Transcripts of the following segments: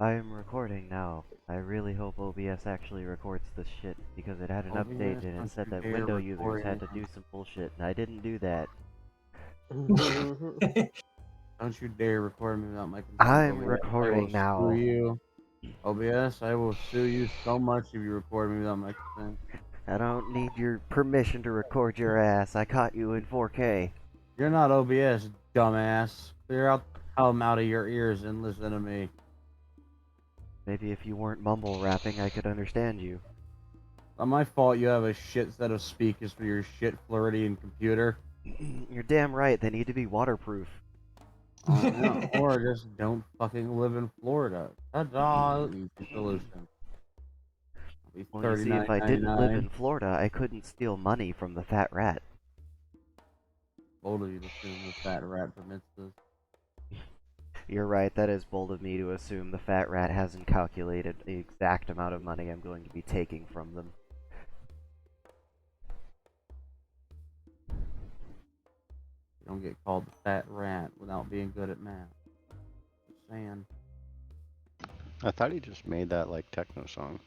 I'm recording now. I really hope OBS actually records this shit because it had an update OBS, and it don't said you that dare window users record had to do some bullshit, and I didn't do that. Don't you dare record me without my consent, I'm OBS. I will recording sue now. you. OBS, I will sue you so much if you record me without my consent. I don't need your permission to record your ass. I caught you in 4K. You're not OBS, dumbass. Clear out the hum out of your ears and listen to me. Maybe if you weren't mumble rapping, I could understand you. Not my fault you have a shit set of speakers for your shit Floridian computer. You're damn right, they need to be waterproof. Yeah, or just don't fucking live in Florida. Ta-da! Easy solution. It'll be Well, you see, if I didn't live in $39.99. Florida, I couldn't steal money from the fat rat. Bold of you to assume the fat rat permits this. You're right, that is bold of me to assume the fat rat hasn't calculated the exact amount of money I'm going to be taking from them. You don't get called the fat rat without being good at math. Just saying. I thought he just made that like techno song.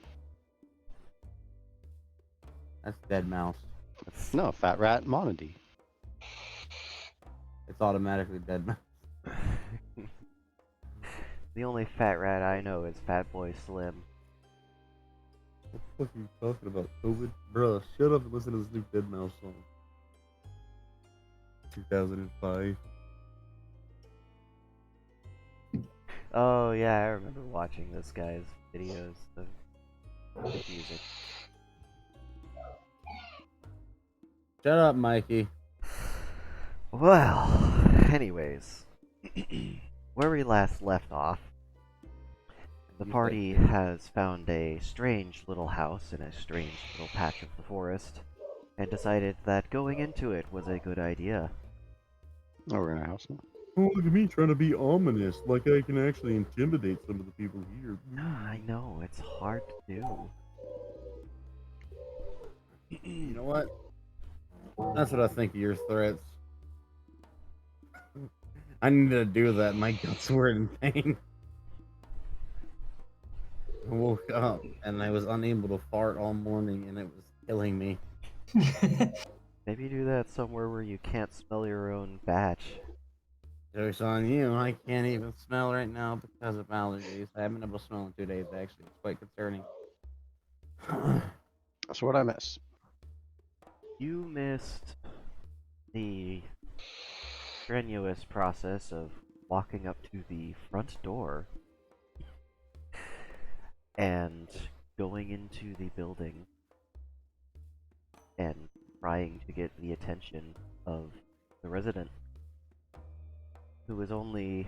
That's dead mouse. No, Fat Rat Monody. It's automatically dead mouse. The only fat rat I know is Fatboy Slim. What the fuck are you talking about, COVID? Bruh, shut up and listen to this new dead mouse song. 2005. Oh yeah, I remember watching this guy's videos of his music. Shut up, Mikey. Well, anyways, where we last left off, the party has found a strange little house in a strange little patch of the forest, and decided that going into it was a good idea. Oh, we're in a house now. Oh, look at me trying to be ominous, like I can actually intimidate some of the people here. I know, it's hard to do. You know what? That's what I think of your threats. I needed to do that. My guts were in pain. I woke up and I was unable to fart all morning, and it was killing me. Maybe do that somewhere where you can't smell your own batch. Joke's on you. I can't even smell right now because of allergies. I haven't been able to smell in 2 days, actually. It's quite concerning. That's what I miss. You missed the strenuous process of walking up to the front door and going into the building and trying to get the attention of the resident, who is only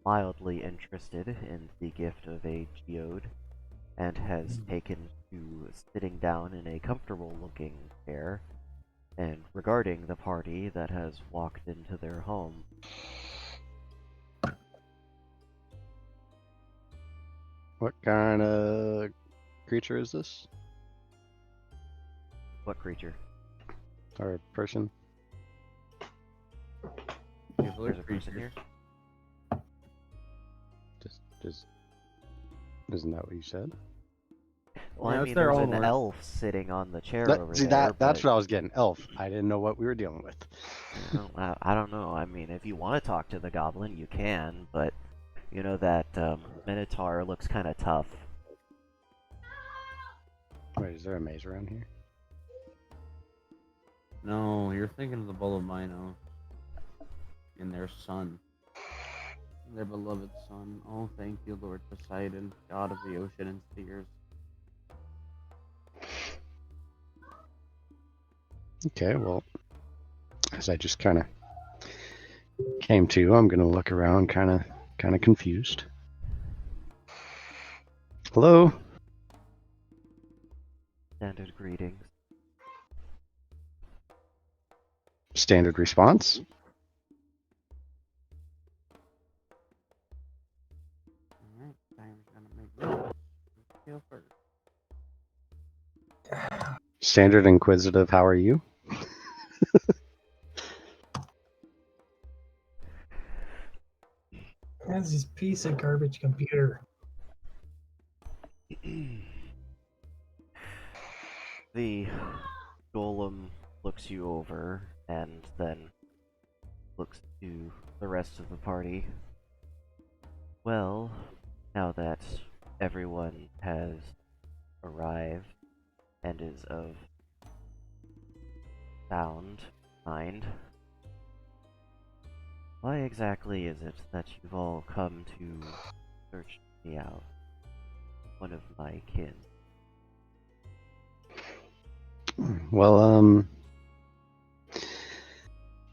mildly interested in the gift of a geode and has taken to sitting down in a comfortable looking chair and regarding the party that has walked into their home. What kind of creature is this? What creature? Or person? There's a person here? Just isn't that what you said? Well, Yeah, I it's mean, their there's own an word. elf sitting on the chair over See, there. that's but what I was getting. Elf. I didn't know what we were dealing with. I don't know. I mean, if you want to talk to the goblin, you can, but you know that Minotaur looks kind of tough. Wait, is there a maze around here? No, you're thinking of the Bull of Mino and their son. Their beloved son. Oh, thank you, Lord Poseidon, god of the ocean and spheres. Okay, well, as I just kind of came to, I'm gonna look around, kind of confused. Hello. Standard greetings. Standard response. Alright, timer's gonna make this. Kill first. Standard inquisitive. How are you? That's this piece of garbage computer. The golem looks you over and then looks to the rest of the party. Well, now that everyone has arrived and is of sound mind, why exactly is it that you've all come to search me out? One of my kin. Well,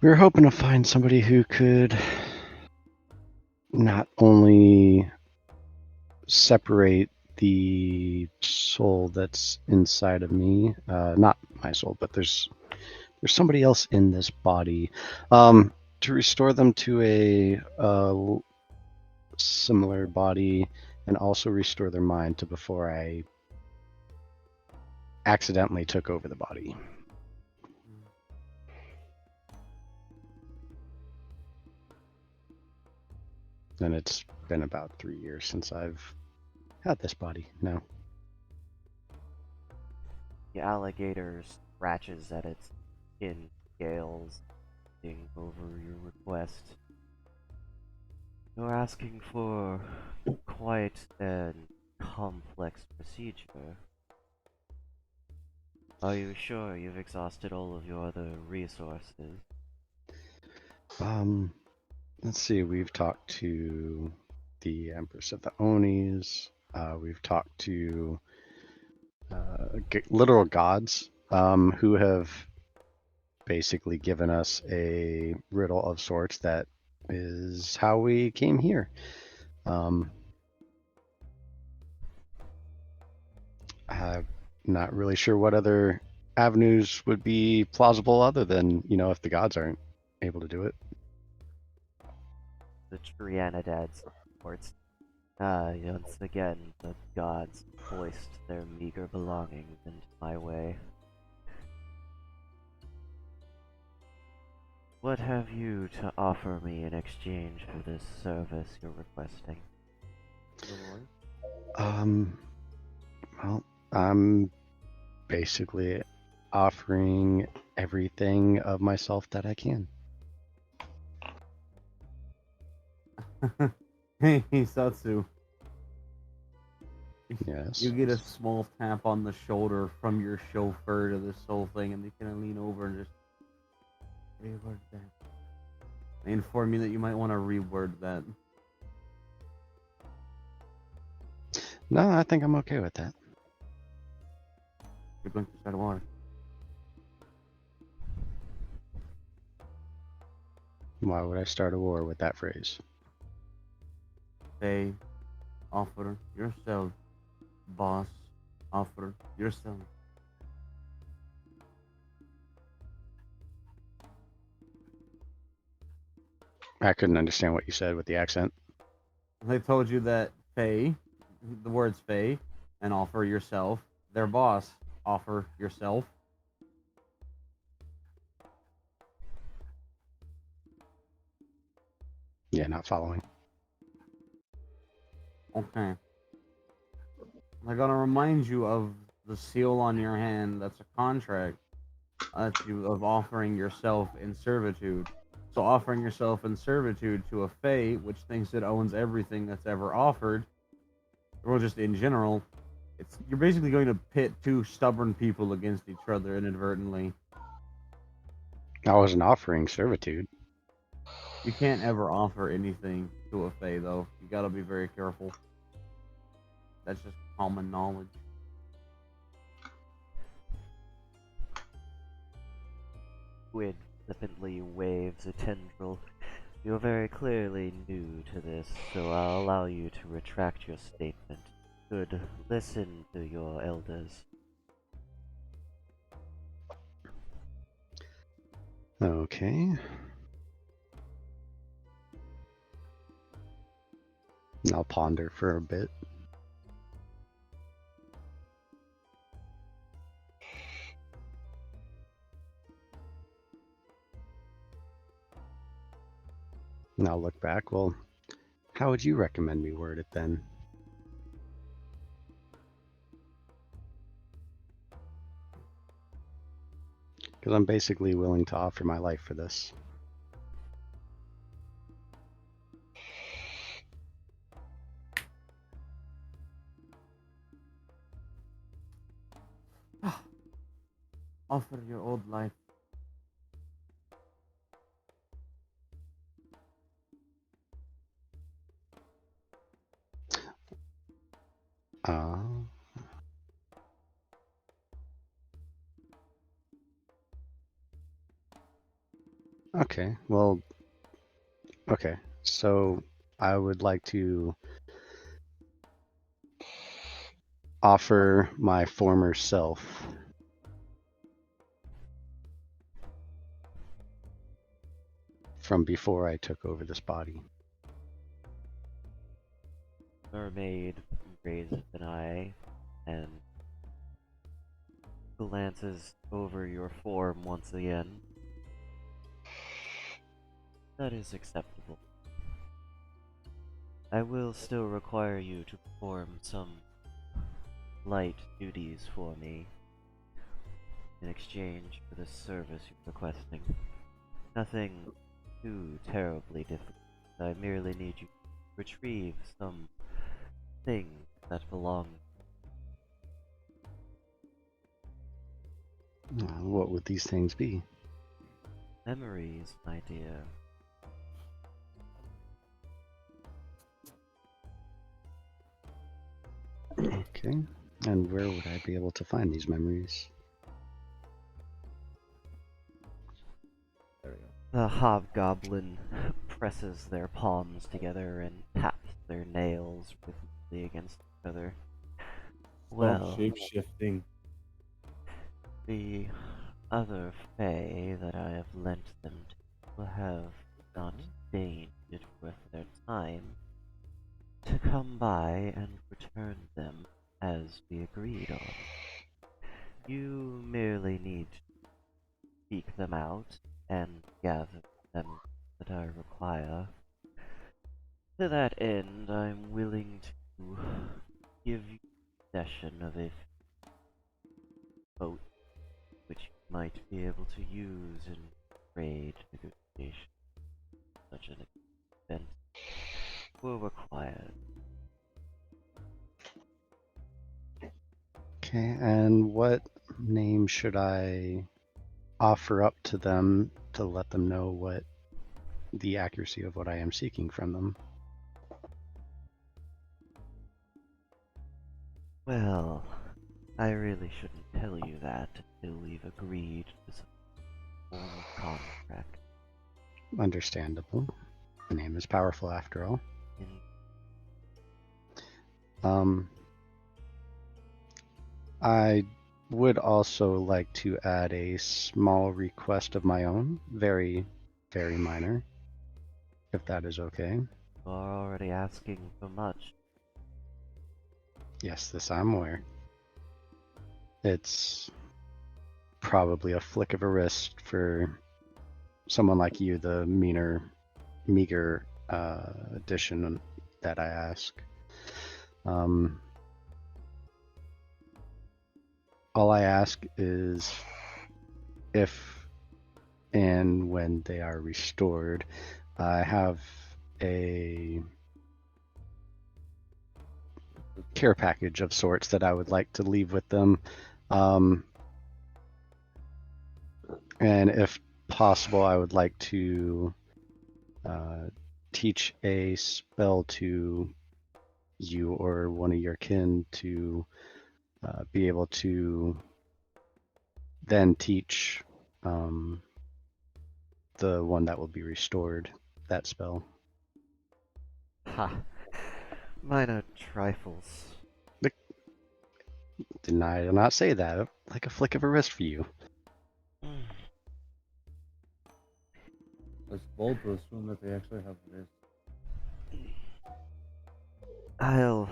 we were hoping to find somebody who could not only separate the soul that's inside of me, not my soul, but there's somebody else in this body, to restore them to a similar body and also restore their mind to before I accidentally took over the body. And it's been about 3 years since I've had this body now. The alligator scratches at its skin scales, thinking over your request. You're asking for quite an complex procedure. Are you sure you've exhausted all of your other resources? Let's see, we've talked to the Empress of the Onis, we've talked to literal gods, who have basically given us a riddle of sorts that is how we came here. I'm not really sure what other avenues would be plausible other than, if the gods aren't able to do it. The Trianidad supports. Once again, the gods voiced their meager belongings into my way. What have you to offer me in exchange for this service you're requesting? Well, I'm basically offering everything of myself that I can. Hey, Satsu. Yes. You get a small tap on the shoulder from your chauffeur to this whole thing, and they kind of lean over and just reword that. They inform you that you might want to reword that. No, I think I'm okay with that. You're going to start water. Why would I start a war with that phrase? Say, offer yourself. Boss, offer yourself. I couldn't understand what you said with the accent. They told you that Faye, the words Faye, and offer yourself. Their boss, offer yourself. Yeah, not following. Okay. I'm gonna remind you of the seal on your hand. That's a contract of offering yourself in servitude. So offering yourself in servitude to a Fae, which thinks it owns everything that's ever offered, or just in general, you're basically going to pit two stubborn people against each other inadvertently. I wasn't offering servitude. You can't ever offer anything to a Fae, though. You gotta be very careful. That's just common knowledge. Squid flippantly waves a tendril. You're very clearly new to this, so I'll allow you to retract your statement. Good. Listen to your elders. Okay. I'll ponder for a bit. And I'll look back. Well, how would you recommend me word it then? Because I'm basically willing to offer my life for this. Offer your old life. Uh, okay, well, okay. So I would like to offer my former self from before I took over this body. Mermaid raises an eye and glances over your form once again. That is acceptable. I will still require you to perform some light duties for me in exchange for the service you're requesting. Nothing too terribly difficult. I merely need you to retrieve some things that belong. What would these things be? Memories, my dear. Okay. And where would I be able to find these memories? There we go. The hobgoblin presses their palms together and taps their nails rhythmically against each other. Well, shape shifting. the other fae that I have lent them to have not deigned it worth their time to come by and return them as we agreed on. You merely need to seek them out and gather them that I require. To that end, I'm willing to give you possession of a boat which you might be able to use in trade negotiation. Such an expense will require. Okay, and what name should I offer up to them to let them know what the accuracy of what I am seeking from them? Well, I really shouldn't tell you that until we've agreed to some form of contract. Understandable. The name is powerful after all. In I would also like to add a small request of my own, very, very minor, if that is okay. you are already asking for much. Yes, this I'm aware. It's probably a flick of a wrist for someone like you, the meager addition that I ask. All I ask is if and when they are restored, I have a care package of sorts that I would like to leave with them. And if possible, I would like to teach a spell to you or one of your kin to be able to then teach the one that will be restored that spell. Ha! Minor trifles. Did I not say that? Like a flick of a wrist for you. It's bold to assume that they actually have this. I'll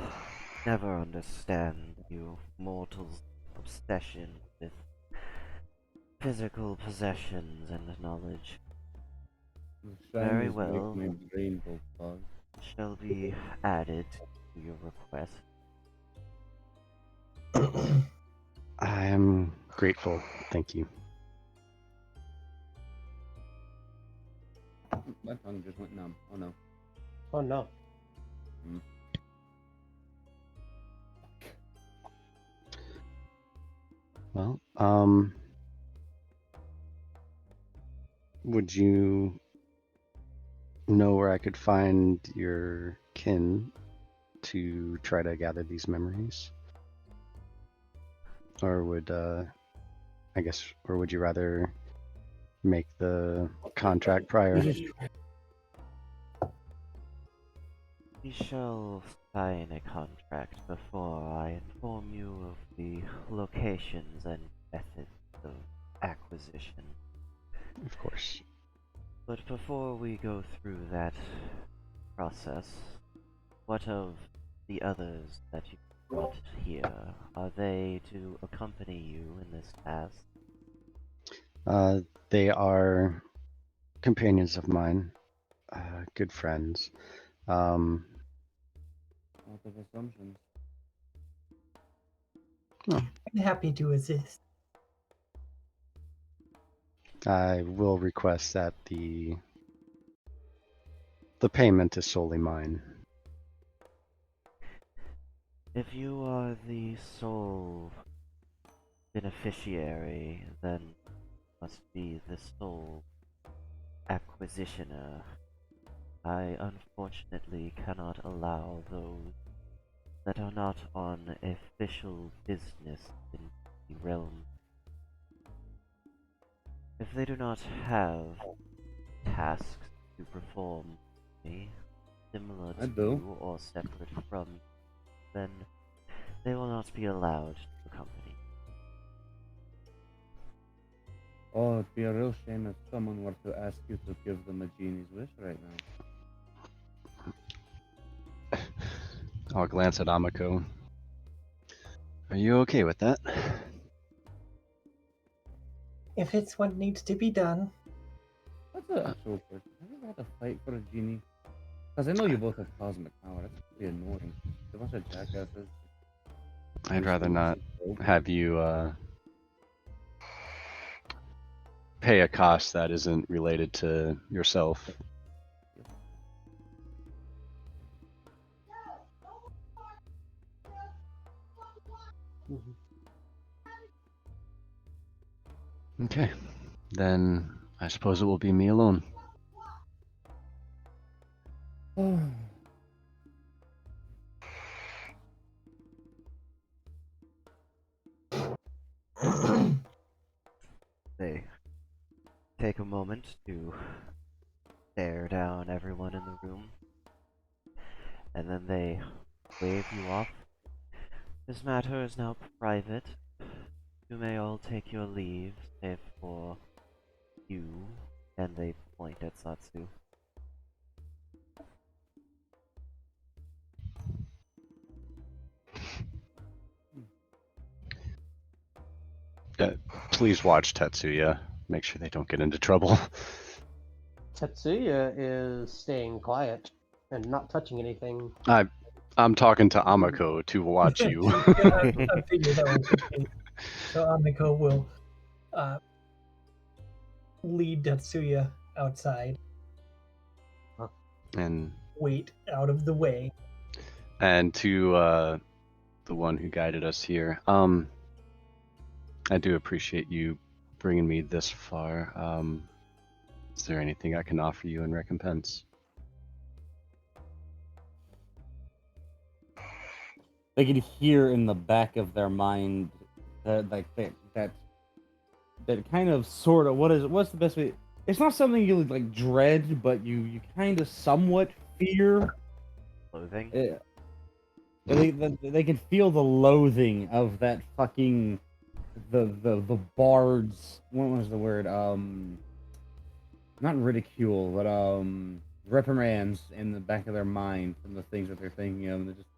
never understand you mortals' obsession with physical possessions and knowledge. The Very shinies well. make my brain go fog. Shall be added to your request. I am grateful. Thank you. My tongue just went numb. Oh no. Oh no. Well, would you know where I could find your kin to try to gather these memories? Or would, I guess, or would you rather make the contract prior? We shall sign a contract before I inform you of the locations and methods of acquisition. Of course. But before we go through that process, what of the others that you brought here? Are they to accompany you in this task? They are companions of mine, good friends. Lot of assumptions. I'm happy to assist. I will request that the payment is solely mine. If you are the sole beneficiary, then must be the sole acquisitioner. I unfortunately cannot allow those that are not on official business in the realm. If they do not have tasks to perform similar I to do. you or separate from, then they will not be allowed to accompany. Oh, it'd be a real shame if someone were to ask you to give them a genie's wish right now. I'll glance at Amako. Are you okay with that? If it's what needs to be done, That's an actual question. Have you ever had to fight for a genie? Because I know you both have cosmic power. That's pretty annoying. A bunch of jackasses. I'd rather not have you pay a cost that isn't related to yourself. Okay, then I suppose it will be me alone. They take a moment to stare down everyone in the room, and then they wave you off. This matter is now private. You may all take your leave, save for you, and they point at Satsu. Please watch Tetsuya. Make sure they don't get into trouble. Tetsuya is staying quiet and not touching anything. I'm talking to Amako to watch you. I figured that was the case. So Amiko will lead Tetsuya outside, and wait out of the way. to the one who guided us here, I do appreciate you bringing me this far. Is there anything I can offer you in recompense? They could hear in the back of their mind that kind of sort of what's the best way? It's not something you like dread, but you kind of somewhat fear. Loathing? They can feel the loathing of that fucking the bards. What was the word? Not ridicule, but reprimands in the back of their mind from the things that they're thinking of. And they're just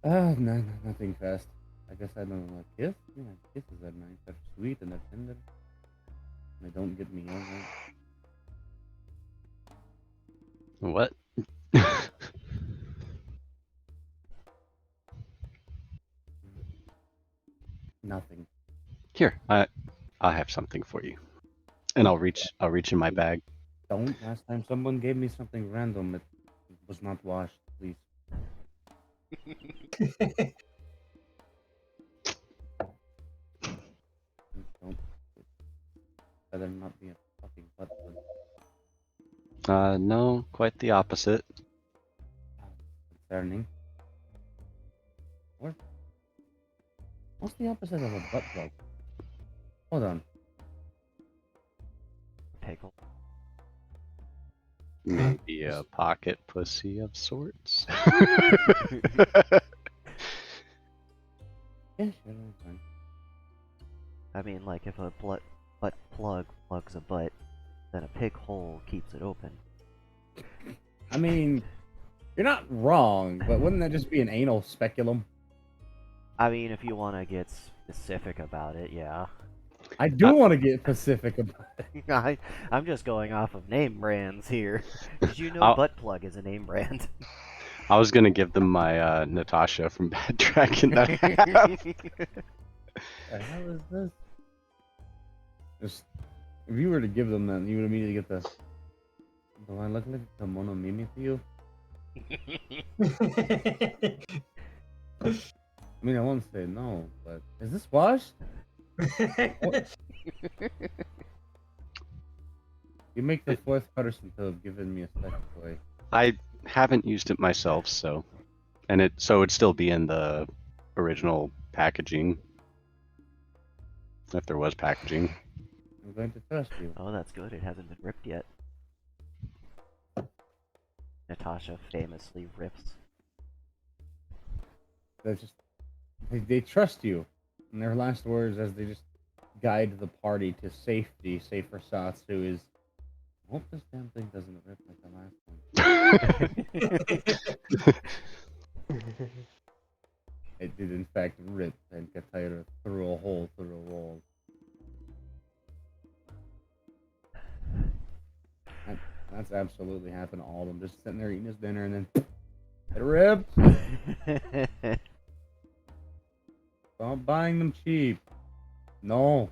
no, nothing fast. I guess I don't know. Kiss? Yeah, kisses are nice. They're sweet and they're tender. They don't get me over. What? Nothing. Here, I have something for you, and I'll reach in my bag. Don't. Last time someone gave me something random, it was not washed. Please. Don't. Better not be a fucking butt plug. No, quite the opposite. Concerning. What? What's the opposite of a butt plug? Hold on. Pickle. Maybe a pocket pussy of sorts. Yeah, sure, that's fine. I mean, like, if a butt plug plugs a butt, then a pig hole keeps it open. I mean, you're not wrong, but wouldn't that just be an anal speculum? I mean, if you want to get specific about it, yeah. I do want to get specific about it. I'm just going off of name brands here. Did you know I'll- butt plug is a name brand? I was gonna give them my Natasha from Bad Dragon. The hell is this? Just, if you were to give them that, you would immediately get the. Do I look like the monomimi to you? I mean, I won't say no, but is this washed? You make the fourth person to have given me a second toy. I haven't used it myself, so it'd still be in the original packaging. If there was packaging. I'm going to trust you. Oh, that's good. It hasn't been ripped yet. Natasha famously rips. They're just they trust you. And their last words as they just guide the party to safety, save for Satsu, is I hope this damn thing doesn't rip like the last one. It did in fact rip, and Katira threw a hole through the wall. That's absolutely happened to all of them. Just sitting there eating his dinner and then it ripped. Stop buying them cheap. No.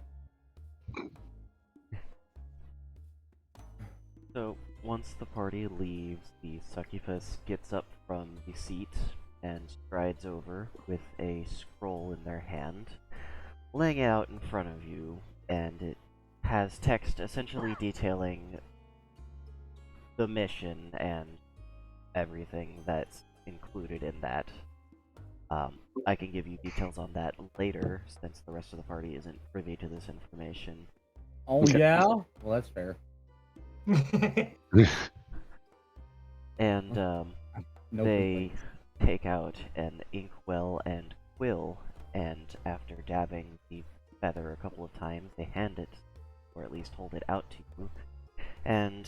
So, once the party leaves, the succubus gets up from the seat and strides over with a scroll in their hand, laying it out in front of you, and it has text essentially detailing the mission and everything that's included in that. I can give you details on that later, since the rest of the party isn't privy to this information. Oh Okay. yeah? Well, that's fair. And, No they complaints. take out an inkwell and quill, and after dabbing the feather a couple of times, they hand it, or at least hold it out to you, and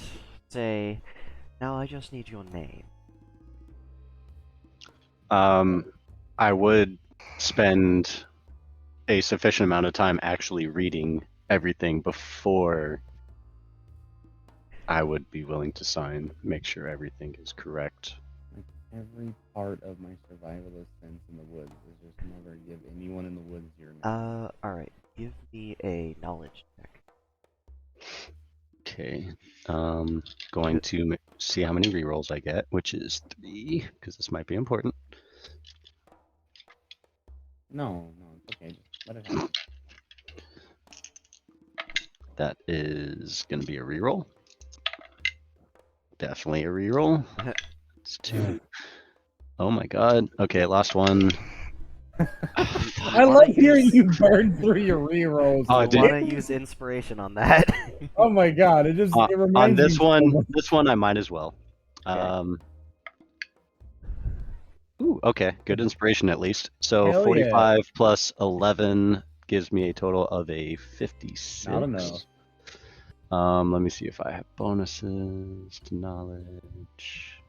say, "Now I just need your name." I would spend a sufficient amount of time actually reading everything before I would be willing to sign, make sure everything is correct. Like, every part of my survivalist sense in the woods is just never give anyone in the woods your name. Alright, give me a knowledge check. Okay, going to see how many rerolls I get, which is 3, because this might be important. No, it's okay. Just let it happen. That is going to be a reroll. Definitely a reroll. It's 2. Oh my god. Okay, last one. I love hearing you burn through your rerolls. Oh, I dude. want to use inspiration on that. Oh my god, it just it On reminds this me one, so much. this one I might as well. Okay. Ooh, okay, good inspiration at least. So Hell 45 plus 11 gives me a total of a 56. Not enough. Let me see if I have bonuses to knowledge.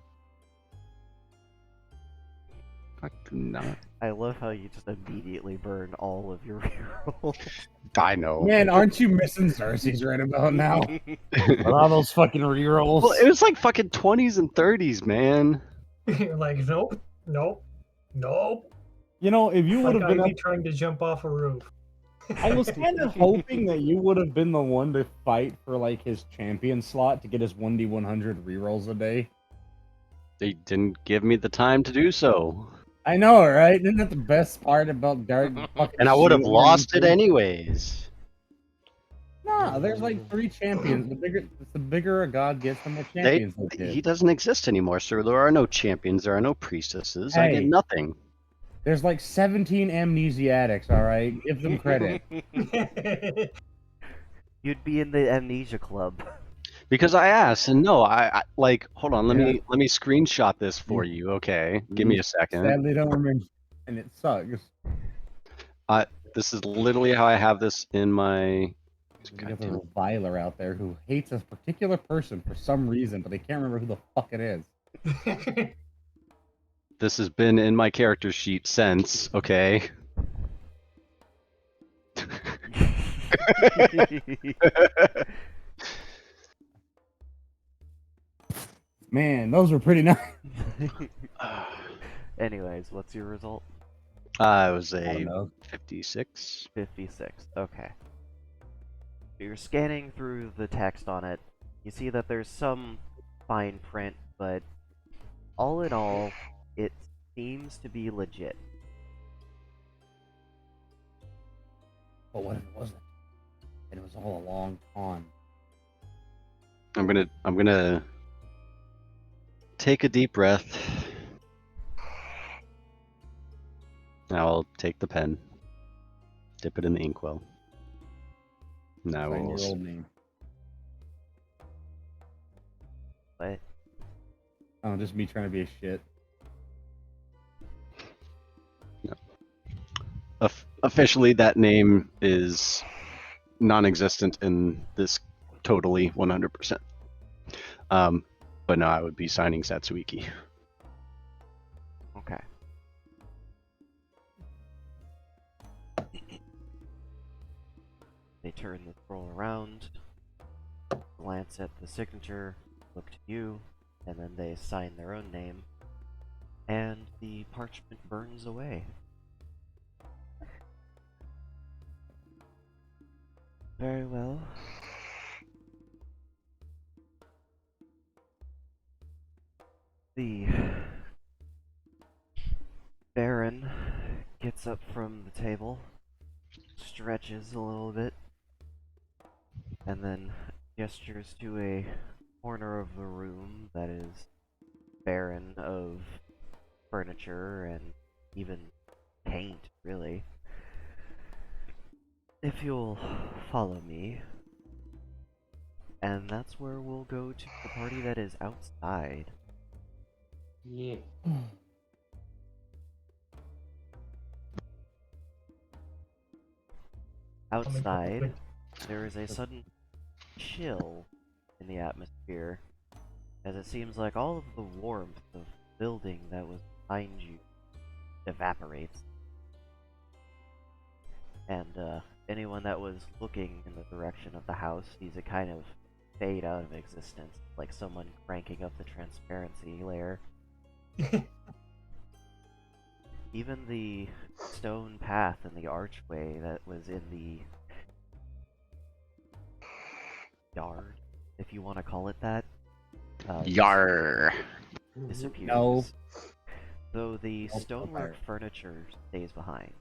I do not. I love how you just immediately burn all of your rerolls. I know. Man, aren't you missing Cersei's right about now? With all those fucking rerolls. Well, it was like fucking 20s and 30s, man. You're like, nope. You know, if you would Like have been Ivy up, trying to jump off a roof. I was kind of hoping that you would have been the one to fight for like his champion slot to get his 1d100 rerolls a day. They didn't give me the time to do so. I know, right? Isn't that the best part about Dark fucking And I would have Shield lost it Running? anyways. Nah, there's like 3 champions. The bigger a god gets, the more They, champions they he get. doesn't exist anymore, sir. There are no champions. There are no priestesses. I get Hey. nothing. There's like 17 amnesiatics, alright? Give them credit. You'd be in the amnesia club. Because I asked, and no, I like. Hold on, let Yeah. me screenshot this for you. Okay, give me a second. Sadly, don't remember, and it sucks. This is literally how I have this in my. We have a reviler out there who hates a particular person for some reason, but they can't remember who the fuck it is. This has been in my character sheet since. Okay. Man, those were pretty nice. Anyways, what's your result? It was I don't a know. 56. 56. Okay. You're scanning through the text on it. You see that there's some fine print, but all in all, it seems to be legit. But what if it wasn't? And it was all a long con. I'm gonna take a deep breath. Now I'll take the pen, dip it in the inkwell. Now Sign we'll your old name. But Oh, just me trying to be a shit. officially that name is non-existent in this totally 100%. But no, I would be signing Satsuiki. okay. They turn the scroll around, glance at the signature, look to you, and then they sign their own name, and the parchment burns away. Very well. The Baron gets up from the table, stretches a little bit, and then gestures to a corner of the room that is barren of furniture and even paint, really. If you'll follow me, and that's where we'll go to the party that is outside. Yeah. Outside, there is a sudden chill in the atmosphere, as it seems like all of the warmth of the building that was behind you evaporates. And anyone that was looking in the direction of the house sees it kind of fade out of existence, like someone cranking up the transparency layer. Even the stone path and the archway that was in the yard, if you want to call it that, Yar. disappears. No. Though the Nope, stonework okay. furniture stays behind.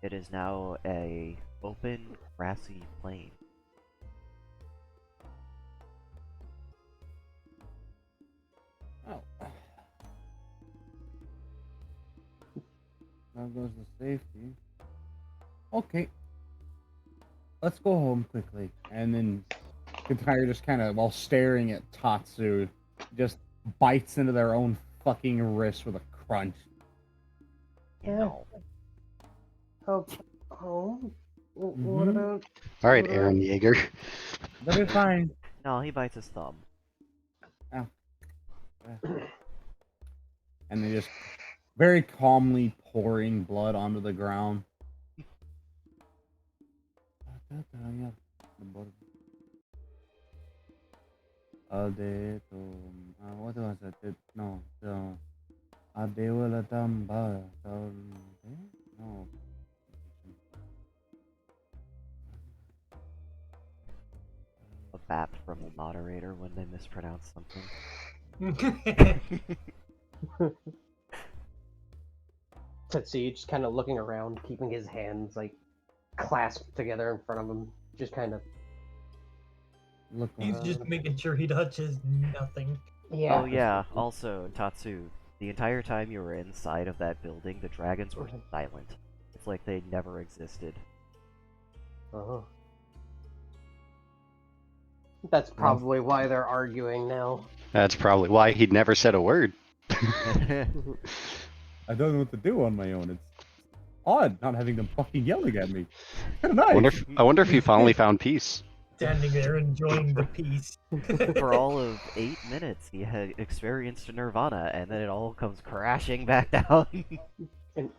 It is now a open, grassy plain. Oh. There goes the safety. Okay. Let's go home quickly. And then Kataya just kind of, while staring at Tatsu, just bites into their own fucking wrist with a crunch. Yeah. Oh, home? What Mhm. about? All right, what Aaron about- Yeager. But it's fine. No, he bites his thumb. And they just very calmly pouring blood onto the ground. What was it? No, no. clap from the moderator when they mispronounce something. Tetsuya just kind of looking around, keeping his hands like clasped together in front of him, just kind of. Look, He's just making sure he touches nothing. Yeah. Oh yeah, also, Tatsu, the entire time you were inside of that building, the dragons were silent. It's like they never existed. Oh. That's probably why they're arguing now. That's probably why he'd never said a word. I don't know what to do on my own. It's odd not having them fucking yelling at me. Kinda nice. I wonder if he finally found peace. Standing there enjoying the peace. For all of 8 minutes, he had experienced nirvana, and then it all comes crashing back down. And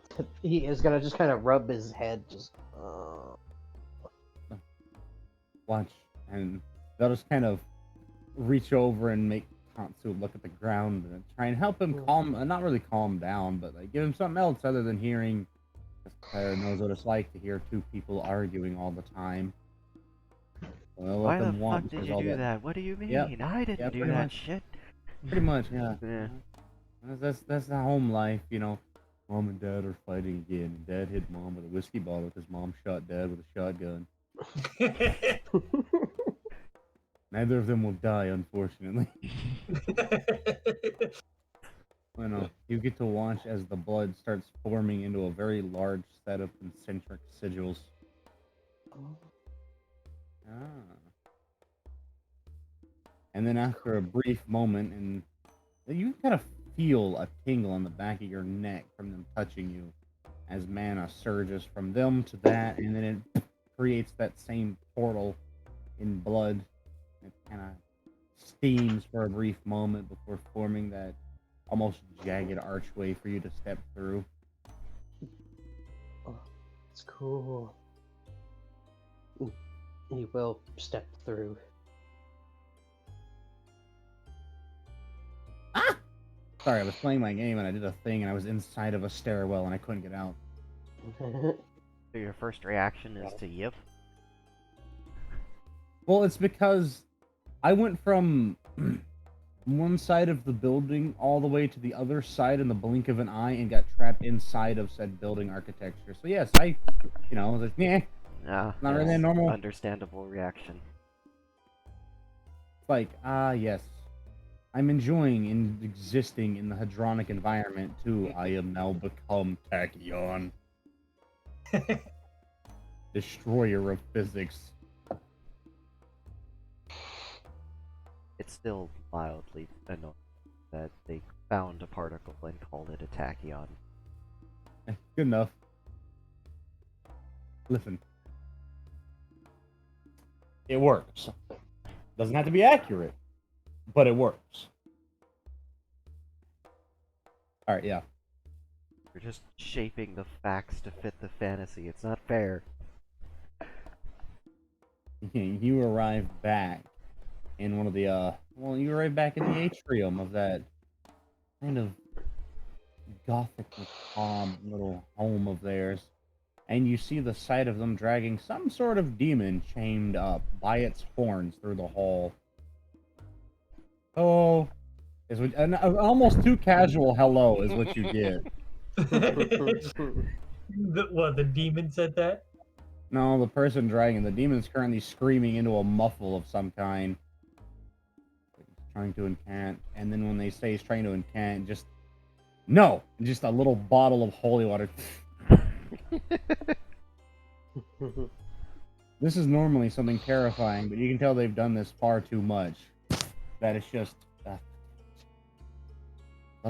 he is gonna just kind of rub his head, just. Watch, and they'll just kind of reach over and make Tatsu look at the ground and try and help him not really calm down, but like give him something else other than hearing. Claire knows what it's like to hear two people arguing all the time. Well, Why the fuck did you do that? What do you mean? Yep. I didn't do pretty that much. shit. Pretty much, yeah. Yeah. That's the home life, you know. Mom and Dad are fighting again. Dad hit Mom with a whiskey bottle because Mom shot Dad with a shotgun. Neither of them will die, unfortunately. You know, you get to watch as the blood starts forming into a very large set of concentric sigils. And then after a brief moment, and you kind of feel a tingle on the back of your neck from them touching you, as mana surges from them to that, and then it creates that same portal in blood. It kind of steams for a brief moment before forming that almost jagged archway for you to step through. Oh, it's cool. He will step through. Ah! Sorry, I was playing my game and I did a thing and I was inside of a stairwell and I couldn't get out. So your first reaction is to yip? Well, it's because I went from one side of the building all the way to the other side in the blink of an eye and got trapped inside of said building architecture. So yes, I was like, nah, not really a normal. Understandable reaction. It's like, yes. I'm enjoying existing in the hadronic environment too. I am now become Tachyon. Destroyer of physics. It's still mildly annoying that they found a particle and called it a tachyon. Good enough. Listen. It works. Doesn't have to be accurate, but it works. Alright, yeah. You're just shaping the facts to fit the fantasy. It's not fair. You arrive back in one of the, you arrive back in the atrium of that kind of gothic macabre little home of theirs. And you see the sight of them dragging some sort of demon chained up by its horns through the hall. Oh, an almost too casual hello is what you get. What, the demon said that? No, the person dragging the demon is currently screaming into a muffle of some kind. Trying to incant, and then when they say he's trying to incant, just a little bottle of holy water. This is normally something terrifying, but you can tell they've done this far too much. That it's just the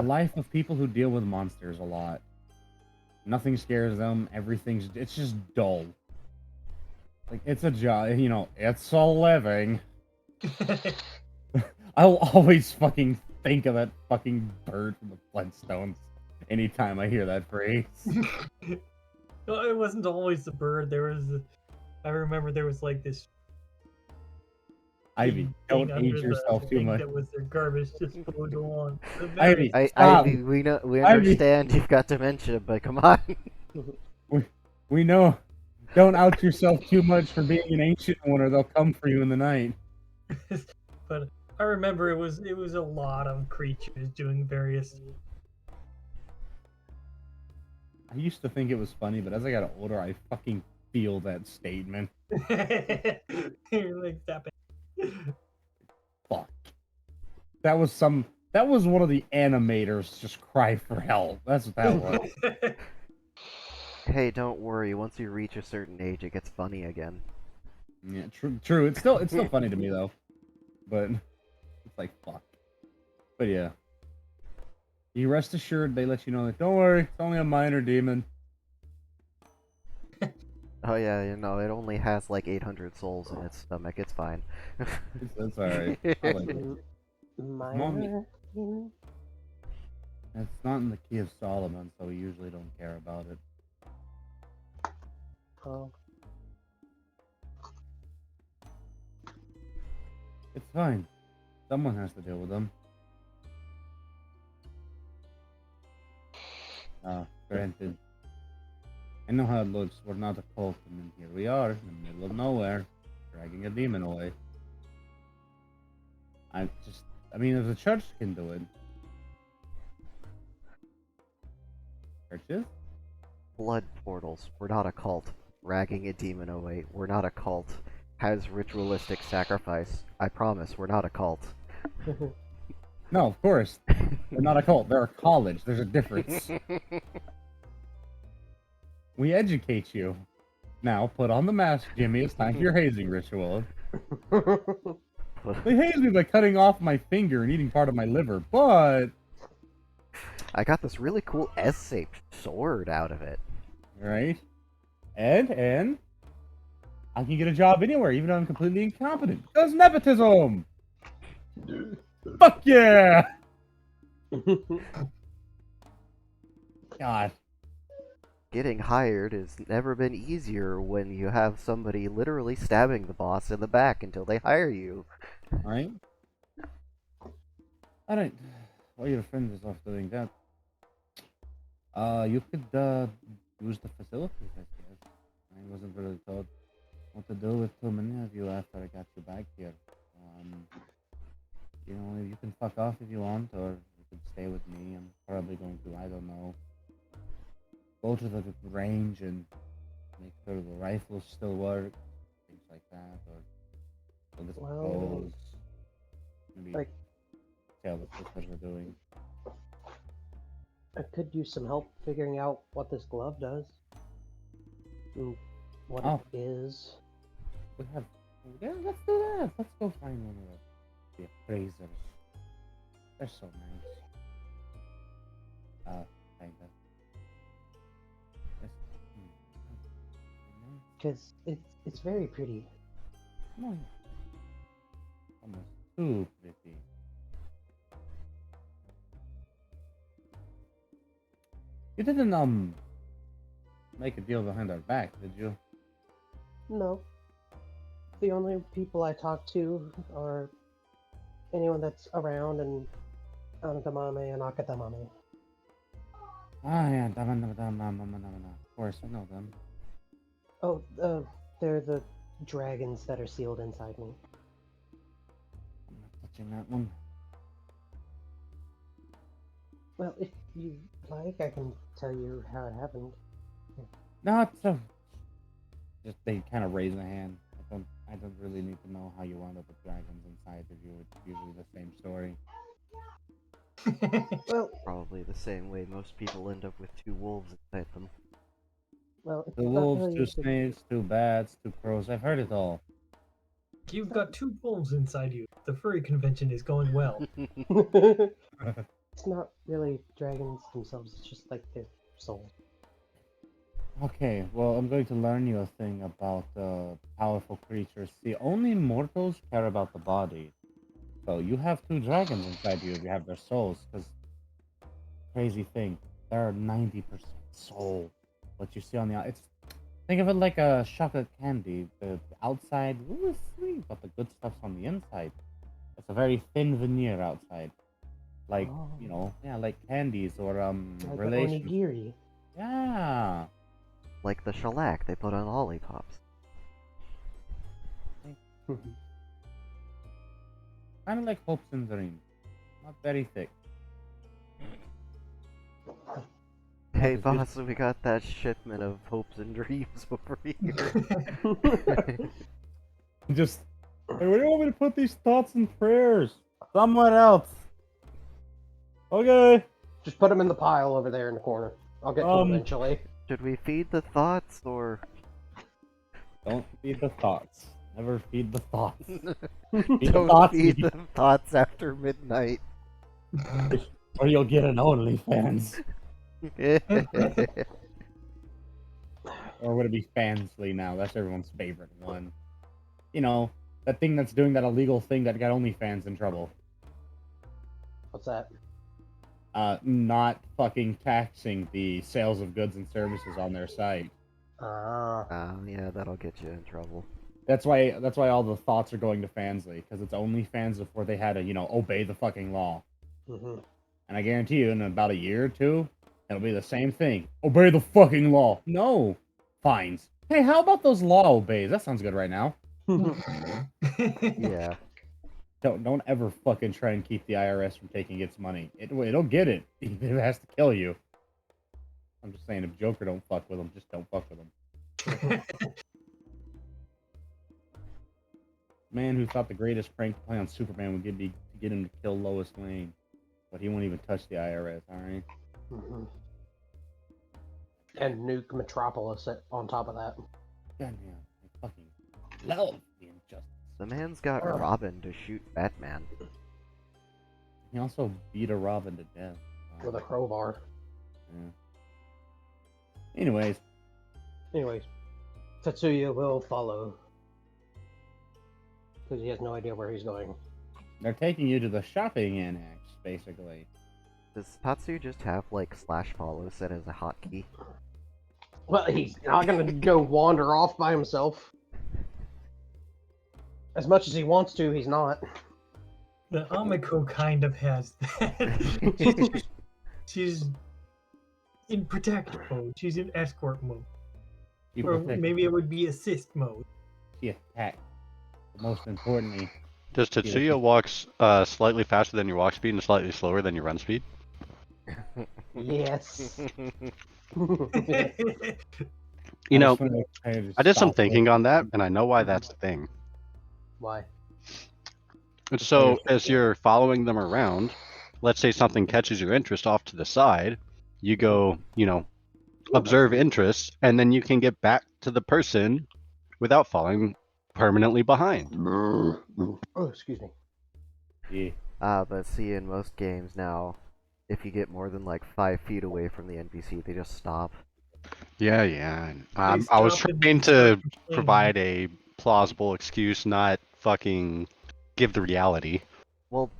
life of people who deal with monsters a lot. Nothing scares them. It's just dull. Like, it's a job, it's a living. I'll always fucking think of that fucking bird from the Flintstones anytime I hear that phrase. Well, it wasn't always the bird. I remember there was like this. Ivy, don't age yourself too much. That was their garbage just flowed on. Ivy, Ivy, we understand you've got dementia, but come on. We know. Don't out yourself too much for being an ancient one, or they'll come for you in the night. But I remember it was a lot of creatures doing various. I used to think it was funny, but as I got older, I fucking feel that statement. You're like that. Fuck. That was one of the animators just cry for help. That's what that was. Hey, don't worry. Once you reach a certain age, it gets funny again. Yeah, true. It's still funny to me though. But it's like fuck. But yeah. You rest assured they let you know that don't worry, it's only a minor demon. Oh yeah, you know, it only has like 800 souls in its stomach. It's fine. That's alright. I like it. Minor demon? It's not in the key of Solomon, so we usually don't care about it. Oh. It's fine. Someone has to deal with them. Granted. I know how it looks. We're not a cult, and then here we are, in the middle of nowhere, dragging a demon away. I mean, if the church can do it. Churches? Blood portals. We're not a cult. Dragging a demon away. We're not a cult. Has ritualistic sacrifice. I promise, we're not a cult. No, of course. They're not a cult. They're a college. There's a difference. We educate you. Now, put on the mask, Jimmy. It's time for your hazing ritual. They hazed me by cutting off my finger and eating part of my liver, but... I got this really cool S-shaped sword out of it. Right? And... I can get a job anywhere, even though I'm completely incompetent. Because nepotism! Fuck yeah! God. Getting hired has never been easier when you have somebody literally stabbing the boss in the back until they hire you. Right? I don't... While your friend is off doing that, you could, use the facilities, I guess. I wasn't really taught what to do with too many of you after I got you back here. You know, you can fuck off if you want, or you could stay with me. I'm probably going to, I don't know, go to the range and make sure the rifles still work, things like that, or look at the Well, clothes, maybe like- tell the what we're doing. I could use some help figuring out what this glove does. And what Oh. it is. We have, yeah, let's do that. Let's go find one of the appraisers. They're so nice. Kinda. Because it's very pretty. No, almost too pretty. You didn't make a deal behind our back, did you? No. The only people I talk to are anyone that's around and Anatamame and Akatamame. Ah, yeah, of course, I know them. Oh, they're the dragons that are sealed inside me. I'm not touching that one. Well, if you like, I can tell you how it happened. Not so. Just they kind of raise a hand. I don't really need to know how you wound up with dragons inside of you. It's usually the same story. Well, Probably the same way most people end up with two wolves inside them. it's Two not wolves, really two a big- snakes, two bats, two crows. I've heard it all. You've got two wolves inside you. The furry convention is going well. It's not really dragons themselves, it's just like their soul. Okay, well, I'm going to learn you a thing about powerful creatures. See, only mortals care about the body. So you have two dragons inside you if you have their souls, because crazy thing, they're 90% soul. What you see on the it's think of it like a chocolate candy. The outside ooh, is sweet, but the good stuff's on the inside. It's a very thin veneer outside. Like, you know, yeah, like candies or Like the relations. onigiri. Yeah. Like the shellac they put on lollipops. Kind of like hopes and dreams. Not very thick. Hey It's boss, we got that shipment of hopes and dreams over here. Just, hey, where do you want me to put these thoughts and prayers? Somewhere else. Okay. Just put them in the pile over there in the corner. I'll get to them eventually. Should we feed the thoughts or? Don't feed the thoughts. Never feed the thoughts. Don't feed the thoughts after midnight. Or you'll get an OnlyFans. Or would it be Fansly now? That's everyone's favorite one. You know, that thing that's doing that illegal thing that got OnlyFans in trouble. What's that? Not fucking taxing the sales of goods and services on their site. Yeah, that'll get you in trouble. That's why all the thoughts are going to Fansly, because it's OnlyFans before they had to, you know, obey the fucking law. Mm-hmm. And I guarantee you, in about a year or two, it'll be the same thing. Obey the fucking law. No. Fines. Hey, how about those law obeys? That sounds good right now. Yeah. Don't ever fucking try and keep the IRS from taking its money. It'll get it. It has to kill you. I'm just saying, if Joker don't fuck with them, just don't fuck with them. Man who thought the greatest prank to play on Superman would be to get him to kill Lois Lane. But he won't even touch the IRS, alright? Mm-hmm. And nuke Metropolis on top of that. Goddamn, I fucking love the injustice. The man's got Robin to shoot Batman. He also beat a Robin to death. With a crowbar. Yeah. Anyways, Tetsuya will follow. Because he has no idea where he's going. they're taking you to the shopping annex, basically. Does Tatsu just have, like, /follow set as a hotkey? Well, he's not gonna go wander off by himself. As much as he wants to, he's not. The Amiko kind of has that. she's in protect mode. She's in escort mode. Or maybe it would be assist mode. She attacked. Most importantly, Does Tetsuya walks slightly faster than your walk speed and slightly slower than your run speed? Yes. You know, I did some thinking on that, and I know why that's the thing. Why? And so, as you're following them around, let's say something catches your interest off to the side, you go, you know, observe interest, and then you can get back to the person without falling permanently behind. Oh, excuse me. Yeah. But see, in most games now, if you get more than like 5 feet away from the NPC, they just stop. Yeah, yeah. I was trying to provide a plausible excuse, not fucking give the reality. Well,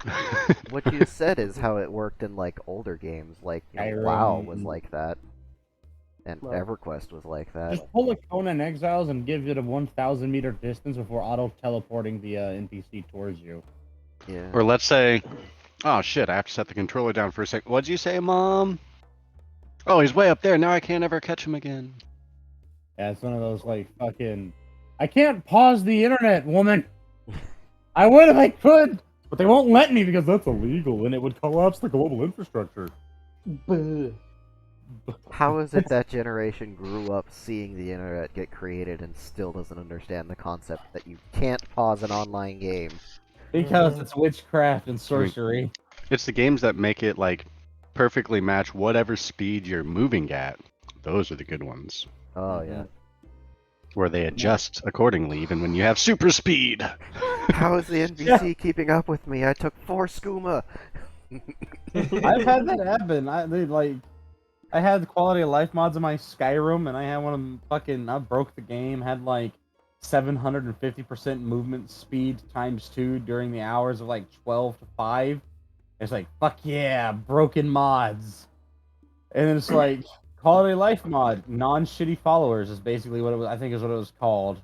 what you said is how it worked in like older games, like you know, WoW was like that, and Well, EverQuest was like that. Just pull a Conan Exiles and give it a 1,000 meter distance before auto teleporting the NPC towards you. Yeah. Or let's say, oh shit, I have to set the controller down for a sec. What'd you say, Mom? Oh, he's way up there. Now I can't ever catch him again. Yeah, it's one of those like fucking. I can't pause the internet, woman. I would if I could, but they won't let me because that's illegal and it would collapse the global infrastructure. Boo. How is it that generation grew up seeing the internet get created and still doesn't understand the concept that you can't pause an online game? Because it's witchcraft and sorcery. It's the games that make it like perfectly match whatever speed you're moving at. Those are the good ones. Oh yeah. Where they adjust accordingly, even when you have super speed. How is the NPC keeping up with me? I took 4 skooma. I've had that happen. I had quality of life mods in my Skyrim, and I had one of them fucking. I broke the game. Had like 750% movement speed times 2 during the hours of like 12 to 5. It's like fuck yeah, broken mods. And it's like quality of life mod, non-shitty followers is basically what it was. I think is what it was called.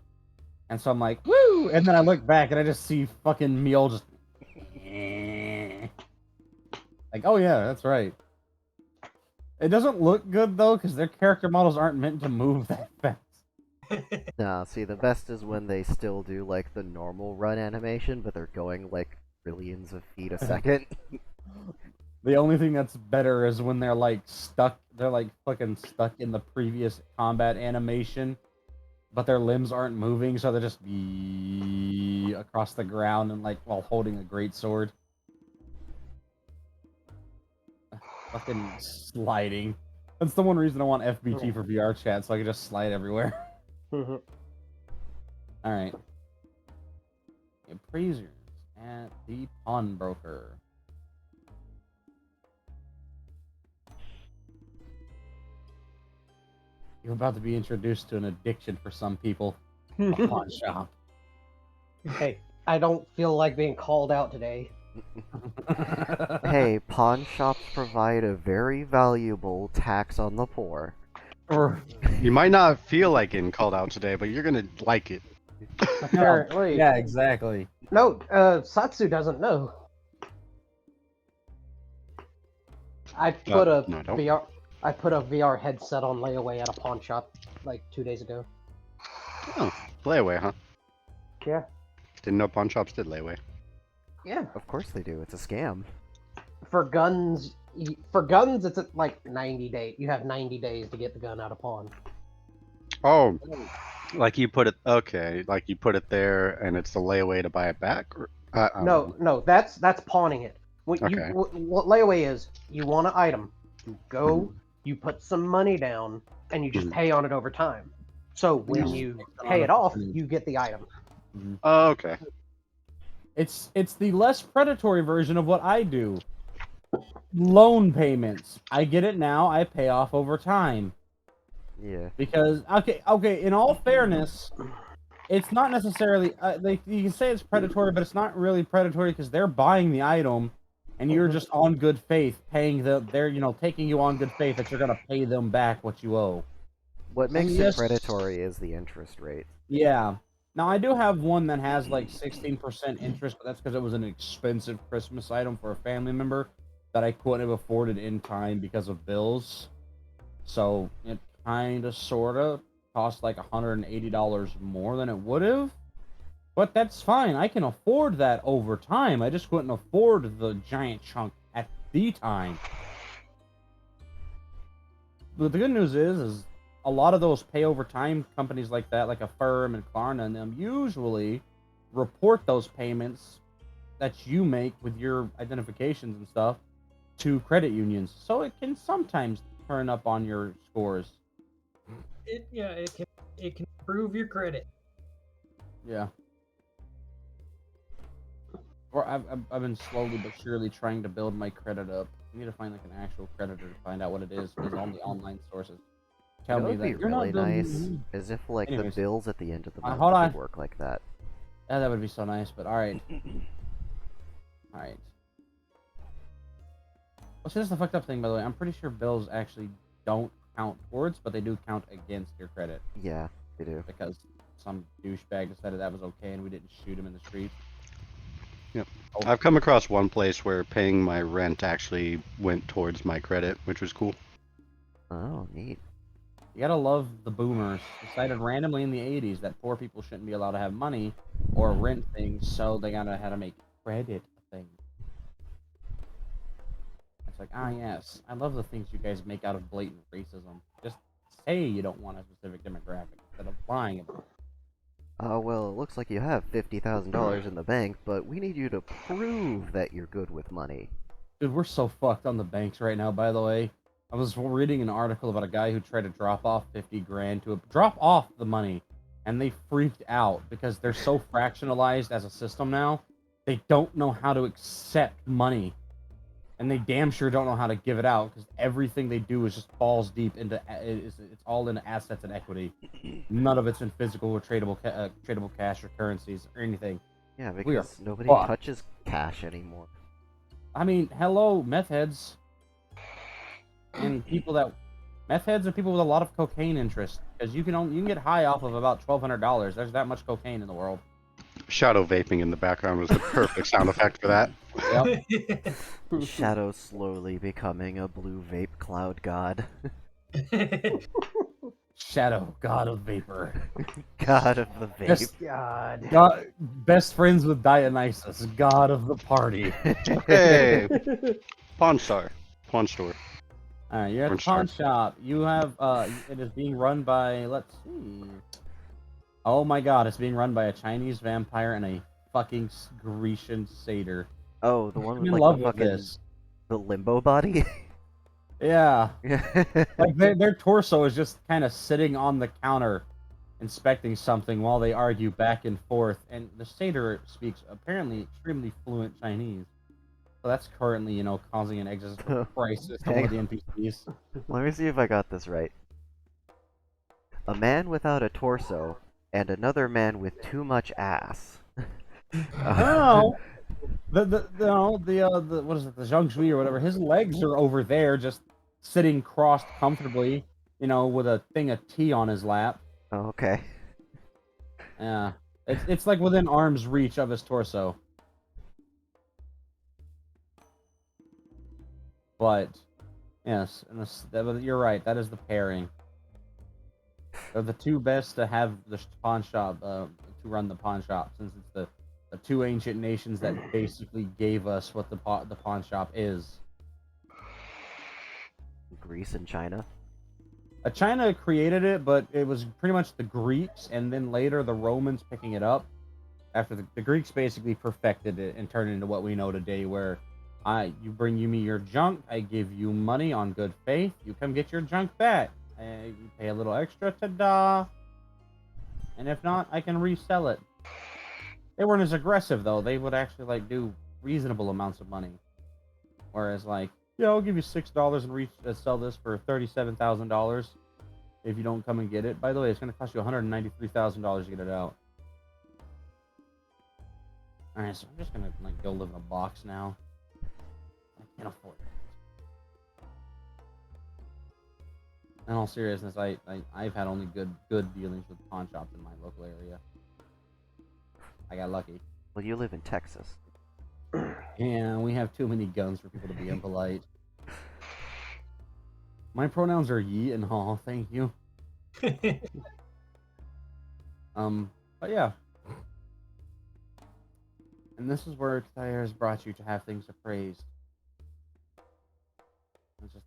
And so I'm like, woo! And then I look back and I just see fucking Meal just like, oh yeah, that's right. It doesn't look good though, because their character models aren't meant to move that fast. Nah, see, the best is when they still do like the normal run animation, but they're going like trillions of feet a second. The only thing that's better is when they're like stuck. They're like fucking stuck in the previous combat animation, but their limbs aren't moving, so they're just be across the ground and like while holding a great sword. Fucking sliding. That's the one reason I want FBT for VR chat, so I can just slide everywhere. Mhm. Alright. Appraisers at the pawnbroker. You're about to be introduced to an addiction for some people. A pawn shop. Hey, I don't feel like being called out today. Hey, pawn shops provide a very valuable tax on the poor. You might not feel like getting called out today, but you're gonna like it. Apparently. Yeah, exactly. No, Satsu doesn't know. I put a no, I don't. VR headset on layaway at a pawn shop like 2 days ago. Oh, layaway, huh? Yeah. Didn't know pawn shops did layaway. Yeah. Of course they do. It's a scam. For guns, it's at like 90 days. You have 90 days to get the gun out of pawn. Oh, like you put it. Okay, like you put it there, and it's the layaway to buy it back. Or, No, that's pawning it. What Okay. what layaway is? You want an item, you go, you put some money down, and you just pay on it over time. So when you pay it off, you get the item. Oh, okay. It's the less predatory version of what I do. Loan payments. I get it now, I pay off over time. Yeah. Because okay, in all fairness, it's not necessarily you can say it's predatory, but it's not really predatory because they're buying the item and you're just on good faith paying they're taking you on good faith that you're going to pay them back what you owe. What makes yes. it predatory is the interest rate. Yeah. Now, I do have one that has like 16% interest, but that's because it was an expensive Christmas item for a family member that I couldn't have afforded in time because of bills. So it kind of, sort of cost like $180 more than it would have. But that's fine. I can afford that over time. I just couldn't afford the giant chunk at the time. But the good news is a lot of those pay over time companies like that, like Affirm and Klarna and them, usually report those payments that you make with your identifications and stuff to credit unions. So it can sometimes turn up on your scores. It can improve your credit. Yeah. Or I've been slowly but surely trying to build my credit up. I need to find like an actual creditor to find out what it is, because all the online sources tell me What would that be you're really not building nice is if like Anyways. the bills at the end of the month hold on. would work like that. Yeah, that would be so nice, but alright. Alright. Well, see, that's the fucked up thing, by the way. I'm pretty sure bills actually don't count towards, but they do count against your credit. Yeah, they do. Because some douchebag decided that was okay and we didn't shoot him in the street. Yep. Oh. I've come across one place where paying my rent actually went towards my credit, which was cool. Oh, neat. You gotta love the boomers. Decided randomly in the 80s that poor people shouldn't be allowed to have money or rent things, so they gotta have to make credit a thing. It's like, yes, I love the things you guys make out of blatant racism. Just say you don't want a specific demographic instead of lying about it. Well, it looks like you have $50,000 in the bank, but we need you to prove that you're good with money. Dude, we're so fucked on the banks right now, by the way. I was reading an article about a guy who tried to drop off 50 grand to drop off the money, and they freaked out because they're so fractionalized as a system now. They don't know how to accept money, and they damn sure don't know how to give it out because everything they do is just falls deep into it's all in assets and equity. None of it's in physical or tradable cash or currencies or anything. Yeah, We are because nobody fucked. touches cash anymore. I mean, hello, meth heads. And meth heads are people with a lot of cocaine interest, because you can get high off of about $1,200. There's that much cocaine in the world. Shadow vaping in the background was the perfect sound effect for that. Yep. Shadow slowly becoming a blue vape cloud god. Shadow, god of vapor. God of the vape. Best, best friends with Dionysus, god of the party. Hey, Pawn Store. Alright, you're at the pawn shop. You have, it is being run by, let's see. Oh my god, it's being run by a Chinese vampire and a fucking Grecian satyr. Oh, the one I'm with in like love the with fucking this. the limbo body. Yeah. Yeah. Like, their torso is just kind of sitting on the counter, inspecting something while they argue back and forth. And the satyr speaks apparently extremely fluent Chinese. So that's currently, you know, causing an existential crisis to one of the NPCs. Let me see if I got this right. A man without a torso and another man with too much ass. No, the what is it, the Zhang Shui or whatever, his legs are over there just sitting crossed comfortably, you know, with a thing of tea on his lap. Oh, okay. Yeah. It's like within arm's reach of his torso. But yes, and you're right, that is the pairing. They're the two best to have the pawn shop, to run the pawn shop, since it's the two ancient nations that basically gave us what the pawn shop is. Greece and China. China created it, but it was pretty much the Greeks, and then later the Romans picking it up. After the Greeks basically perfected it and turned it into what we know today, where you bring me your junk, I give you money on good faith, you come get your junk back. You pay a little extra, ta-da! And if not, I can resell it. They weren't as aggressive, though. They would actually, like, do reasonable amounts of money. Whereas, like, yeah, I'll give you $6 and sell this for $37,000 if you don't come and get it. By the way, it's going to cost you $193,000 to get it out. Alright, so I'm just going to, like, go live in a box now. I can't afford it. In all seriousness, I've had only good dealings with pawn shops in my local area. I got lucky. Well, you live in Texas. Yeah, we have too many guns for people to be impolite. My pronouns are ye and haw, thank you. But yeah. And this is where Tyre has brought you to have things appraised. It's just...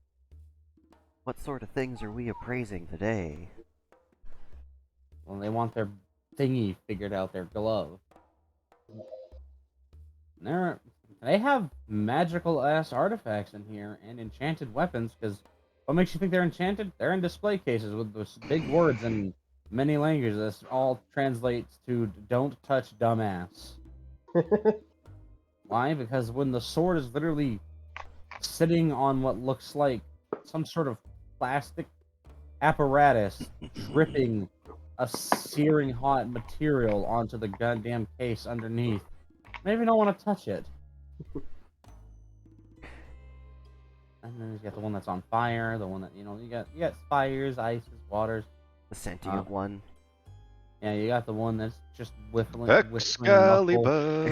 What sort of things are we appraising today? Well, they want their thingy figured out, their glove. They have magical ass artifacts in here and enchanted weapons, because what makes you think they're enchanted? They're in display cases with those big words in many languages. This all translates to "don't touch dumbass." Why? Because when the sword is literally sitting on what looks like some sort of plastic apparatus dripping a searing hot material onto the goddamn case underneath, maybe don't want to touch it. And then you got the one that's on fire, the one that, you know, you got fires, ices, waters. The sentient one. Yeah, you got the one that's just whistling. Excalibur.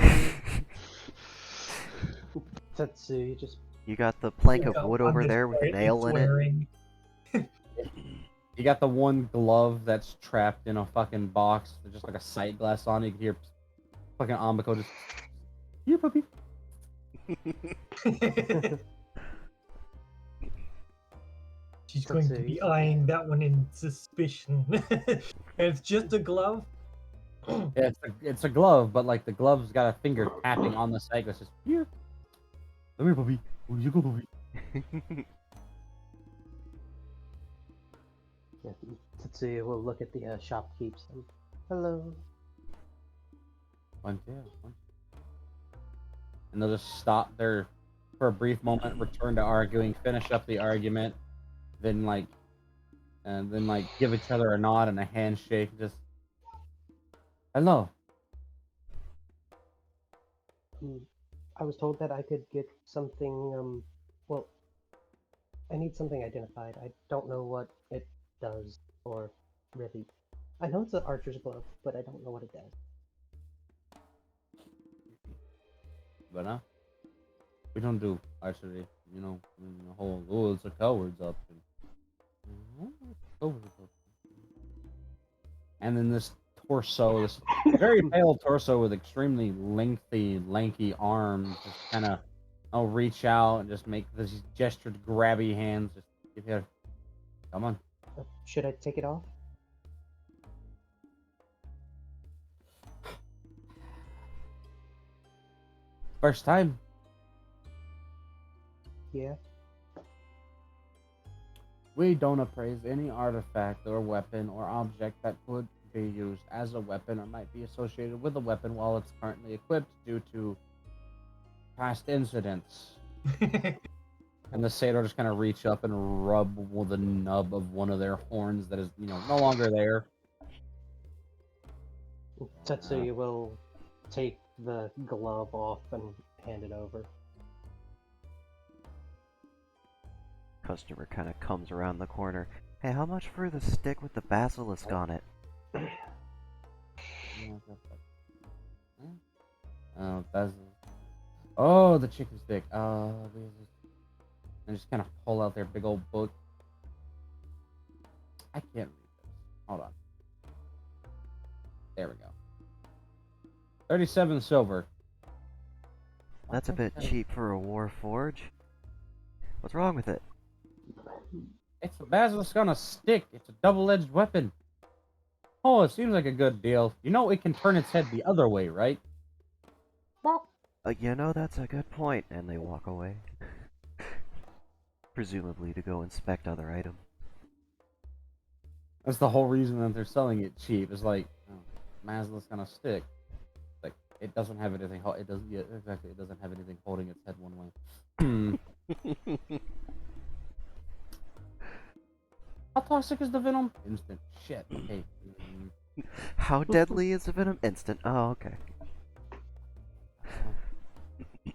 Tetsu, you just You got the plank of Got wood one over that's there with a brightly nail in it. flaring. You got the one glove that's trapped in a fucking box, with just like a sight glass on it. You can hear fucking Amiko just, "You puppy." She's going to be eyeing that one in suspicion. And it's just a glove? Yeah, it's a glove, but like the glove's got a finger tapping on the sight glass. Just, "Here, come here, puppy. Where you go, puppy?" yeah, Tetsuya will look at the shopkeepers. Hello. And they'll just stop there for a brief moment, return to arguing, finish up the argument, then give each other a nod and a handshake. Just, hello. I was told that I could get something. Well, I need something identified. I don't know what it does, or really. I know it's an archer's glove, but I don't know what it does. But we don't do archery. You know, the whole it's a coward's option. and then this torso, this very pale torso with extremely lengthy, lanky arms, just kind of, I'll reach out and just make this gestured grabby hands. Just give you a, come on. Should I take it off? First time. Yeah. We don't appraise any artifact or weapon or object that could be used as a weapon or might be associated with a weapon while it's currently equipped due to past incidents. And the satyr just kind of reach up and rub with the nub of one of their horns that is, no longer there. Tetsuya will take the glove off and hand it over. Customer kind of comes around the corner. Hey, how much for the stick with the basilisk on it? Oh, the chicken stick. And just kind of pull out their big old book. I can't read this. Hold on. There we go. 37 silver. That's a bit cheap for a Warforge. What's wrong with it? It's a basilisk on a stick. It's a double-edged weapon. Oh, it seems like a good deal. You know it can turn its head the other way, right? That's a good point. And they walk away. Presumably to go inspect other items. That's the whole reason that they're selling it cheap. It's like, basilisk on a stick. Like, it doesn't have anything. It doesn't. Yeah, exactly. It doesn't have anything holding its head one way. How toxic is the venom? Instant. Shit. Okay. How deadly is the venom? Instant. Oh, okay.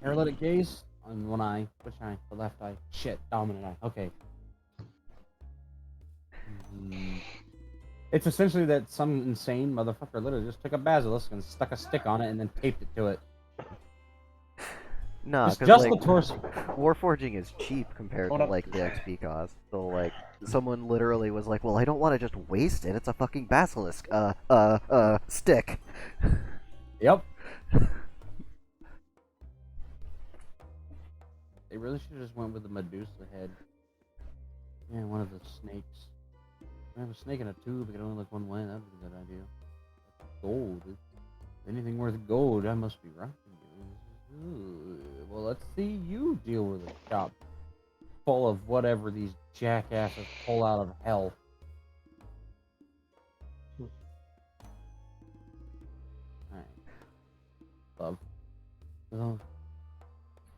Paralytic gaze on one eye. Which eye? The left eye. Shit. Dominant eye. Okay. It's essentially that some insane motherfucker literally just took a basilisk and stuck a stick on it and then taped it to it. No, just like, the torso. Warforging is cheap compared to like the XP cost. So like, someone literally was like, "Well, I don't want to just waste it. It's a fucking basilisk. Stick." Yep. They really should have just went with the Medusa head. Yeah, one of the snakes. I have a snake in a tube. It can only look one way. That would be a good idea. Gold. Anything worth gold, I must be right. Well, let's see you deal with a shop full of whatever these jackasses pull out of hell. Alright. Love.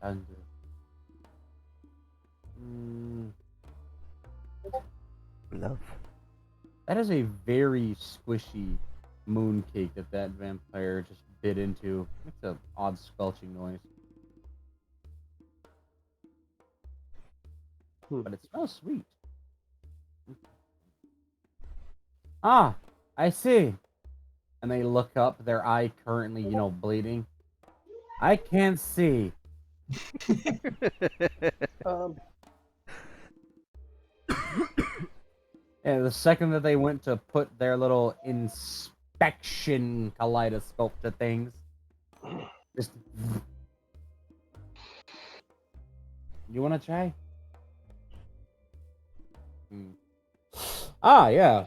And Love. that is a very squishy mooncake that vampire just bit into. It's an odd squelching noise. But it smells sweet. Ah, I see. And they look up, their eye currently, bleeding. I can't see. And the second that they went to put their little inspection kaleidoscope to things, just... You want to try? Ah, yeah.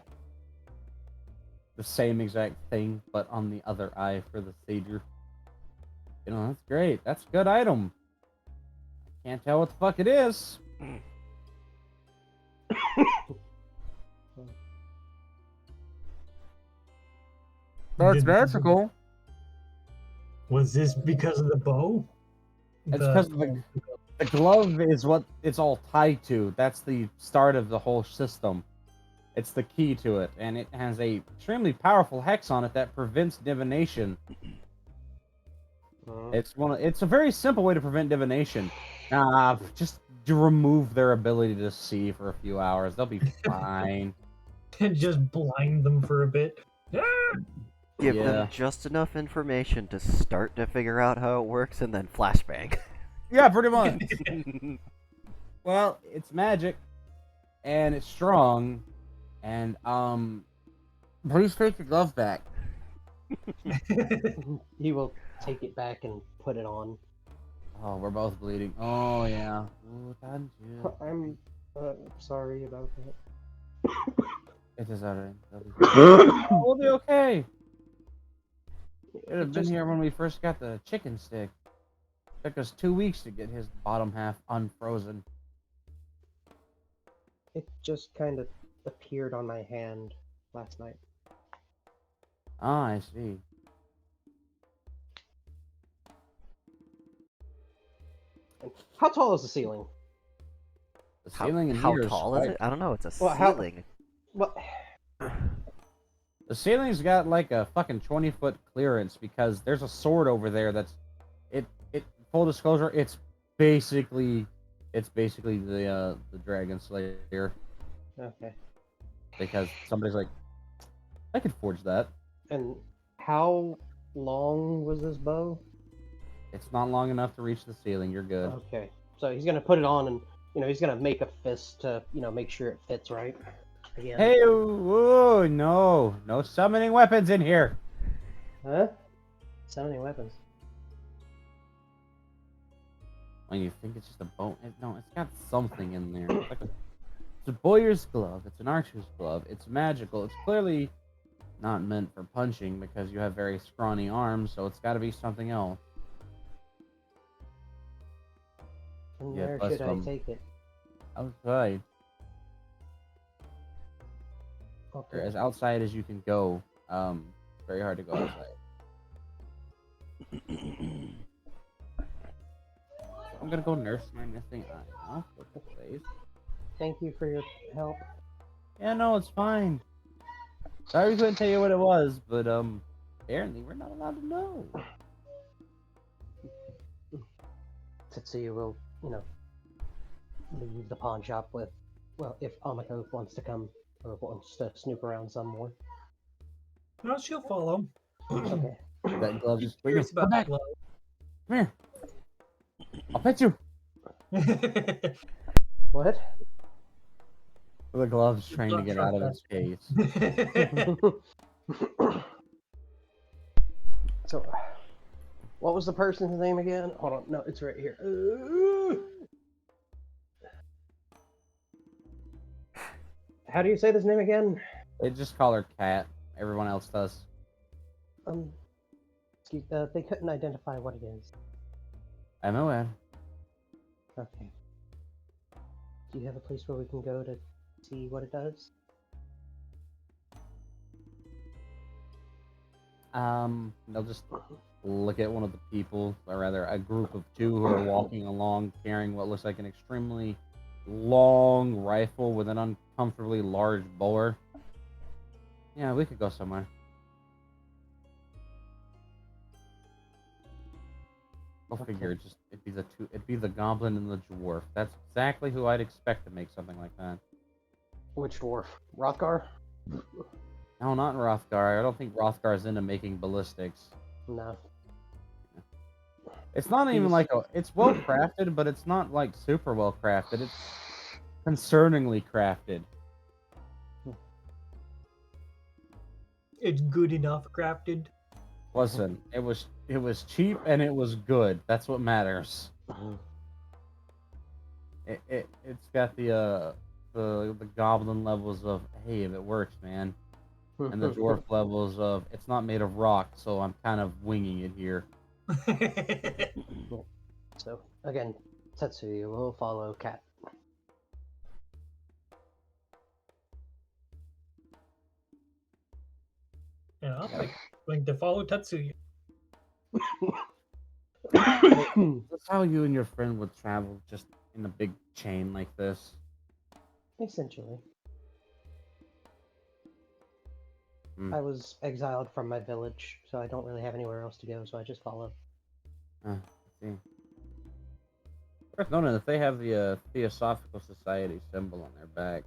The same exact thing, but on the other eye for the satyr. That's great. That's a good item. Can't tell what the fuck it is. That's magical. Was this because of the bow? It's because the glove is what it's all tied to. That's the start of the whole system. It's the key to it, and it has a extremely powerful hex on it that prevents divination. It's a very simple way to prevent divination. Just to remove their ability to see for a few hours. They'll be fine. And just blind them for a bit. Give them just enough information to start to figure out how it works, and then flashbang. Yeah, pretty much. Well, it's magic, and it's strong, and Please take your glove back. He will take it back and put it on. Oh, we're both bleeding. Oh, yeah. Ooh, Tanjiro. I'm sorry about that. It is alright. We'll be okay. Should have been here when we first got the chicken stick. Took us 2 weeks to get his bottom half unfrozen. It just kind of appeared on my hand last night. Ah, I see. How tall is the ceiling? The ceiling in How here tall is it? I don't know. It's a Well, how- ceiling. What? The ceiling's got like a fucking 20-foot clearance because there's a sword over there that's it full disclosure, it's basically the Dragon Slayer. Okay. Because somebody's like, I could forge that. And how long was this bow? It's not long enough to reach the ceiling, you're good. Okay. So he's gonna put it on and he's gonna make a fist to make sure it fits right. Again. Hey, whoa, no summoning weapons in here. Huh? Summoning weapons. When you think it's just a bone, no, it's got something in there. It's a bowyer's glove. It's an archer's glove. It's magical. It's clearly not meant for punching because you have very scrawny arms, so it's got to be something else. And Yeah, where plus should I from- take it? Outside, or Okay. as outside as you can go. It's very hard to go outside. I'm gonna go nurse my missing eye off with the face. Thank you for your help. Yeah, no, it's fine. Sorry we couldn't tell you what it was, but apparently we're not allowed to know. Tetsuya will, leave the pawn shop with, well, if Amako wants to come or wants to snoop around some more. No, she'll follow. Okay. That glove She's just bring curious it. Come about back. that Come here. I'll pet you. glove. What? The glove's trying to get out of its case. So, what was the person's name again? Hold on. No, it's right here. How do you say this name again? They just call her Cat. Everyone else does. Excuse. They couldn't identify what it is. I'm aware. Okay. Do you have a place where we can go to see what it does? They'll just look at one of the people, or rather a group of two who are walking along carrying what looks like an extremely long rifle with an uncomfortably large bore. Yeah, we could go somewhere. Go figure. It'd be the goblin and the dwarf. That's exactly who I'd expect to make something like that. Which dwarf? Rothgar? No, not Rothgar. I don't think Rothgar's into making ballistics. No. It's not even like it's well crafted, but it's not like super well crafted. It's concerningly crafted. It's good enough crafted. Listen, it was cheap and it was good. That's what matters. It's got the goblin levels of, hey, if it works, man, and the dwarf levels of, it's not made of rock, so I'm kind of winging it here. So, again, Tetsuya will follow Cat. Yeah, I'm going to follow Tatsuya. That's how you and your friend would travel, just in a big chain like this. Essentially. Hmm. I was exiled from my village, so I don't really have anywhere else to go, so I just follow. I see. Worth noting that they have the Theosophical Society symbol on their back.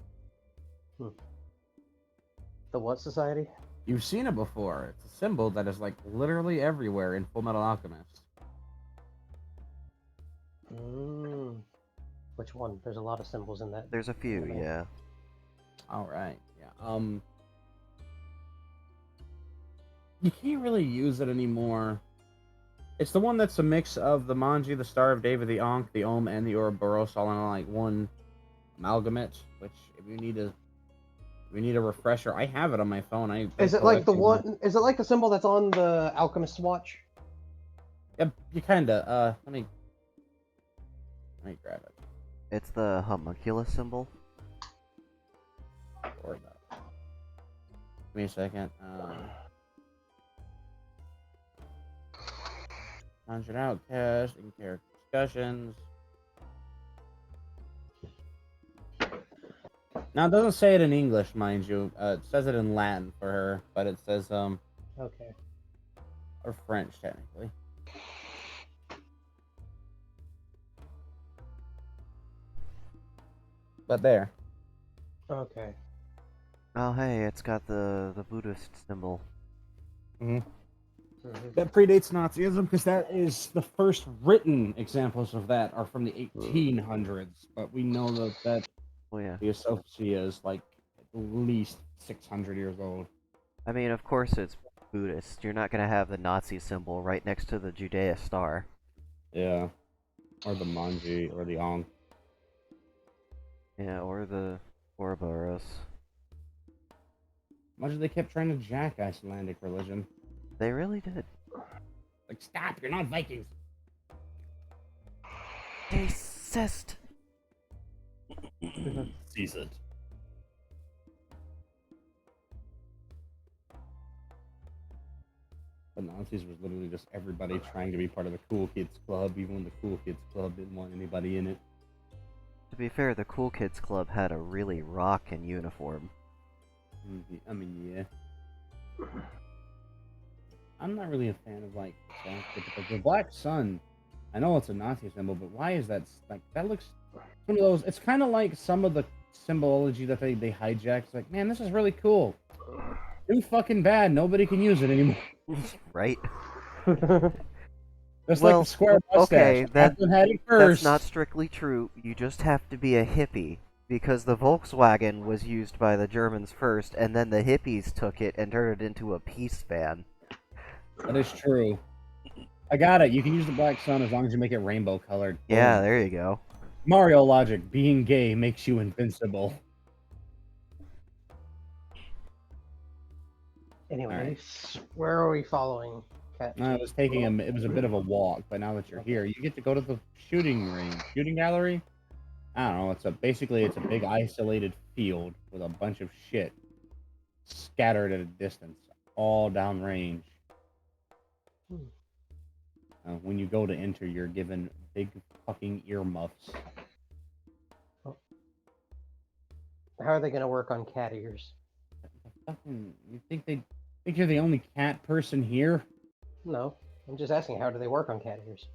The what society? You've seen it before. It's a symbol that is like literally everywhere in Full Metal Alchemist. Which one? There's a lot of symbols in that. There's a few, yeah. All right, yeah. You can't really use it anymore. It's the one that's a mix of the Manji, the Star of David, the Ankh, the Om, and the Ouroboros all in like one amalgamate. Which, if you need a refresher, I have it on my phone. Is it like the one? Is it like the symbol that's on the Alchemist's watch? Yep, you kinda. Let me grab it. It's the homunculus symbol. Or not. Give me a second. Conjured Outcast, in character discussions. Now it doesn't say it in English, mind you. It says it in Latin for her, but it says Okay. or French technically. But there. Okay. Oh, hey, it's got the Buddhist symbol. That predates Nazism because that is the first written examples of that are from the 1800s. But we know that Oh yeah. the Sophia is like at least 600 years old. I mean, of course it's Buddhist. You're not gonna have the Nazi symbol right next to the Judea star. Yeah. Or the Manji or the Ankh. Yeah, or the Ouroboros. Imagine they kept trying to jack Icelandic religion. They really did. Like, stop, you're not Vikings. Desist. Cease it. The Nazis was literally just everybody trying to be part of the Cool Kids Club, even when the Cool Kids Club didn't want anybody in it. To be fair, the Cool Kids Club had a really rockin' uniform. I mean, yeah. I'm not really a fan of, like, the Black Sun. I know it's a Nazi symbol, but why is that, like, that looks one of those, it's kind of like some of the symbology that they hijack. It's like, man, this is really cool. Too fucking bad, nobody can use it anymore. Right? Just Well, like the square mustache. okay, Captain had it first. That's not strictly true. You just have to be a hippie. Because the Volkswagen was used by the Germans first, and then the hippies took it and turned it into a peace van. That is true. I got it. You can use the Black Sun as long as you make it rainbow colored. Yeah, Boom. there you go. Mario logic. Being gay makes you invincible. Anyways, where are we following? Cat? No, it was it was a bit of a walk, but now that you're here, you get to go to the shooting gallery. I don't know. Basically it's a big isolated field with a bunch of shit scattered at a distance, all downrange. When you go to enter, you're given big fucking earmuffs. How are they going to work on cat ears? You think you're the only cat person here? No, I'm just asking. How do they work on cat ears?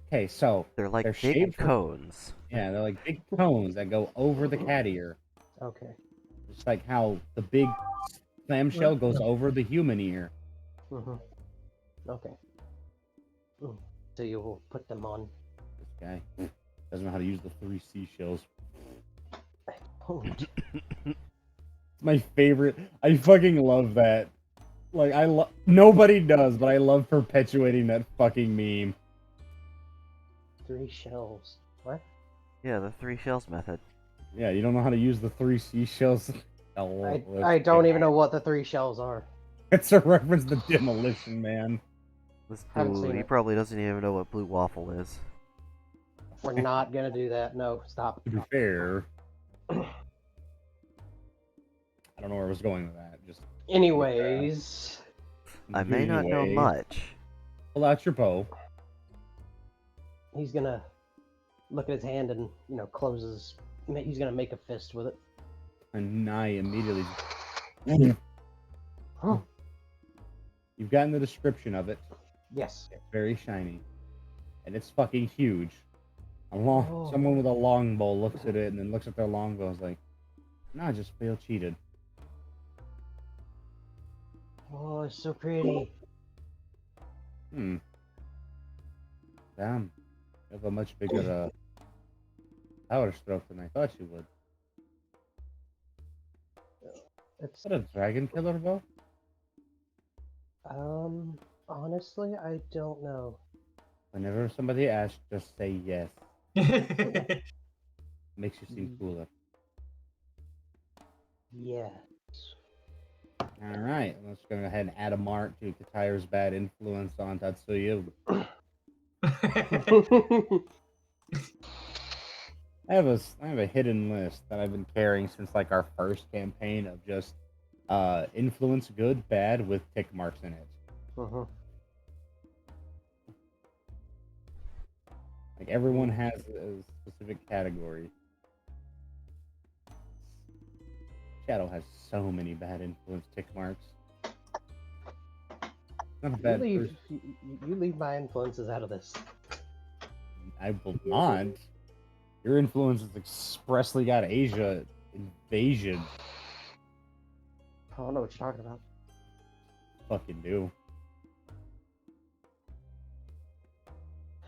Okay, so They're like big shaped cones. Yeah, they're like big cones that go over the cat ear. Okay. Just like how the big clamshell goes over the human ear. Okay. So you will put them on. This guy doesn't know how to use the 3 seashells. It's my favorite. I fucking love that. Like, nobody does, but I love perpetuating that fucking meme. 3 shells. What? Yeah, the 3 shells method. Yeah, you don't know how to use the 3 seashells? I don't even know what the 3 shells are. It's a reference to Demolition Man. This Haven't seen dude, he it. probably doesn't even know what blue waffle is. We're not gonna do that. No, stop. To be fair, I don't know where I was going with that. Just Anyways, I may not know Anyway, much. Pull out your bow. he's gonna look at his hand and closes. He's gonna make a fist with it. And I immediately. Huh. You've gotten the description of it. Yes. It's very shiny. And it's fucking huge. Oh. Someone with a longbow looks at it and then looks at their longbow and is like, nah, I just feel cheated. Oh, it's so pretty. Damn. You have a much bigger power stroke than I thought you would. It's Is that a dragon killer bow? Honestly, I don't know. Whenever somebody asks, just say yes. Makes you seem cooler. Yeah. All right, let's go ahead and add a mark to Kataira's bad influence on Tatsuya. I have a hidden list that I've been carrying since like our first campaign of just influence good, bad with tick marks in it. Uh-huh. Like everyone has a specific category. Shadow has so many bad influence tick marks. Not a bad person. You leave my influences out of this. I will not. Your influence has expressly got Asia invasion. I don't know what you're talking about. Fucking do.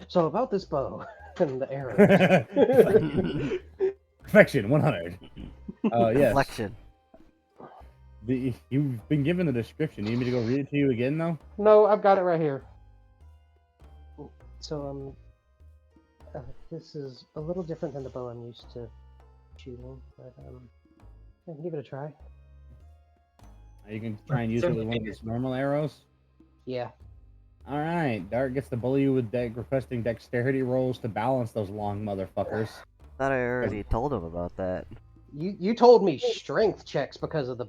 So about this bow and the arrows. Perfection 100. Yes. Reflection. You've been given the description. You need me to go read it to you again, though? No, I've got it right here. So, this is a little different than the bow I'm used to shooting, but, I can give it a try. You can try and use it with one of its normal arrows? Yeah. Alright, Dart gets to bully you with requesting dexterity rolls to balance those long motherfuckers. Thought I already told him about that. You told me strength checks because of the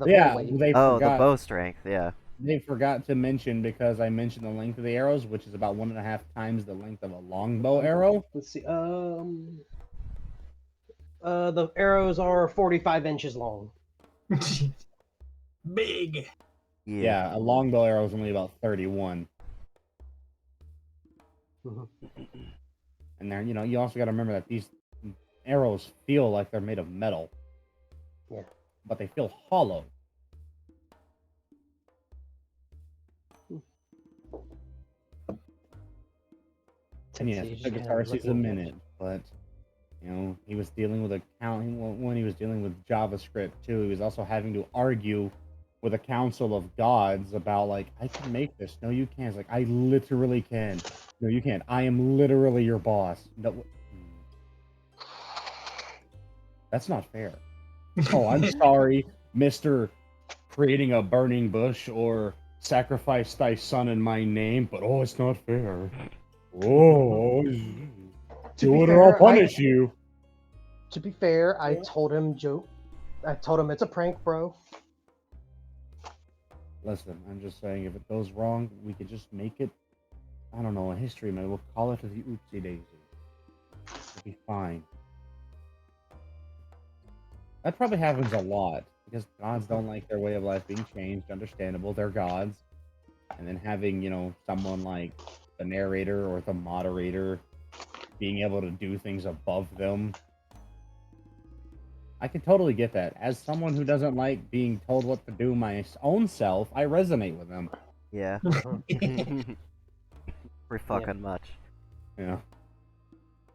yeah, weight. they Oh, forgot. the bow strength, yeah. They forgot to mention, because I mentioned the length of the arrows, which is about 1.5 times the length of a longbow arrow. Let's see. The arrows are 45 inches long. Big. Yeah, a longbow arrow is only about 31. And there, you also got to remember that these arrows feel like they're made of metal. Yeah. But they feel hollow. And yes, it took Tarsi's a minute, but he was dealing with when he was dealing with JavaScript too. He was also having to argue with a council of gods about like, I can make this. No, you can't. It's like, I literally can. No, you can't. I am literally your boss. No, that's not fair. Oh, I'm sorry, Mr. Creating a burning bush or sacrifice thy son in my name, but it's not fair. Oh, do it or I'll punish you. To be fair, I told him it's a prank, bro. Listen, I'm just saying, if it goes wrong, we could just make it, I don't know, a history, man. We'll call it the Oopsie Daisy. It'll be fine. That probably happens a lot, because gods don't like their way of life being changed. Understandable, they're gods. And then having, someone like the narrator or the moderator being able to do things above them. I can totally get that. As someone who doesn't like being told what to do my own self, I resonate with them. Yeah. Pretty fucking much. Yeah.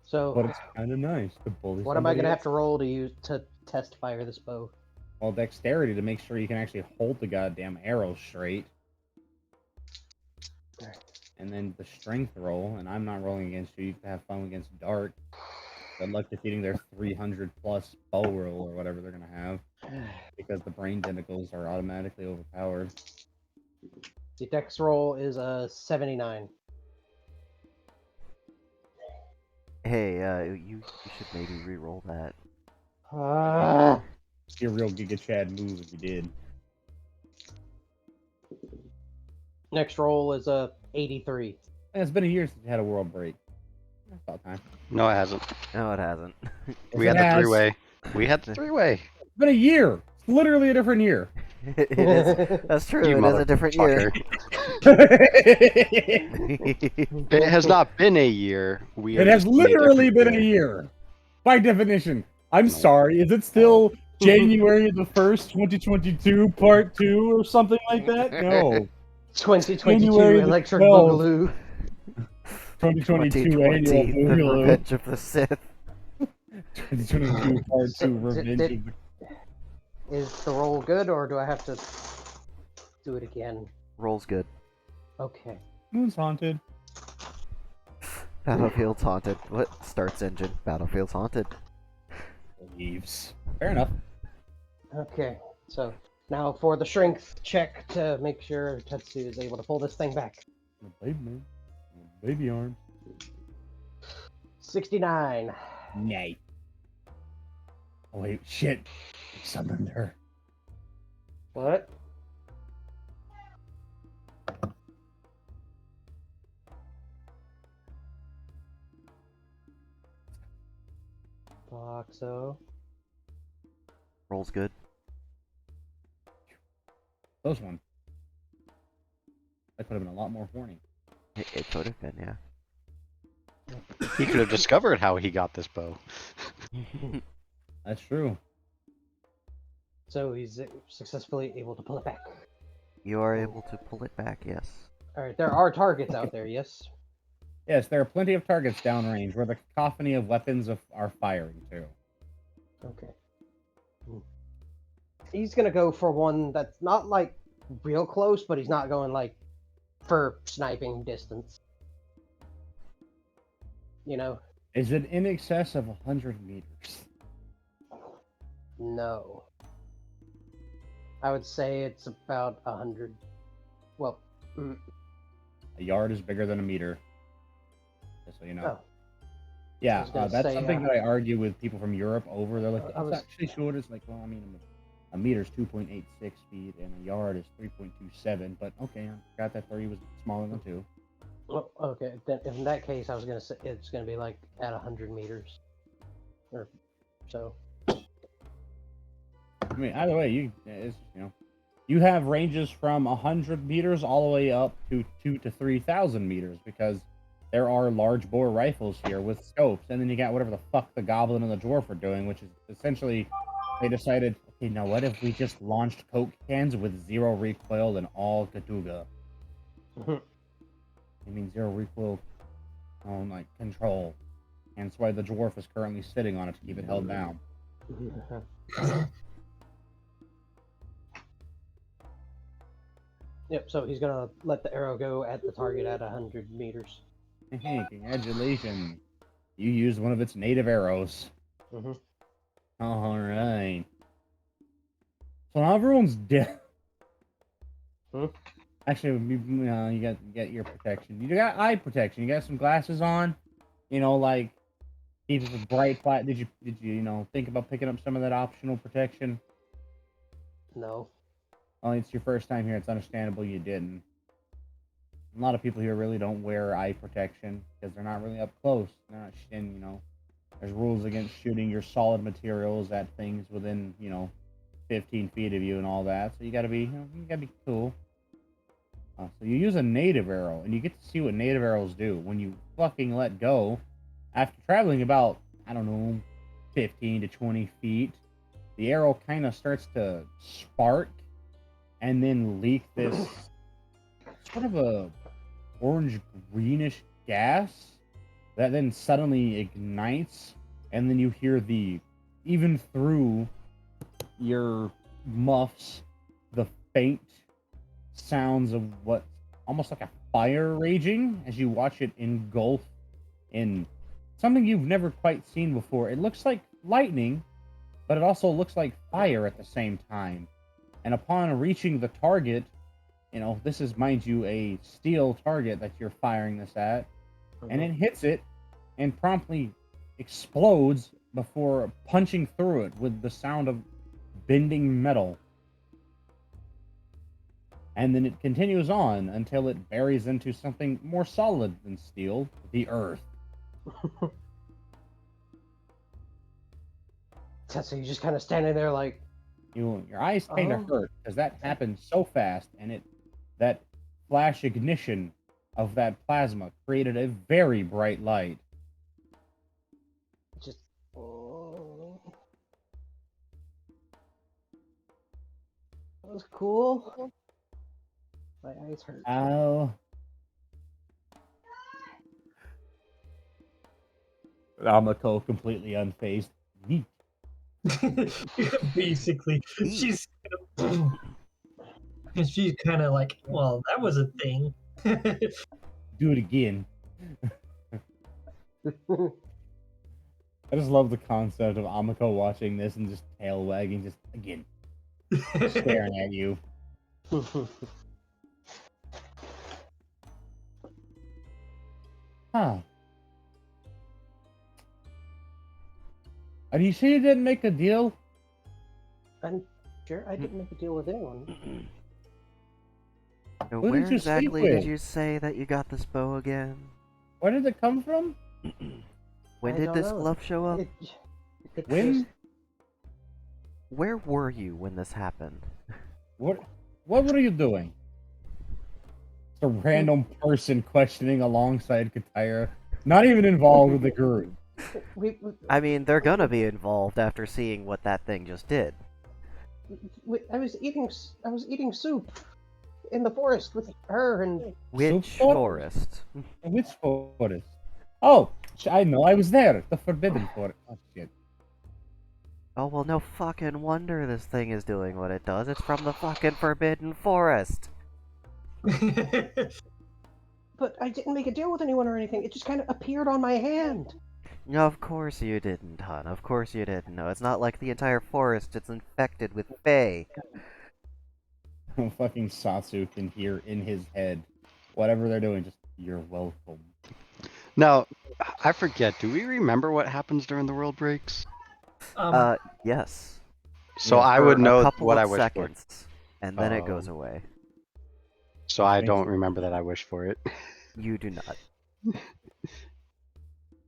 So, but it's kind of nice to bully. What am I gonna have to roll to test fire this bow? Well, dexterity to make sure you can actually hold the goddamn arrow straight. And then the strength roll, and I'm not rolling against you. You can have fun against Dart. Good luck defeating their 300+ bow roll or whatever they're gonna have, because the brain tentacles are automatically overpowered. The dex roll is a 79. Hey, you should maybe re-roll that. It'd be a real Giga Chad move if you did. Next roll is a 83. It's been a year since you had a world break. It's about time. No, it hasn't. No, it hasn't. We had the three-way. We had the three-way. It's been a year. It's literally a different year. It is. That's true. You It is a different year. It has not been a year. It has literally been a year. By definition. I'm sorry. Is it still January the 1st, 2022, part 2 or something like that? No. 2022 January Electric 12th. Boogaloo. 2020,2022 annual the Boogaloo. Revenge of the Sith. 2022 part 2 Revenge of the... Is the roll good, or do I have to do it again? Roll's good. Okay. Moon's haunted. Battlefield's haunted. What? Starts engine. Battlefield's haunted. Leaves. Fair enough. Okay. So now for the strength check to make sure Tetsu is able to pull this thing back. Baby man. Baby arms. 69. Nay. Oh wait, shit. Summoned her. What? Foxo. Roll's good. Close one. That could have been a lot more horny. It could have been, yeah. He could have discovered how he got this bow. That's true. So he's successfully able to pull it back. You are able to pull it back, yes. Alright, there are targets out there, yes? Yes, there are plenty of targets downrange where the cacophony of weapons are firing too. Okay. He's gonna go for one that's not like real close, but he's not going like for sniping distance. You know? Is it in excess of 100 meters? No. I would say it's about 100. Well, A yard is bigger than a meter. Just so you know. oh, Yeah, was gonna that's say, something that I argue with people from Europe over. They're like, I it's was- actually short. It's like, well, I mean, a meter's 2.86 feet and a yard is 3.27. But okay, I forgot that 30 was smaller than 2. well, okay. Then in that case, I was gonna say it's gonna be like at 100 meters, or so. I mean, either way, you have ranges from 100 meters all the way up to 2,000 to 3,000 meters because there are large bore rifles here with scopes, and then you got whatever the fuck the goblin and the dwarf are doing, which is essentially they decided, okay, now what if we just launched Coke cans with 0 recoil and all Katuga? I mean, 0 recoil on like control, and that's why the dwarf is currently sitting on it to keep it held down. Yep. So he's gonna let the arrow go at the target at 100 meters. Hey, congratulations! You used one of its native arrows. Mm-hmm. All right. So now everyone's dead. Hmm? Actually, you got your protection. You got eye protection. You got some glasses on. You know, like keep it bright light. Did you think about picking up some of that optional protection? No. Well, it's your first time here. It's understandable you didn't. A lot of people here really don't wear eye protection because they're not really up close. They're not, there's rules against shooting your solid materials at things within, 15 feet of you and all that. So you gotta be, cool. So you use a native arrow, and you get to see what native arrows do. When you fucking let go, after traveling about, 15 to 20 feet, the arrow kind of starts to spark and then leak this sort of a orange-greenish gas that then suddenly ignites, and then you hear even through your muffs, the faint sounds of what almost like a fire raging as you watch it engulf in something you've never quite seen before. It looks like lightning, but it also looks like fire at the same time. And upon reaching the target, this is, mind you, a steel target that you're firing this at, and it hits it and promptly explodes before punching through it with the sound of bending metal. And then it continues on until it buries into something more solid than steel, the earth. So you're just kind of standing there like, Your eyes kind of hurt because that happened so fast, and that flash ignition of that plasma created a very bright light. just. Oh. That was cool. My eyes hurt. Oh. Amako completely unfazed. Basically, she's And she's kind of like, well, that was a thing. Do it again. I just love the concept of Amiko watching this and just tail wagging, just again, staring at you. Huh. Are you sure you didn't make a deal? I'm sure I didn't make a deal with anyone. Now, Who where did you sleep exactly did with? you say that you got this bow again? Where did it come from? When I did don't this know. glove show up? It When? just- Where were you when this happened? What were you doing? It's a random person questioning alongside Katira, not even involved with the group. I mean, they're gonna be involved after seeing what that thing just did. I was eating soup in the forest with her and Which Soup forest? Which forest? Oh, I know. I was there. The Forbidden Forest. Oh shit. Oh, well, no fucking wonder this thing is doing what it does. It's from the fucking Forbidden Forest. but I didn't make a deal with anyone or anything. It just kind of appeared on my hand. Of course you didn't, hon. Of course you didn't. No, it's not like the entire forest is infected with Fae. Fucking Satsu can hear in his head whatever they're doing. Just you're welcome. Now, I forget. Do we remember what happens during the world breaks? Yes. So Yeah, I For would know a couple what of I wish seconds, and then it goes Oh. away. for. So I Thanks. don't remember that I wish for it. You do not.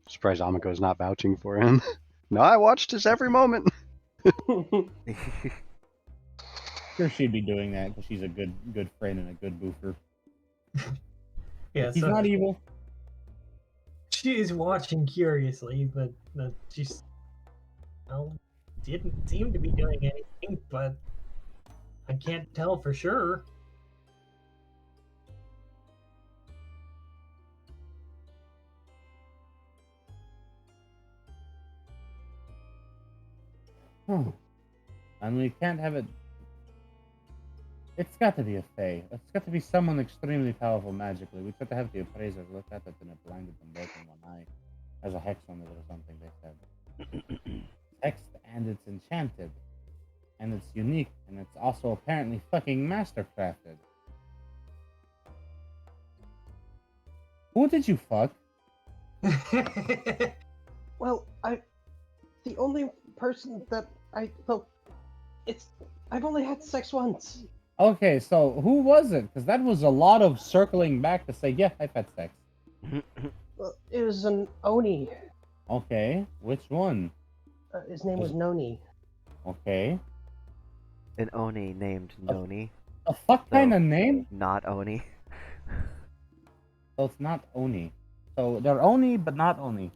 Surprised Amiko's not vouching for him. No, I watched his every moment. Sure, she'd be doing that because she's a good friend and a good boofer. Yeah, He's so not evil. she is watching curiously, but she's didn't seem to be doing anything, but I can't tell for sure. And we can't have it. It's got to be a Fae. It's got to be someone extremely powerful magically. We tried to have the appraisers look at it and it blinded them both in one eye. There's a hex on it or something, they said. Hexed and it's enchanted. And it's unique. And it's also apparently fucking mastercrafted. Who did you fuck? Well, the only person that I've only had sex once. Okay, so who was it? Because that was a lot of circling back to say, yeah, I've had sex. Well, it was an Oni. Okay, which one? His name was Noni. Okay. An Oni named Noni, A fuck kind of name? not Oni. So it's not Oni. So they're Oni, but not Oni.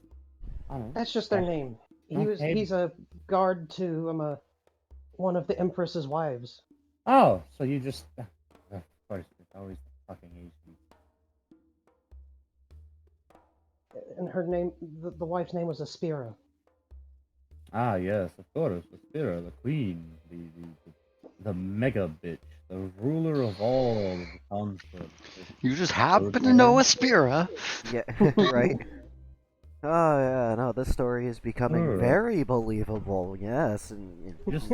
I don't know. That's just their name. Okay. He's a guard to one of the Empress's wives. Oh, so you just... Of course, it's always the fucking Asians. And her name, the wife's name was Aspira. Ah, yes, of course. The Spira, the queen, the mega bitch, the ruler of all of the constructs. You just happen to know Aspira. Yeah, right? Oh, yeah, no, this story is becoming Sure. very believable, yes, and Just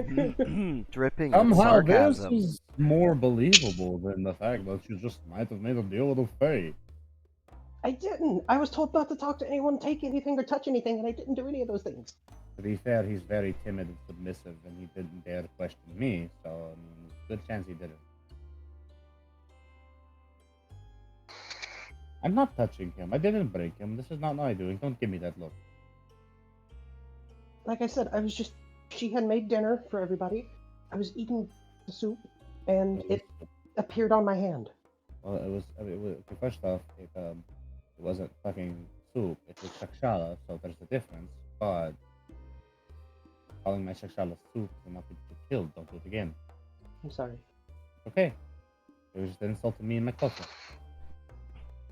dripping with somehow this sarcasm. is more believable than the fact that you just might have made a deal with a Fae. I didn't. I was told not to talk to anyone, take anything, or touch anything, and I didn't do any of those things. To be fair, he's very timid and submissive, and he didn't dare question me, so I mean, good chance he didn't. I'm not touching him. I didn't break him. This is not my doing. Don't give me that look. Like I said, she had made dinner for everybody. I was eating the soup, and it appeared on my hand. Well, it was okay, first off, it wasn't fucking soup. It was shakshala, so there's a difference. But calling my shakshala soup will not be killed. Don't do it again. I'm sorry. Okay. It was just an insult to me and my culture.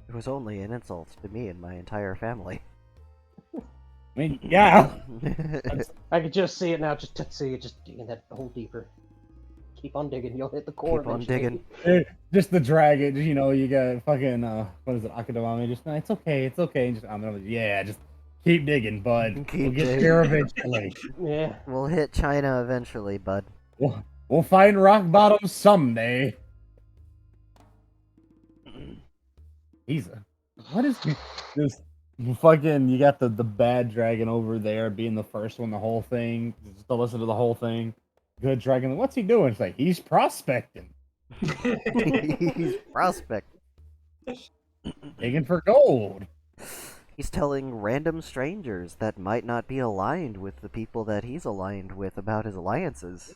It was only an insult to me and my entire family. I mean, yeah. I could just see it now, just digging that hole deeper. keep on digging. You'll hit the core. Keep on eventually. digging. Just the dragon, you got fucking what is it, Akadamami? Just no, it's okay, it's okay. And just yeah, just keep digging, bud. Keep We'll get digging. there eventually. Yeah. We'll hit China eventually, bud. We'll find rock bottom someday. What is this? Fucking, you got the bad dragon over there being the first one, the whole thing. Just to listen to the whole thing. Good dragon. What's he doing? It's like, he's prospecting. He's prospecting. Digging for gold. He's telling random strangers that might not be aligned with the people that he's aligned with about his alliances.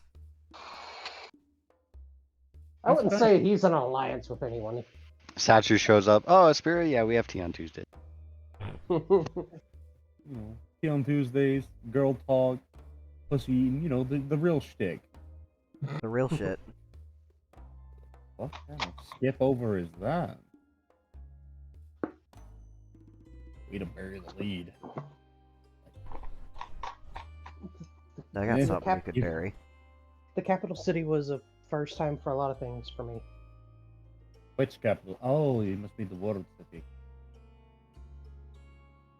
I wouldn't say he's in an alliance with anyone. Satsu shows up. Oh, Aspiria, yeah, we have tea on Tuesday. Tea on Tuesdays, girl talk, pussy eating, the real shtick. The real shit. What kind of skip over is that? Way to bury the lead. I got Yeah. something we could bury. The capital city was a first time for a lot of things for me. Which capital? Oh, it must be the world city.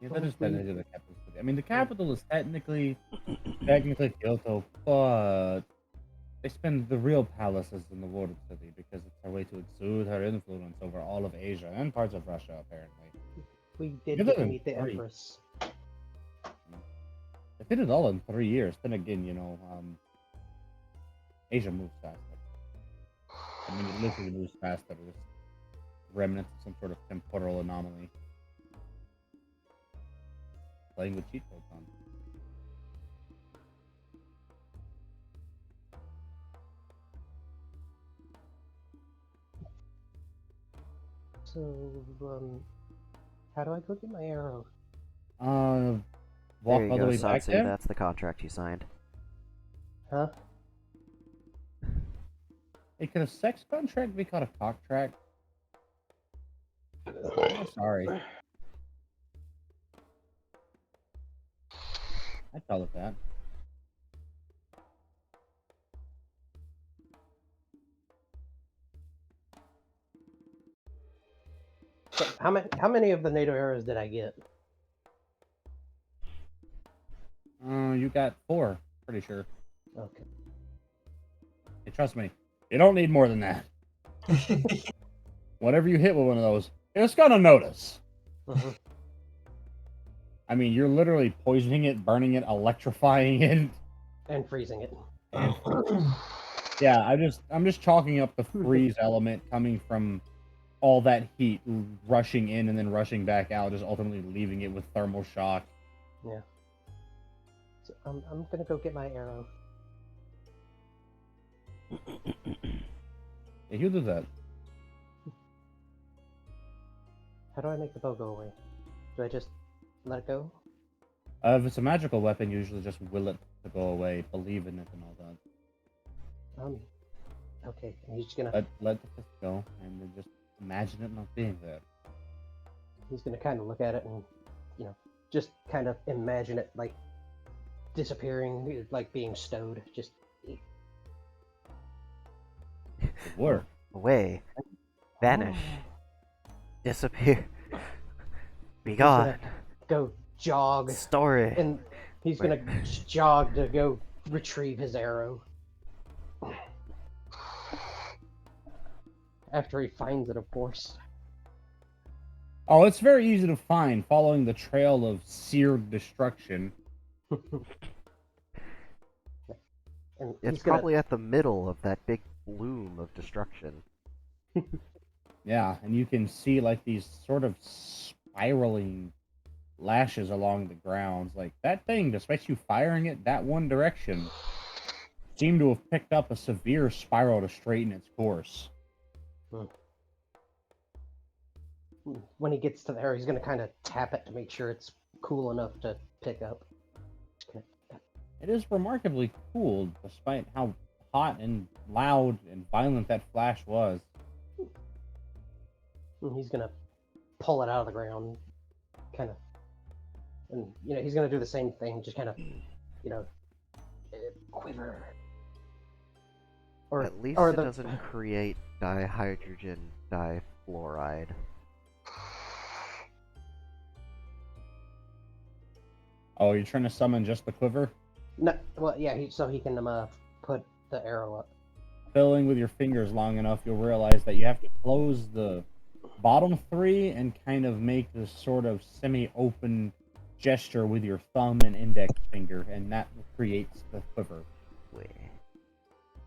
Yeah, that is technically the capital city. I mean, the capital is technically Kyoto, but they spend the real palaces in the world city because it's her way to exude her influence over all of Asia and parts of Russia, apparently. We did You're get to living meet the free. Empress. They did it all in 3 years. Then again, Asia moves faster. I mean, it literally moves faster with remnants of some sort of temporal anomaly. Playing with cheat codes on. So, how do I go get my arrow? Walk There you all go, the way back Satsu. there? That's the contract you signed. Huh? Hey, could a sex contract be called a cock track? Oh, sorry. I'd call it that. So how many of the NATO arrows did I get? You got 4, pretty sure. Okay. Hey, trust me, you don't need more than that. Whatever you hit with one of those, it's gonna notice. Mhm. I mean, you're literally poisoning it, burning it, electrifying it. And freezing it. Yeah, I'm just chalking up the freeze element coming from all that heat rushing in and then rushing back out, just ultimately leaving it with thermal shock. Yeah. So I'm gonna go get my arrow. Yeah, you do that. How do I make the bow go away? Do I just let it go? If it's a magical weapon, you usually just will it to go away, believe in it and all that. Okay. And he's just gonna Let the fist go, and then just imagine it not being there. kind of look at it and, just kind of imagine it like disappearing, like being stowed. Just Good work. Away. Vanish. Disappear. Be gonna- gone. go jog, Story. and he's gonna jog to go retrieve his arrow. After he finds it, of course. Oh, it's very easy to find, following the trail of seared destruction. And It's he's gonna, probably at the middle of that big bloom of destruction. Yeah, and you can see like these sort of spiraling lashes along the grounds. Like that thing, despite you firing it that one direction, seemed to have picked up a severe spiral to straighten its course. when he gets to there, he's gonna kind of tap it to make sure it's cool enough to pick up. It is remarkably cool, despite how hot and loud and violent that flash was. And he's gonna pull it out of the ground, kind of, and he's gonna do the same thing, just kind of, quiver. Or At least or it the doesn't create dihydrogen difluoride. Oh, you're trying to summon just the quiver? no, well, yeah, so he can put the arrow up. Filling with your fingers long enough, you'll realize that you have to close the bottom three and kind of make this sort of semi-open gesture with your thumb and index finger, and that creates the quiver. Wait.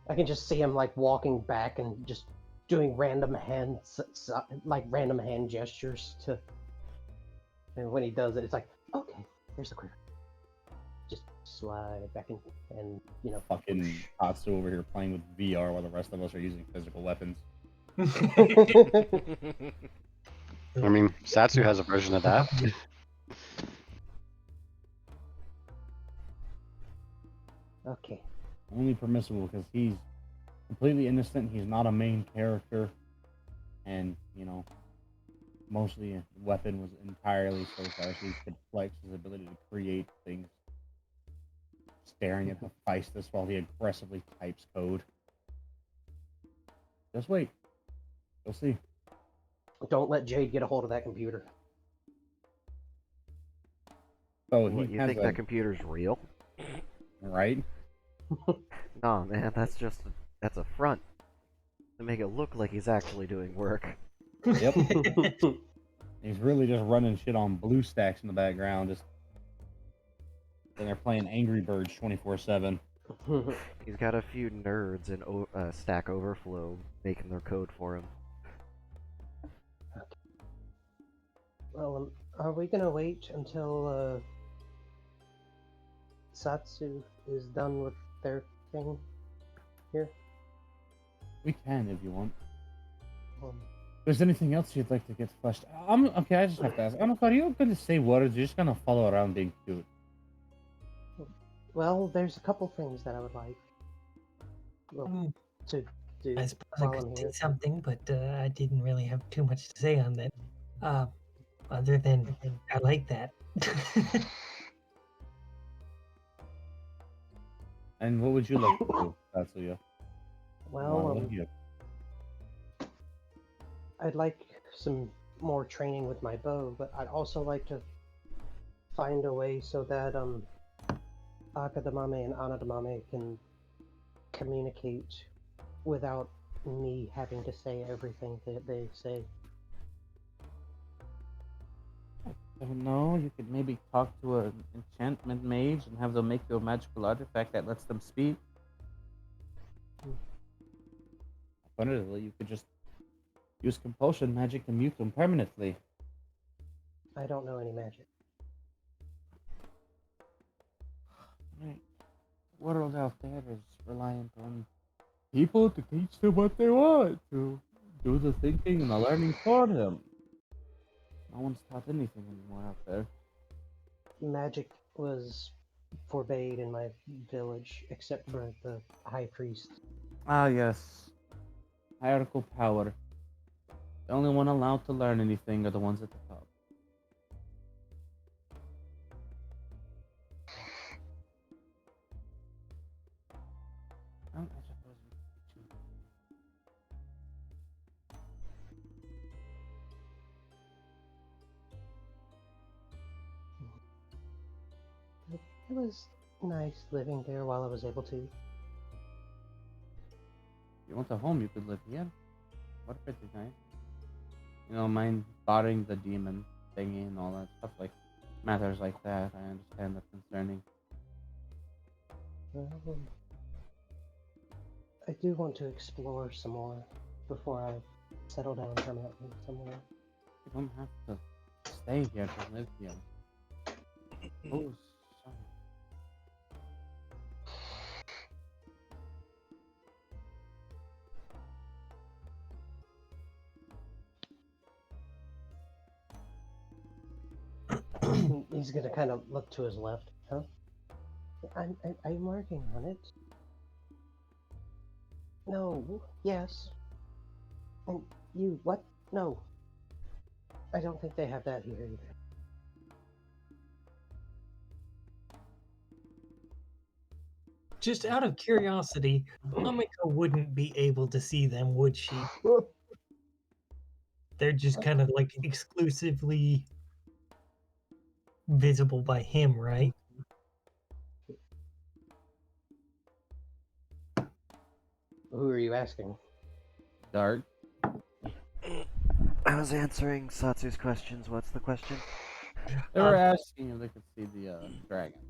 I can just see him like walking back and just doing random random hand gestures to. And when he does it, it's like, okay, here's the quiver. Just slide back in, and you know. Fucking Tatsu over here playing with VR while the rest of us are using physical weapons. I mean, Satsu has a version of that. Okay. Only permissible because he's completely innocent. He's not a main character, and you know, mostly a weapon was entirely so Darcy could flex his ability to create things. Staring at Hephaestus while he aggressively types code. Just wait. You'll see. Don't let Jade get a hold of that computer. Oh, What, he you has think that computer's real? right? Nah, man, that's a front to make it look like he's actually doing work. Yep. He's really just running shit on BlueStacks in the background, just and they're playing Angry Birds 24/7. He's got a few nerds in Stack Overflow making their code for him. Well, are we gonna wait until Satsu is done with their thing here? We can if you want. Um, If there's anything else you'd like to get fleshed out, okay, I just have to ask. Are you going to say words? You're just going to follow around being cute. well, there's a couple things that I would like to do I suppose I while could I'm say here. something, but I didn't really have too much to say on that. Other than I like that. And what would you like to do, Tatsuya? Well, I'd like some more training with my bow, but I'd also like to find a way so that Akadamame and Anadamame can communicate without me having to say everything that they say. I don't know. You could maybe talk to an enchantment mage and have them make you a magical artifact that lets them speak. Alternatively, you could just use compulsion magic to mute them permanently. I don't know any magic. Right. The world out there is reliant on people to teach them what they want, to do the thinking and the learning for them. No one's taught anything anymore out there. Magic was forbade in my village, except for the high priest. Ah, yes. Hierarchical power. The only one allowed to learn anything are the ones at the top. I suppose we could It was nice living there while I was able to. If you want a home, you could live here. What pretty nice. You know, mind spotting the demon thingy and all that stuff, like matters like that. I understand that's concerning. Well, I do want to explore some more before I settle down permanently somewhere. You don't have to stay here to live here. Oh, sorry. He's gonna kind of look to his left. Huh? I'm working on it. No. Yes. And you, what? No. I don't think they have that here either. Just out of curiosity, Amiko wouldn't be able to see them, would she? They're just kind of like exclusively visible by him, right? Who are you asking? Dark. I was answering Satsu's questions. What's the question? They were asking if they could see the dragons.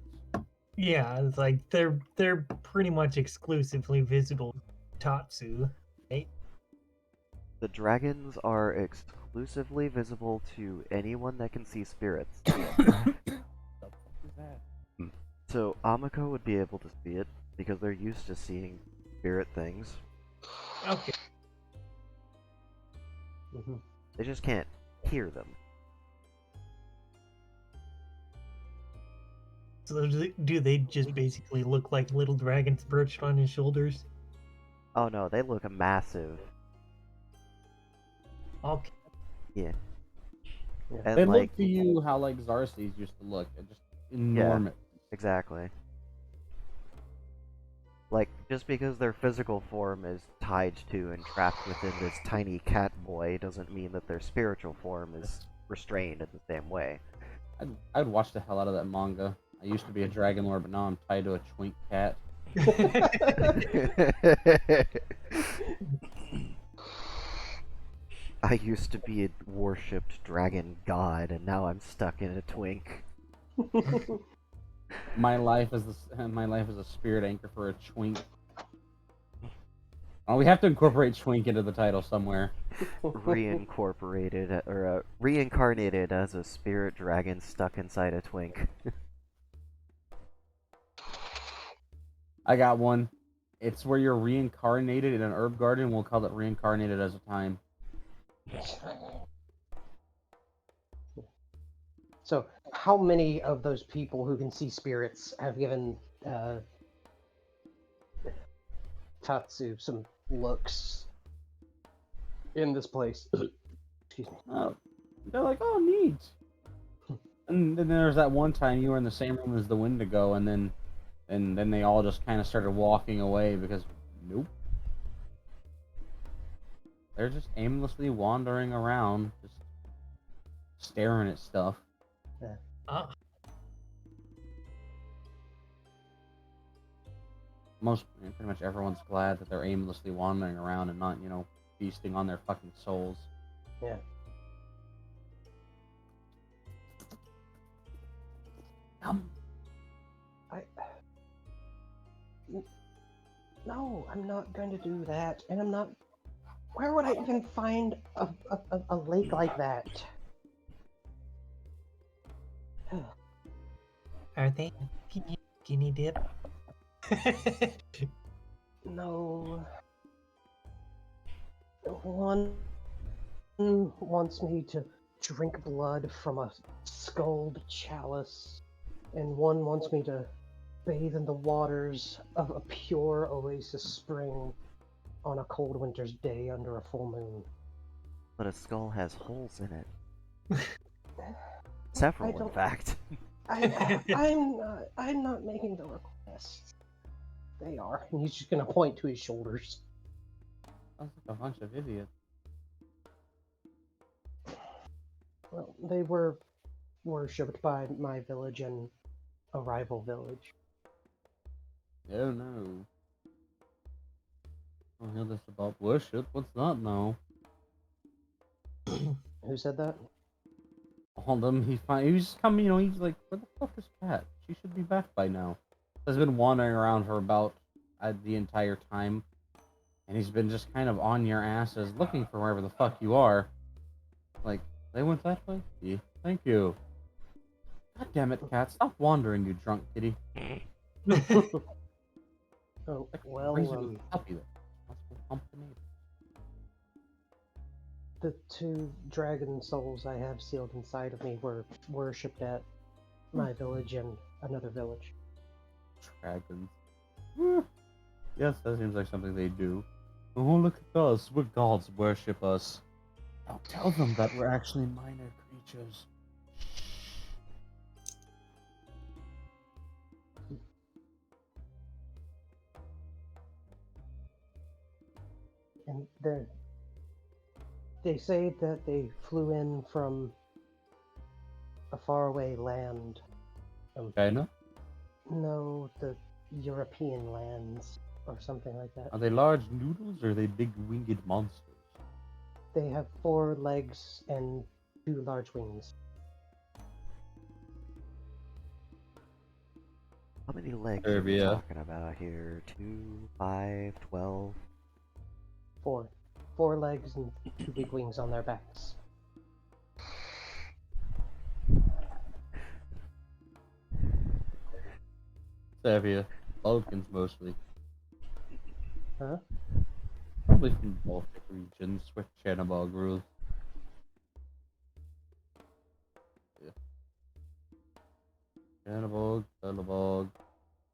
Yeah, it's like they're pretty much exclusively visible Tatsu, right? The dragons are exclusively visible to anyone that can see spirits. The fuck is that? So Amiko would be able to see it because they're used to seeing spirit things. Okay. Mm-hmm. They just can't hear them. So do they just basically look like little dragons perched on his shoulders? Oh no, they look massive. Okay. Yeah. Yeah. And They like, look to you how like Xarces used to look. They're just enormous. exactly. Like, just because their physical form is tied to and trapped within this tiny cat boy doesn't mean that their spiritual form is restrained in the same way. I'd watch the hell out of that manga. I used to be a dragon lord, but now I'm tied to a twink cat. I used to be a worshipped dragon god, and now I'm stuck in a twink. My life is a spirit anchor for a twink. Oh, we have to incorporate twink into the title somewhere. Reincarnated as a spirit dragon stuck inside a twink. I got one. It's where you're reincarnated in an herb garden. We'll call it reincarnated as a time. So, how many of those people who can see spirits have given Tatsu some looks in this place? Excuse me. They're like, oh, neat. And then there's that one time you were in the same room as the Wendigo, and then they all just kind of started walking away because, nope. They're just aimlessly wandering around, just staring at stuff. Ah, Pretty much everyone's glad that they're aimlessly wandering around and not, feasting on their fucking souls. Yeah. No, I'm not going to do that, and I'm not. Where would I even find a lake like that? are they skinny dip? No. One wants me to drink blood from a skulled chalice, and one wants me to bathe in the waters of a pure oasis spring on a cold winter's day under a full moon. But a skull has holes in it. Several, in fact. I'm not making the request. They are, and he's just gonna point to his shoulders. Sounds like a bunch of idiots. Well, they were worshipped by my village and a rival village. Oh no. I'll hear this about worship. What's that now? Who said that? All them, he was just coming, he's like, where the fuck is Cat? She should be back by now. He's been wandering around for about the entire time. And he's been just kind of on your asses looking for wherever the fuck you are. Like, they went that way? Yeah, thank you. God damn it, Cat. Stop wandering, you drunk kitty. Oh, Like, well, crazy with a puppy there. Must be pumping it. the two dragon souls I have sealed inside of me were worshipped at my village and another village. Dragons. Yes, that seems like something they do. Oh, look at us. We're gods. Worship us. Don't tell them that we're actually minor creatures. and they say that they flew in from a faraway land. China? No, the European lands or something like that. Are they large noodles or are they big winged monsters? They have 4 legs and 2 large wings. How many legs are we talking about here? 2, 5, 12? 4. 4 legs and 2 big wings on their backs. Serbia. Balkans mostly. Huh? Probably from Baltic regions where Chernobog rules. Yeah. Chernobog, Belobog,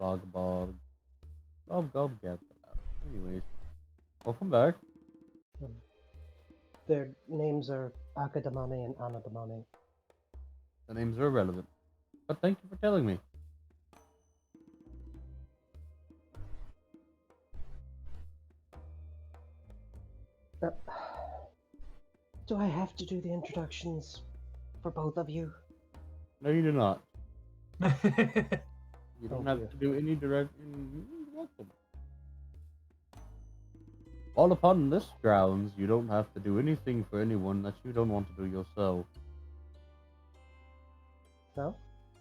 Bogbog. Bob get that. Anyways. Welcome back. Their names are Akadamame and Anadamame. The names are irrelevant. But thank you for telling me. Do I have to do the introductions for both of you? No, you do not. You Oh, don't have dear. to do any direct. You're welcome. All upon this grounds, you don't have to do anything for anyone that you don't want to do yourself. No?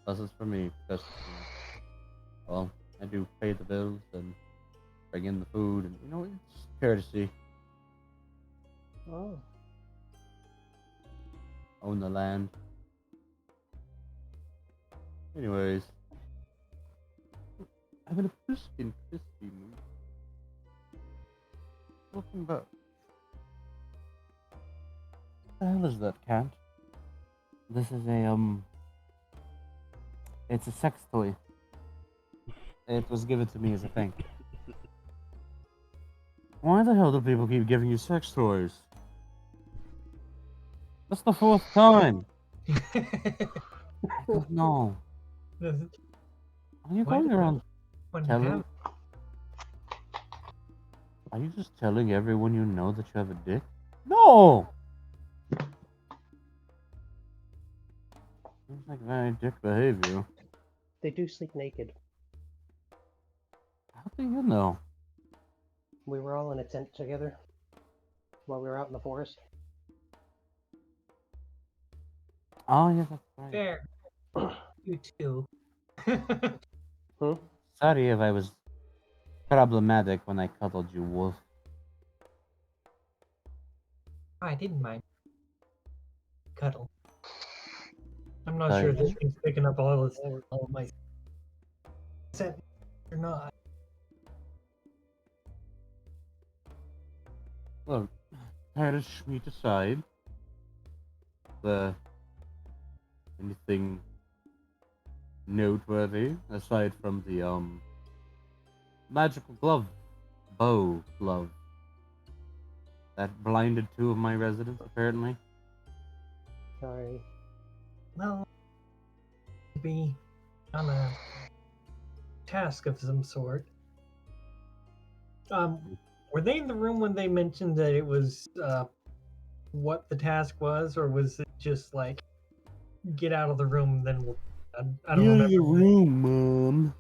This is for me, because, well, I do pay the bills and bring in the food, and, it's courtesy. Oh. Own the land. Anyways. I'm in a crispy mood. Welcome back. What the hell is that, cat? This is it's a sex toy. It was given to me as a thank you. Why the hell do people keep giving you sex toys? That's the 4th time. No. Are you Why going do around When telling? have- Are you just telling everyone you know that you have a dick? No! Seems like very dick behavior. They do sleep naked. How do you know? We were all in a tent together while we were out in the forest. Oh, yeah, that's right. Fair. You too. Hmm? Sorry if I was problematic when I cuddled you, Wolf. I didn't mind. Cuddle. I'm not Sorry. sure this thing's picking up all of my sense or not. Look, perish me aside. Anything noteworthy aside from the magical bow glove that blinded 2 of my residents apparently? Sorry. Well, be on a task of some sort. Were they in the room when they mentioned that it was what the task was, or was it just like get out of the room? Then we'll. I don't remember. the room, Mom.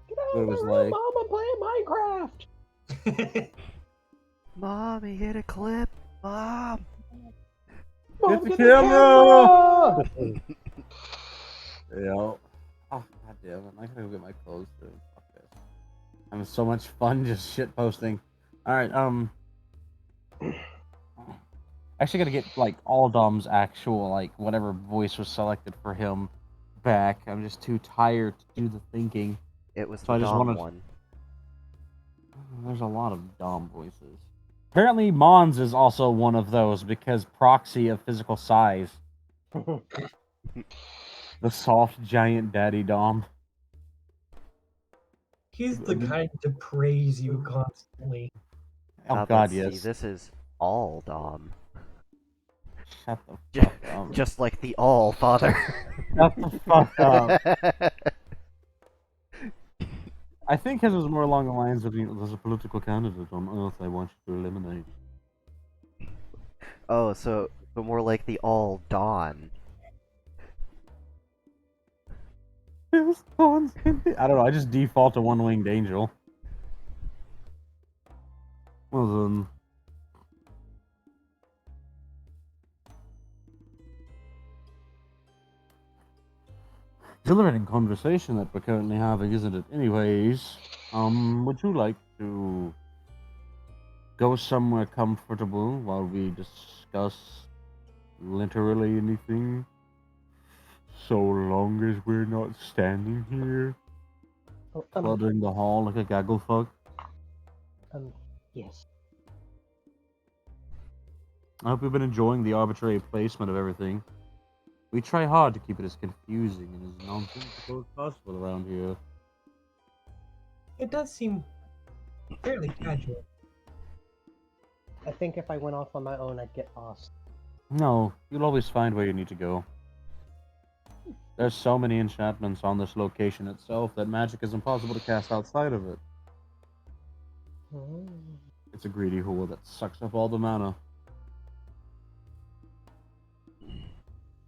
Get out What of it the was room, like. Mom! I'm playing Minecraft! Mommy, hit a clip! Mom! Mom, Get the get camera! camera! Yeah. Oh, god damn it. I gotta go get my clothes soon. Fuck this. Having so much fun just shit posting. Alright, actually gotta get, like, all Dom's actual, like, whatever voice was selected for him back. I'm just too tired to do the thinking. It was So the I just Dom wanted- one. There's a lot of Dom voices. Apparently, Mons is also one of those because proxy of physical size. The soft giant daddy Dom. He's the kind to praise you constantly. Oh But god, see, yes. this is all Dom. Shut the Ju- fuck up. Just like the All Father. Shut the fuck up. I think his was more along the lines of, there's a political candidate on Earth I want you to eliminate. Oh, so more like the All Dawn. I don't know, I just default to One-Winged Angel. Well then. Exhilarating conversation that we're currently having, isn't it? Anyways, would you like to go somewhere comfortable while we discuss literally anything? So long as we're not standing here, Oh, flooding the hall like a gaggle fuck. yes. I hope you've been enjoying the arbitrary placement of everything. We try hard to keep it as confusing and as nonsensical as possible around here. It does seem fairly casual. I think if I went off on my own, I'd get lost. No, you'll always find where you need to go. There's so many enchantments on this location itself that magic is impossible to cast outside of it. Oh. It's a greedy hole that sucks up all the mana.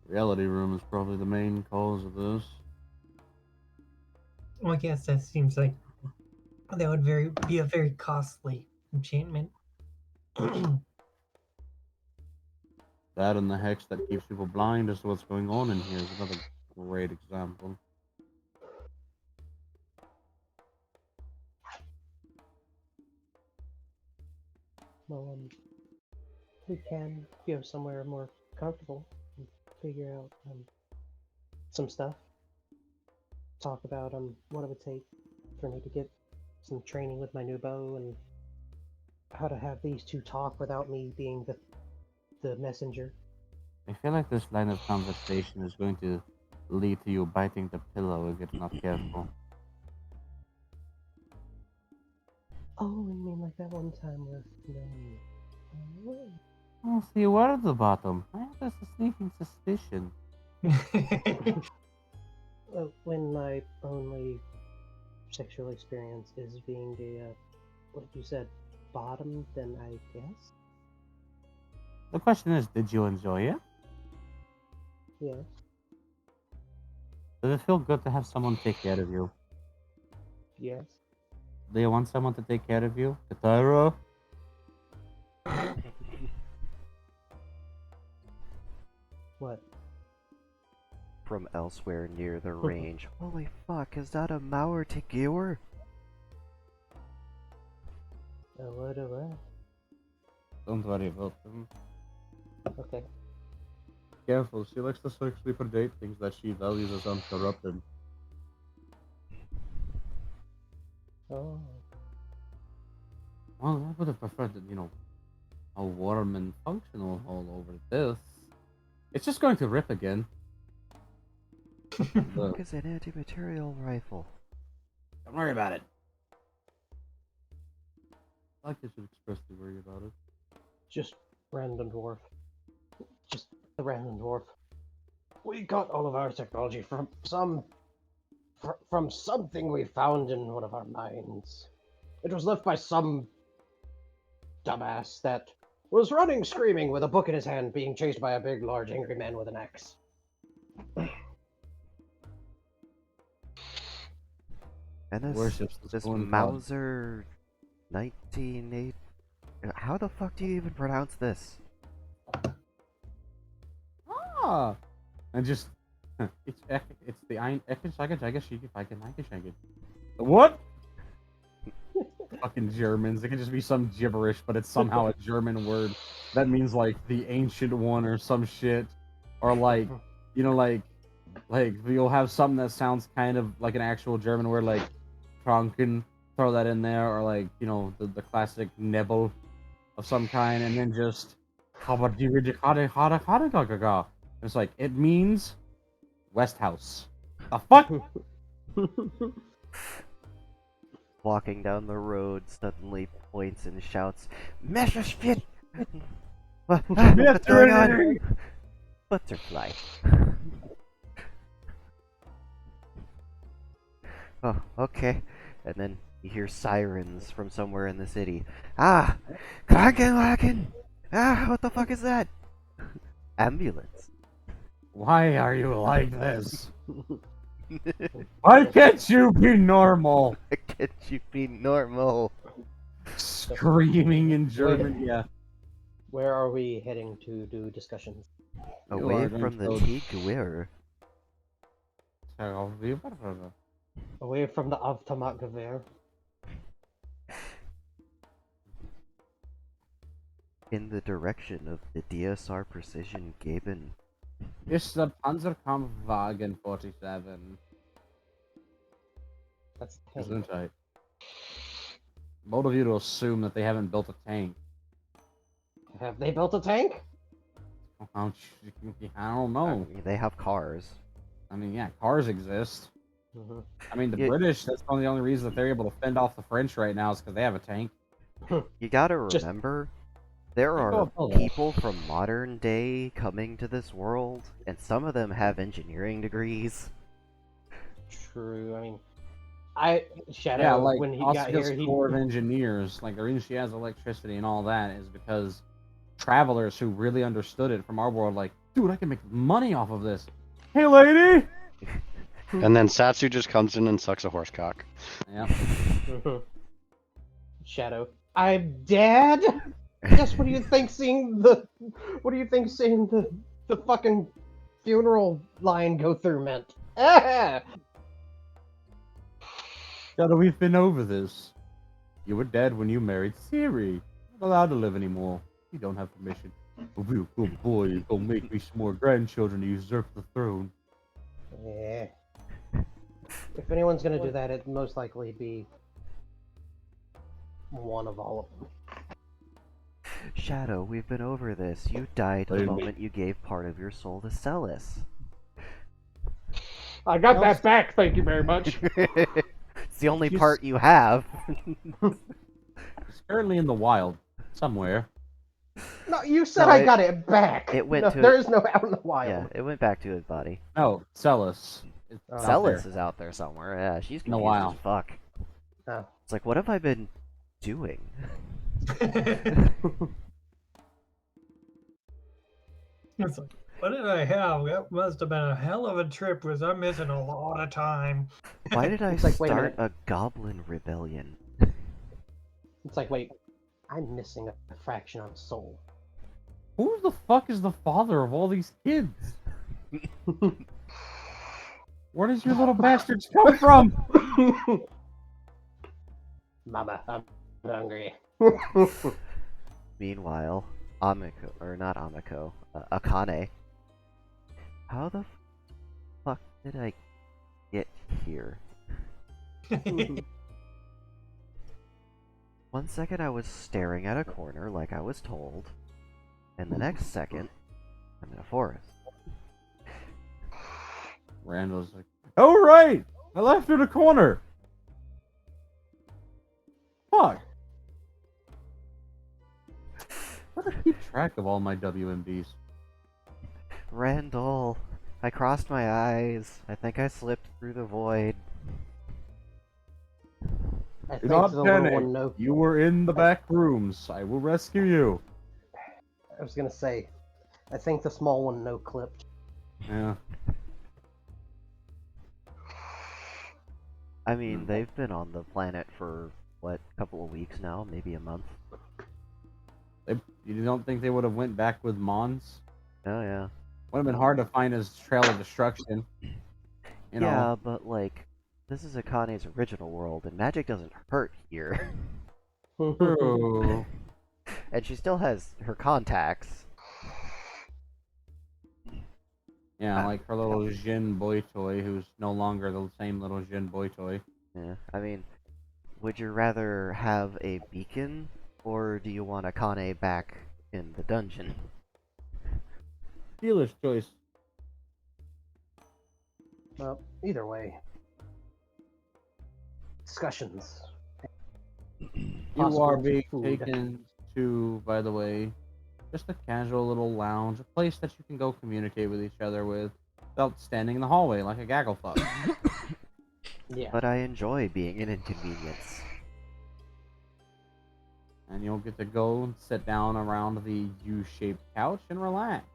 Reality Room is probably the main cause of this. Well, I guess that seems like that would be a very costly enchantment. That and the hex that keeps people blind as to what's going on in here is another great example. Well, we can go somewhere more comfortable and figure out some stuff. Talk about what it would take for me to get some training with my new bow and how to have these two talk without me being the messenger. I feel like this line of conversation is going to lead to you biting the pillow if you're not careful. Oh, you mean like that one time with Oh, so you were at the bottom. I have a sneaking suspicion. when my only sexual experience is being what you said, bottom, then I guess? The question is, did you enjoy it? Yes. Does it feel good to have someone take care of you? Yes. Do you want someone to take care of you? Katara? What? From elsewhere near the range. Holy fuck, is that a Mauer Tigure? What? Don't worry about them. Okay. Careful, she likes to sexually predate things that she values as uncorrupted. Oh. Well, I would have preferred, a warm and functional hole over this. It's just going to rip again. Fuck is an anti-material rifle? Don't worry about it. I like you should expressly worry about it. Just random dwarf. Just the random dwarf. We got all of our technology from something we found in one of our mines. It was left by some dumbass that was running screaming with a book in his hand, being chased by a big, large, angry man with an axe. And this Mauser 1980. How the fuck do you even pronounce this? Ah, and just it's the ein What? Fucking Germans. It can just be some gibberish, but it's somehow a German word that means like the ancient one or some shit, or like like you'll have something that sounds kind of like an actual German word, like Kranken. Throw that in there, or like the classic Nebel of some kind, and then just it's like it means West House. The fuck? Walking down the road, suddenly points and shouts, Messerschmitt! What's going on? Butterfly. Oh, okay. and then you hear sirens from somewhere in the city. Ah! Krankenwagen! Ah, what the fuck is that? Ambulance. Why are you like this? Why can't you be normal? Can't you be normal? Screaming in German, yeah. Where are we heading to do discussions? You Away are going from the to- Tiguir. Away from the Avtomatgewehr. In the direction of the DSR Precision Gaben. It's the Panzerkampfwagen 47. That's the tank. Isn't right? Bold of you to assume that they haven't built a tank. Have they built a tank? I don't I know. mean, they have cars. I mean, yeah, cars exist. Mm-hmm. I mean, the Yeah. British, that's the only reason that they're able to fend off the French right now is because they have a tank. You gotta Just- remember, there Go are up, people from modern day coming to this world, and some of them have engineering degrees. True. I mean, Shadow, Yeah, like when he got Oscar's here, he Corps of Engineers, like the reason she has electricity and all that is because travelers who really understood it from our world, like, dude, I can make money off of this. Hey, lady! And then Satsu just comes in and sucks a horse cock. Yeah. Shadow. I'm dead. Just what do you think seeing the fucking funeral line go through meant? Ah! Shadow, we've been over this. You were dead when you married Siri. Not allowed to live anymore. You don't have permission. Oh, you good boy, you're gonna make me some more grandchildren to usurp the throne. Yeah. If anyone's gonna do that, it'd most likely be one of all of them. Shadow, we've been over this. You died the Lady. moment you gave part of your soul to Celis. I got that back, thank you very much. It's the only She's- part you have. It's currently in the wild, somewhere. No, you said No, I it- got it back. it went no, to- There is no out in the Yeah, wild. it went back to his body. No, Celis. It's Oh. out Celis there. is out there somewhere. Yeah, she's In a confused while. as fuck. Oh. It's like, what have I been doing? It's like, what did I have? That must have been a hell of a trip. Was I missing a lot of time? Why did I It's like, wait a start a goblin rebellion? It's like, wait, I'm missing a fraction of a soul. Who the fuck is the father of all these kids? Where does your little bastards come from? Mama, I'm hungry. Meanwhile, Amiko, or not Amiko, Akane. How the fuck did I get here? 1 second I was staring at a corner like I was told, and the next second, I'm in a forest. Randall's like, oh right! I left her in the corner! Fuck! How do I keep track of all my WMDs? Randall, I crossed my eyes. I think I slipped through the void. I Do think not the little panic. one no. You were in the back rooms. I will rescue you. I was gonna say, I think the small one no clipped. Yeah. I mean, they've been on the planet for, what, a couple of weeks now? Maybe a month? You don't think they would have went back with Mons? Oh, yeah. Would have been hard to find his trail of destruction. You know. Yeah, but, like, this is Akane's original world, and magic doesn't hurt here. True. And she still has her contacts. Yeah, like her little Jin boy toy, who's no longer the same little Jin boy toy. Yeah, I mean, would you rather have a beacon, or do you want Akane back in the dungeon? Dealer's choice. Well, either way. Discussions. You Possible are being food. taken to, by the way, just a casual little lounge, a place that you can go communicate with each other with without standing in the hallway like a gaggle fuck. Yeah. but I enjoy being an inconvenience. And you'll get to go and sit down around the U-shaped couch and relax.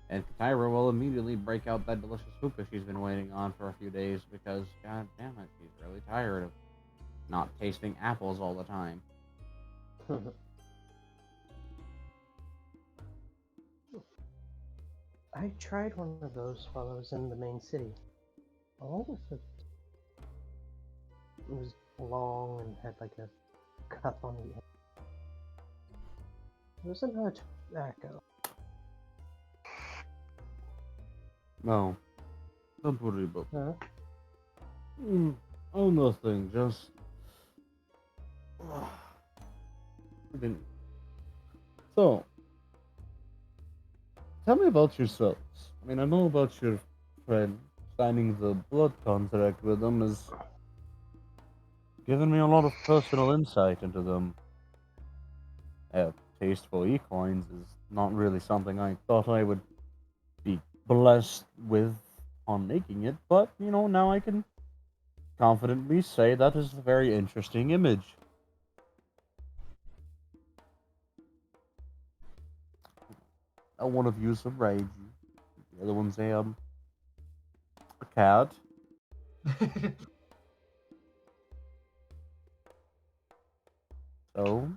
And Kyra will immediately break out that delicious hookah she's been waiting on for a few days because, god damn it, she's really tired of not tasting apples all the time. I tried one of those while I was in the main city. Oh, it was long and had like a cup on the end. It was another tobacco. No. Don't worry about Huh? Oh, nothing, just... So, tell me about yourselves. I mean, I know about your friend. Signing the blood contract with them has given me a lot of personal insight into them. Tasteful equines is not really something I thought I would be blessed with on making it, but, you know, now I can confidently say that is a very interesting image. One of you is a Raiju. The other one's a cat. So,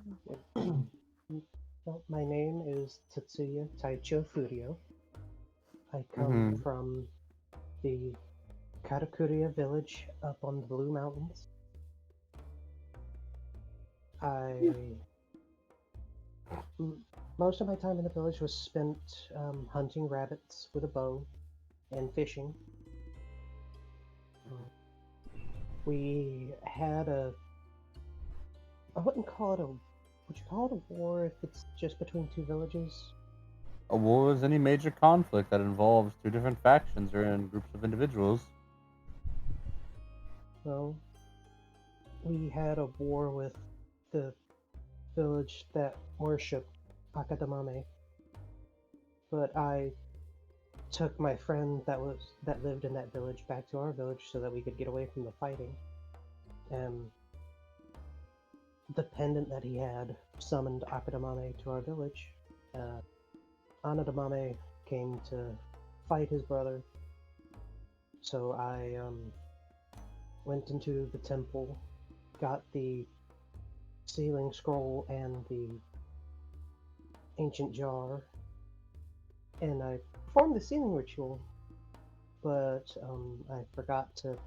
Well, my name is Tatsuya Taicho Furio. I come from the Katakuria village up on the Blue Mountains. Most of my time in the village was spent hunting rabbits with a bow and fishing. We had I wouldn't call it would you call it a war if it's just between two villages? a war is any major conflict that involves two different factions or in groups of individuals. Well, we had a war with the village that worshipped Akadamame, but I took my friend that lived in that village back to our village so that we could get away from the fighting. And the pendant that he had summoned Akadamame to our village. Anadamame came to fight his brother, so I went into the temple, got the sealing scroll and the ancient jar, and I performed the sealing ritual, but I forgot to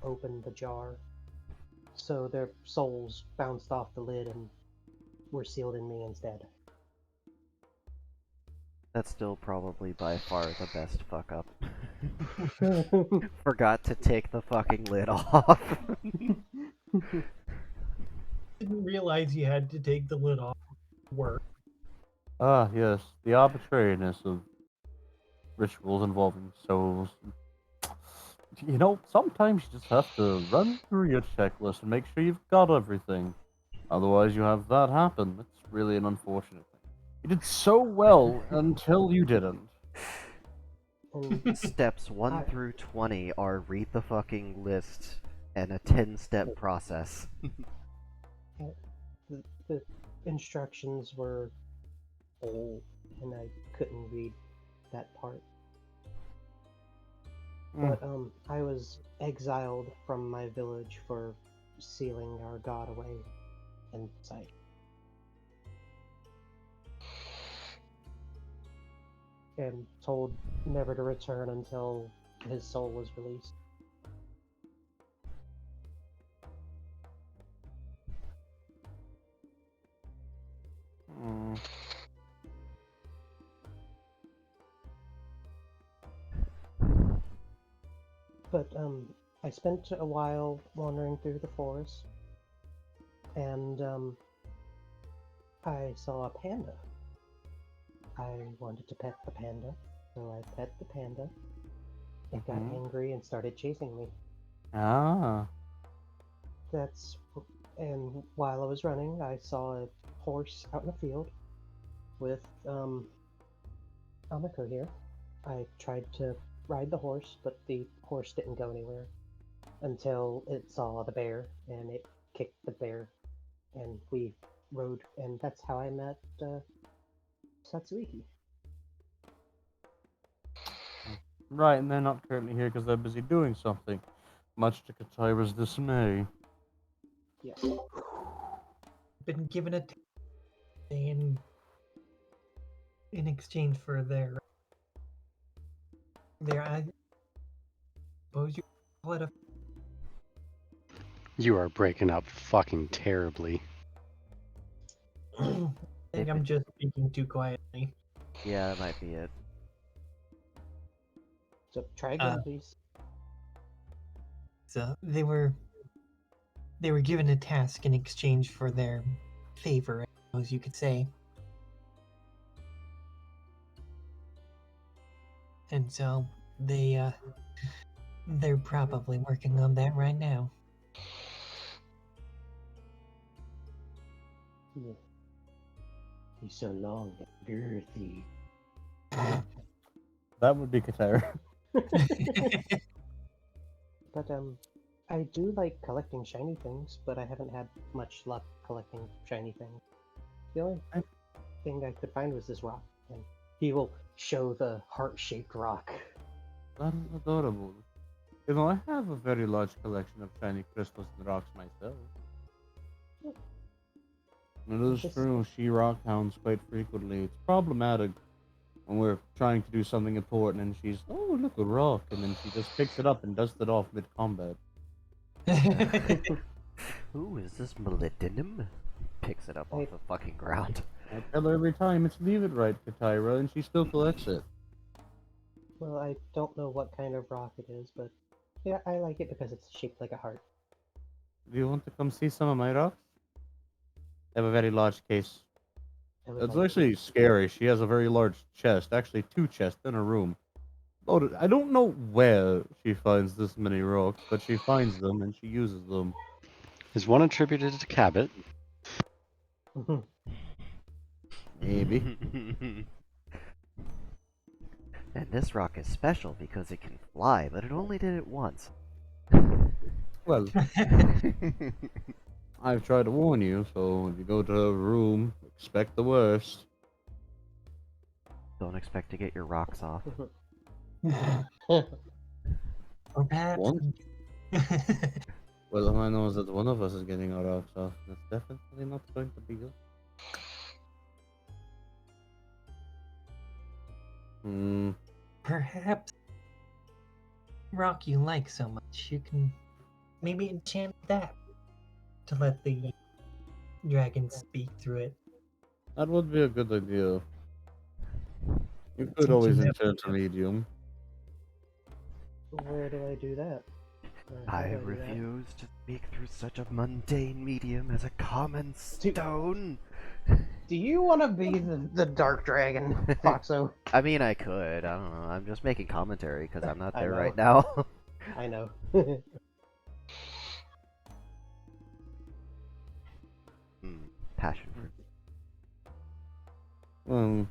open the jar, so their souls bounced off the lid and were sealed in me instead. That's still probably by far the best fuck up. Forgot to take the fucking lid off. Didn't realize you had to take the lid off work. Ah, yes, the arbitrariness of rituals involving souls. You know, sometimes you just have to run through your checklist and make sure you've got everything. Otherwise, you have that happen. It's really an unfortunate thing. You did so well until you didn't. Steps 1 through 20 are read the fucking list and a 10-step process. The instructions were old, and I couldn't read that part. But I was exiled from my village for sealing our god away in sight. And told never to return until his soul was released. But I spent a while wandering through the forest, and I saw a panda. I wanted to pet the panda, so I pet the panda. It got angry and started chasing me. Ah. And while I was running, I saw a horse out in the field with Amiko here. I tried to ride the horse, but the horse didn't go anywhere. until it saw the bear, and it kicked the bear, and we rode, and that's how I met Satsuiki. Right, and they're not currently here because they're busy doing something, much to Katira's dismay. Yes. Been given a in exchange for their I suppose you call it a You are breaking up fucking terribly. I think I'm just speaking too quietly. Yeah, that might be it. So try again, please. So they were given a task in exchange for their favor, I suppose you could say. And so they're probably working on that right now. Yeah. He's so long and girthy. That would be Katira. But I do like collecting shiny things, but I haven't had much luck collecting shiny things. The only thing I could find was this rock, and he will show the heart-shaped rock. That is adorable. You know, I have a very large collection of shiny crystals and rocks myself. And it is true, she rock hounds quite frequently. It's problematic when we're trying to do something important and she's, oh, look, a rock, and then she just picks it up and dusts it off mid-combat. Ooh, is this molybdenum? Picks it up off the fucking ground. I tell her every time it's leave it right, Katira, and she still collects it. Well, I don't know what kind of rock it is, but yeah, I like it because it's shaped like a heart. Do you want to come see some of my rocks? I have a very large case. It's actually scary. She has a very large chest, actually 2 chests in her room. Loaded. I don't know where she finds this many rocks, but she finds them and she uses them. Is one attributed to Cabot? Maybe. And this rock is special because it can fly, but it only did it once. Well, I've tried to warn you, so if you go to her room, expect the worst. Don't expect to get your rocks off. Or perhaps. One? Well, all I know is that one of us is getting our rocks off. That's definitely not going to be good. Perhaps rock you like so much, you can maybe enchant that to let the dragon speak through it. That would be a good idea. You could always enchant a medium. Where do I do that? I refuse to speak through such a mundane medium as a common stone. Do you want to be the dark dragon, Foxo? I mean, I could. I don't know. I'm just making commentary because I'm not there know. right now. I know. Passion fruit.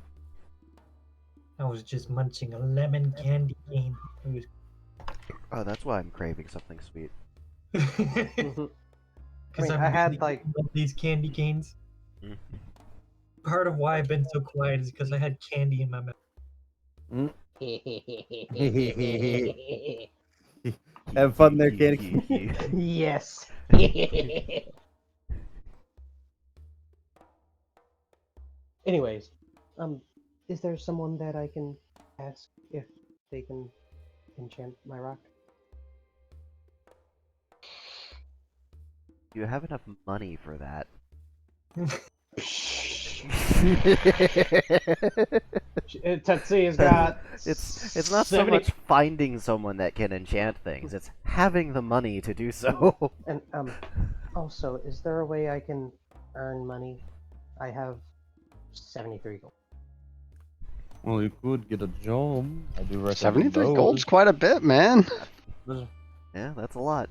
I was just munching a lemon candy cane. It was... Oh, that's why I'm craving something sweet. Because I had like these candy canes. Part of why I've been so quiet is because I had candy in my mouth. Have fun there, kitty. Yes. Anyways, is there someone that I can ask if they can enchant my rock? You have enough money for that. Tetsuya's got. It's not so much finding someone that can enchant things; it's having the money to do so. And also, is there a way I can earn money? I have 73 gold. Well, you could get a job. I do recommend 73 those. gold's quite a bit, man. Yeah, that's a lot.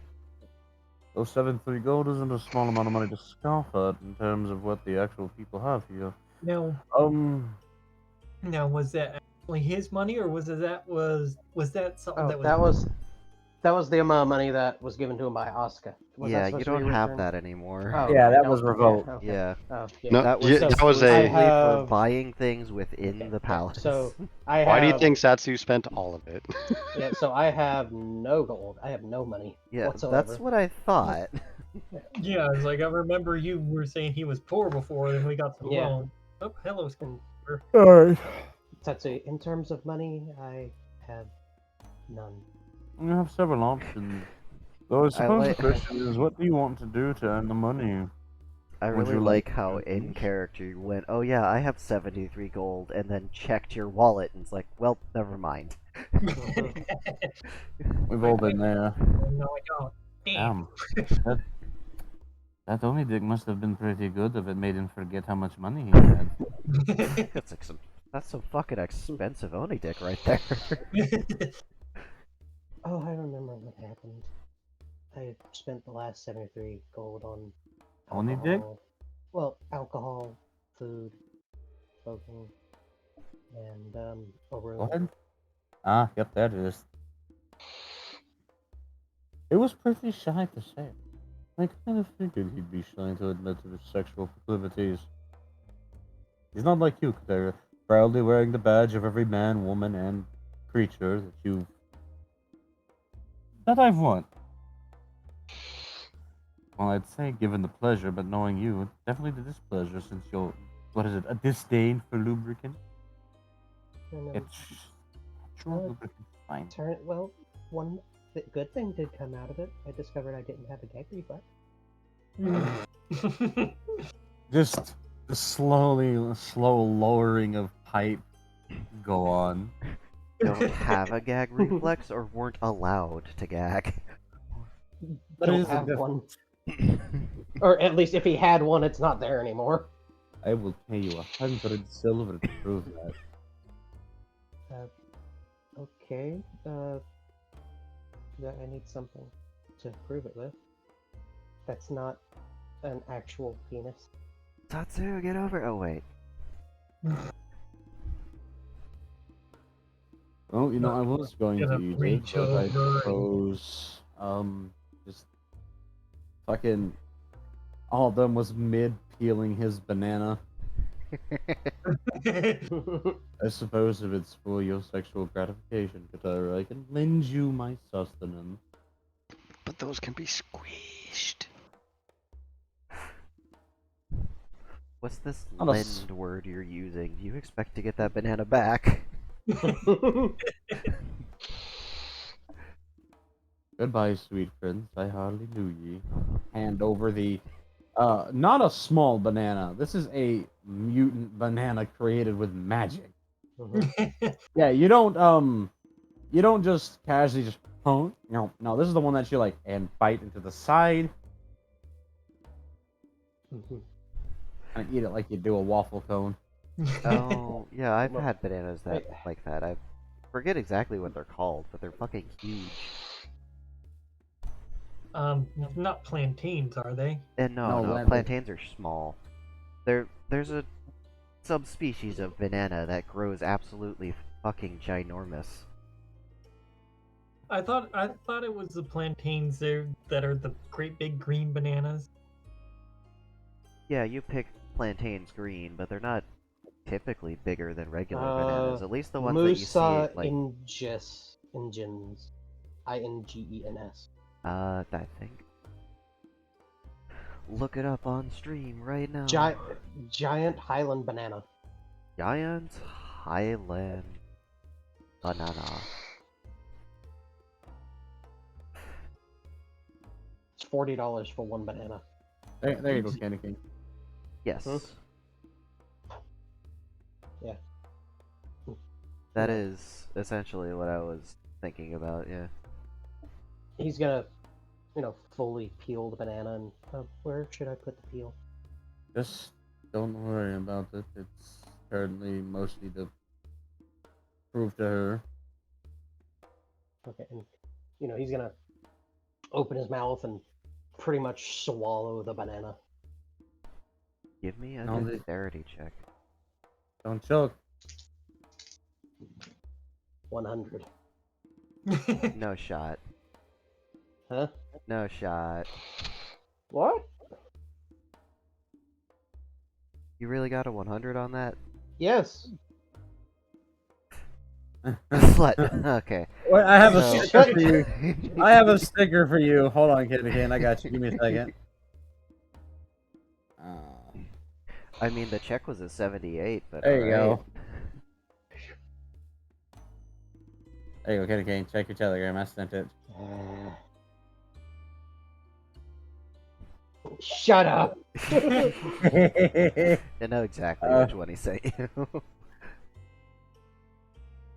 Those 73 gold isn't a small amount of money to scoff at in terms of what the actual people have here. No. Now, was that actually his money, or was that something Oh, that was? that was That was the amount of money that was given to him by Oscar. Was that Yeah, you supposed to be don't have returned? that anymore. Oh, Yeah, I that don't- was revoked. Yeah, okay. Yeah. Oh, yeah. No, That was yeah, So, that was exclusively a. I have- for buying things within the palace. So I have. Why do you think Satsu spent all of it? Yeah, so I have no gold. I have no money Yeah, whatsoever. that's what I thought. Yeah, it's like I remember you were saying he was poor before, then we got some Yeah. loan. Oh, hello, Skin. Alright. Tatsu, in terms of money, I have none. You have several options. Though I suppose like- the question is, what do you want to do to earn the money? I Would really you like like how to in use? character you went, oh yeah, I have 73 gold, and then checked your wallet, and it's like, well, never mind. We've all been there. No, I don't. Damn. Damn. That Oni dick must have been pretty good if it made him forget how much money he had. That's some fucking expensive Oni dick right there. Oh, I remember what happened. I spent the last 73 gold on Oni alcohol. dick? Well, alcohol, food, smoking, and a room. What? Ah, yep, there it is. It was pretty shy to say. I kind of figured he'd be shy to admit to his sexual proclivities. He's not like you, Katerra, proudly wearing the badge of every man, woman, and creature that I've won. Well, I'd say given the pleasure, but knowing you, definitely the displeasure, since you'll, what is it, a disdain for lubricant? And, It's true uh, lubricant, fine. well, one good thing did come out of it. I discovered I didn't have a gag reflex. Just the slow lowering of pipe go on. Don't have a gag reflex or weren't allowed to gag. But it Don't is a have diff- one. Or at least if he had one, it's not there anymore. I will pay you 100 silver to prove that. Okay. I need something to prove it with. That's not an actual penis. Tatsu, get over. Oh wait. Well, you know, I was going Get to a eat free it, but I children. suppose, just fucking all of them was mid peeling his banana. I suppose if it's for your sexual gratification, Katara, I can lend you my sustenance. But those can be squished. What's this Not a s- lend word you're using? Do you expect to get that banana back? Goodbye, sweet prince. I hardly knew ye. Hand over the, not a small banana. This is a mutant banana created with magic. Yeah, you don't just casually just, huh? No, this is the one that you like, and bite into the side, and eat it like you do a waffle cone. Oh, yeah, I've Well, had bananas that wait. like that. I forget exactly what they're called, but they're fucking huge. Not plantains, are they? And No, no, lemon. plantains are small. There's a subspecies of banana that grows absolutely fucking ginormous. I thought it was the plantains there that are the great big green bananas. Yeah, you pick plantains green, but they're not typically bigger than regular bananas. At least the ones that you see, Musa like, Ingens. Ingens. I think. Look it up on stream right now. Giant Highland banana. Giant Highland banana. It's $40 for one banana. There you go, Candy King. Yes. Huh? Yeah. That is essentially what I was thinking about, yeah. He's gonna, fully peel the banana and where should I put the peel? Just don't worry about it. It's currently mostly to prove to her. Okay, and he's gonna open his mouth and pretty much swallow the banana. Give me a No, they- dexterity check. Don't choke. 100. No shot. Huh? No shot. What? You really got a 100 on that? Yes. Slut. Okay. Wait, I have a So- sticker for you. I have a sticker for you. Hold on, Candy Cane. I got you. Give me a second. I mean, the check was a 78, but There you alright. go. There you go, Candy Cane. Check your Telegram. I sent it. Shut up. I know exactly which one he sent you.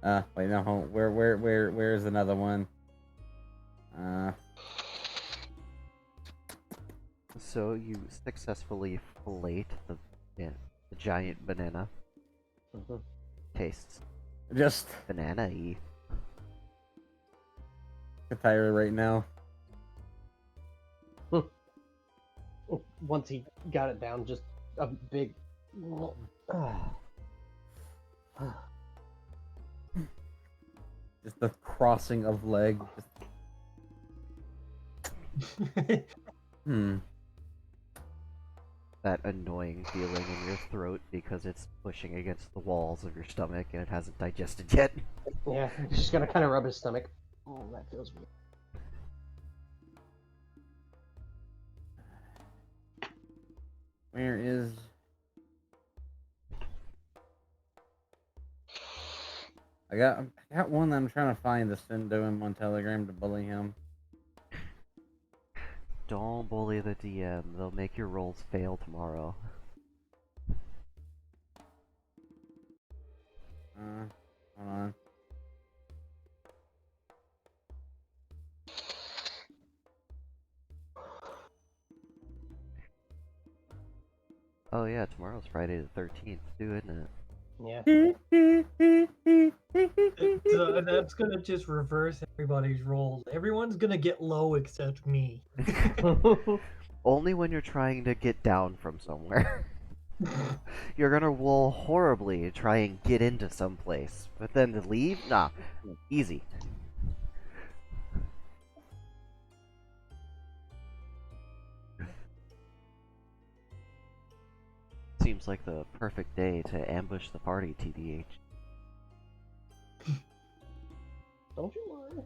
Wait, no. Where's another one? So you successfully fillet the giant banana. Mhm. Tastes Just banana-y. Katira right now. Once he got it down, just a big. Just the crossing of leg. That annoying feeling in your throat because it's pushing against the walls of your stomach and it hasn't digested yet. Yeah, he's just gonna kind of rub his stomach. Oh, that feels weird. Where is? I got one that I'm trying to find to send to him on Telegram to bully him. Don't bully the DM, they'll make your rolls fail tomorrow. Hold on. Oh yeah, tomorrow's Friday the 13th too, isn't it? Yeah. So that's gonna just reverse everybody's rolls. Everyone's gonna get low except me. Only when you're trying to get down from somewhere. You're gonna roll horribly to try and get into some place, but then to leave? Nah, easy. Seems like the perfect day to ambush the party, TBH. Don't you worry.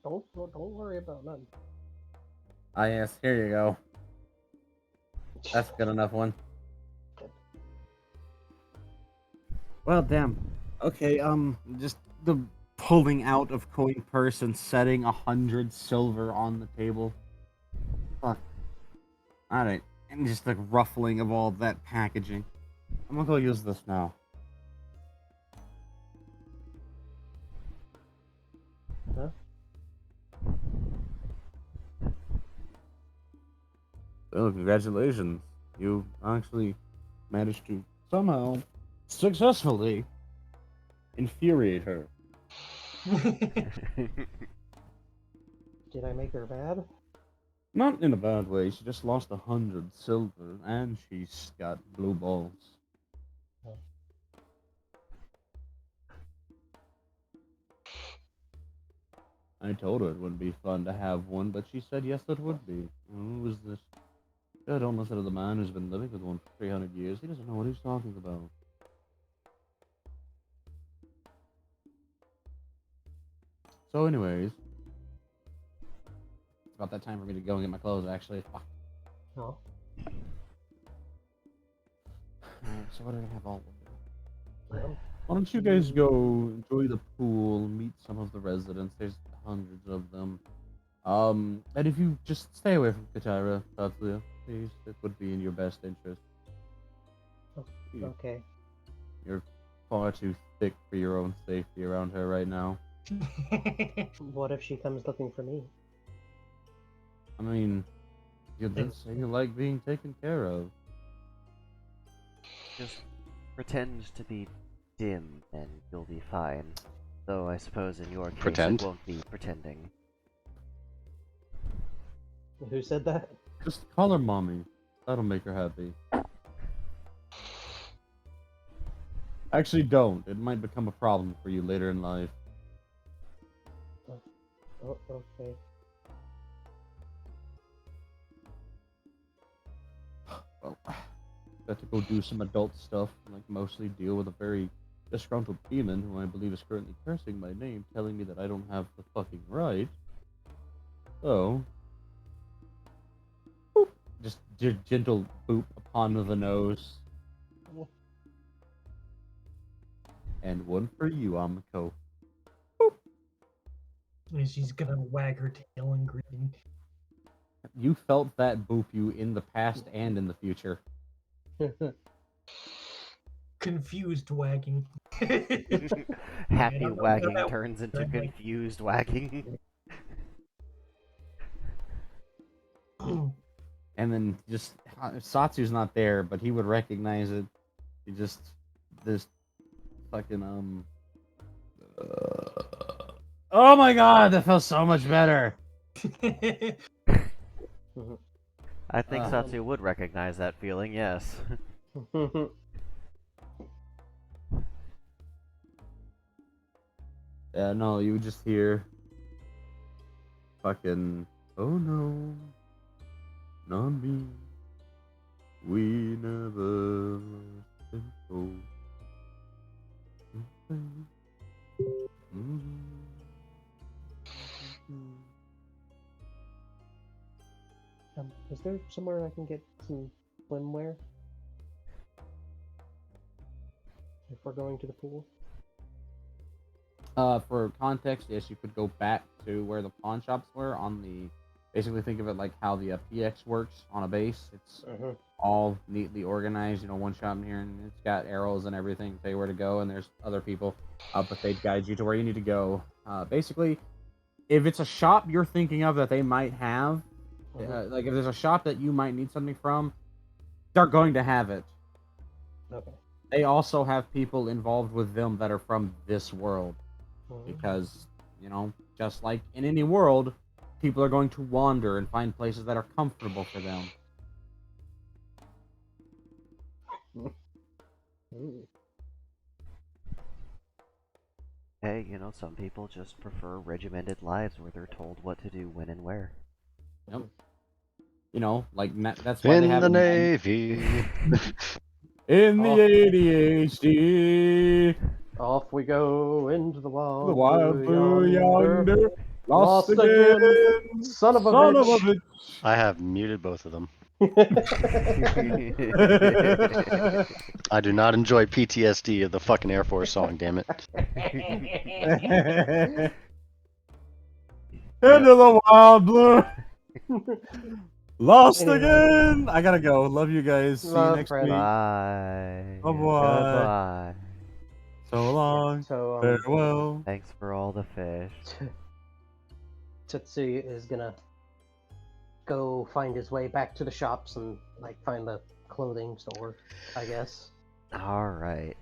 Don't worry about nothing. Ah, yes. Here you go. That's a good enough one. Well, damn. Okay, just the pulling out of coin purse and setting 100 silver on the table. Fuck. Alright, and just the ruffling of all that packaging. I'm gonna go use this now. Huh? Well, congratulations. You actually managed to somehow successfully infuriate her. Did I make her bad? Not in a bad way. She just lost 100 silver, and she's got blue balls. Oh. I told her it would be fun to have one, but she said yes, it would be. Who is this? Don't listen to the man who's been living with one for 300 years. He doesn't know what he's talking about. So, anyways, it's about that time for me to go and get my clothes. Actually, fuck. No. So what do I have all? Yeah. Why don't you guys go enjoy the pool, meet some of the residents? There's hundreds of them. And if you just stay away from Katira, Tatsuya, please, it would be in your best interest. Okay. You're far too thick for your own safety around her right now. What if she comes looking for me? I mean, you did say you like being taken care of. Just pretend to be dim and you'll be fine. Though I suppose in your case Pretend? it won't be pretending. Who said that? Just call her mommy. That'll make her happy. Actually, don't. It might become a problem for you later in life. Oh, okay. Well, got to go do some adult stuff, like mostly deal with a very disgruntled demon who I believe is currently cursing my name, telling me that I don't have the fucking right. So, boop, just gentle boop upon the nose. And one for you, Amiko. And she's gonna wag her tail and grin. You felt that boop you in the past and in the future. Confused wagging. Happy I'm not wagging that turns into I'm like- confused wagging. And then just Satsu's not there, but he would recognize it. He just this fucking oh my god, that felt so much better. I think Satsu would recognize that feeling, yes. Yeah, no, you would just hear fucking, oh no, not me. We never lost control. Is there somewhere I can get some swimwear? If we're going to the pool? For context, yes, you could go back to where the pawn shops were on the. Basically, think of it like how the PX works on a base. It's all neatly organized. You know, one shop in here, and it's got arrows and everything. Tell you where to go, and there's other people, but they guide you to where you need to go. Basically, if it's a shop you're thinking of that they might have, like if there's a shop that you might need something from, they're going to have it. Okay. They also have people involved with them that are from this world. Because, you know, just like in any world, people are going to wander and find places that are comfortable for them. Hey, you know, some people just prefer regimented lives where they're told what to do when and where. Yep. You know, like that's why they In have the Navy. in the ADHD. Off we go into the wild, The wild blue blue yonder. yonder. Lost Lost again. again. Son of a bitch. I have muted both of them. I do not enjoy PTSD of the fucking Air Force song, damn it. Into the wild blue. Lost Anyway. again. I gotta go. Love you guys. See you Love, next friend. week. Bye. Bye-bye. Goodbye. So long. So, Farewell. Thanks for all the fish. Tetsuya is gonna go find his way back to the shops and, like, find the clothing store, I guess. Alright.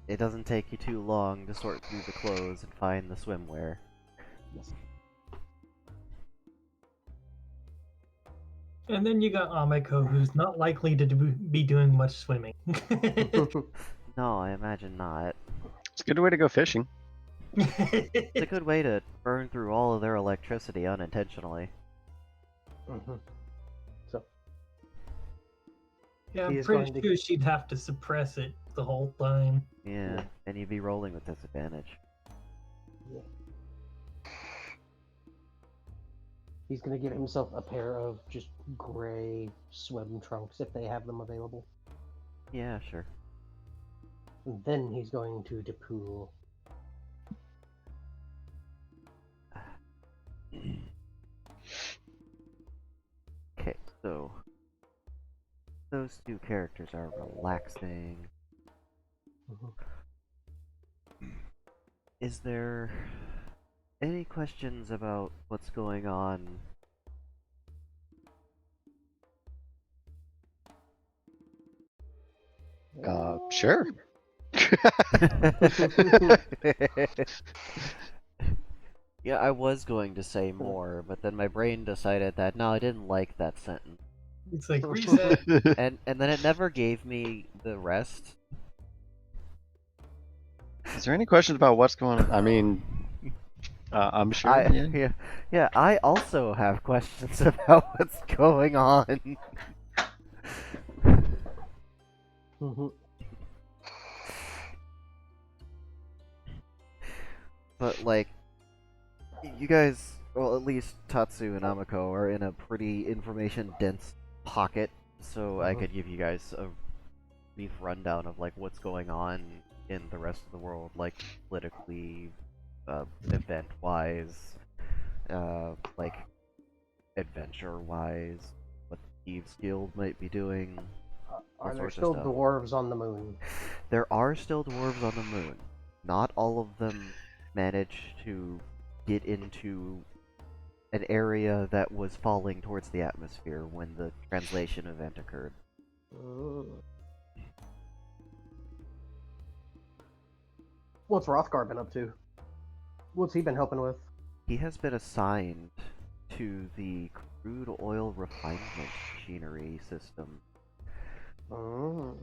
It doesn't take you too long to sort through the clothes and find the swimwear. And then you got Amiko, who's not likely to be doing much swimming. No, I imagine not. It's a good way to go fishing. It's a good way to burn through all of their electricity unintentionally. So, Yeah, He I'm is pretty going to- sure she'd have to suppress it the whole time. Yeah, and you'd be rolling with disadvantage. he's gonna get himself a pair of just gray swim trunks if they have them available. Yeah, sure. And then he's going to the pool. Okay, so those two characters are relaxing. Is there any questions about what's going on? Sure. Yeah, I was going to say more, but then my brain decided that no, I didn't like that sentence. It's like reset. And then it never gave me the rest. Is there any questions about what's going on? I mean, I'm sure. Yeah, I also have questions about what's going on. Mm-hmm. But like, you guys, well, at least Tatsu and Amiko are in a pretty information-dense pocket, so I could give you guys a brief rundown of like what's going on in the rest of the world, like politically, event-wise, like adventure-wise, what the Thieves Guild might be doing. Are there sorts of still stuff. dwarves on the moon? There are still dwarves on the moon. Not all of them manage to get into an area that was falling towards the atmosphere when the translation event occurred. What's Rothgar been up to? What's he been helping with? He has been assigned to the crude oil refinement machinery system. Oh.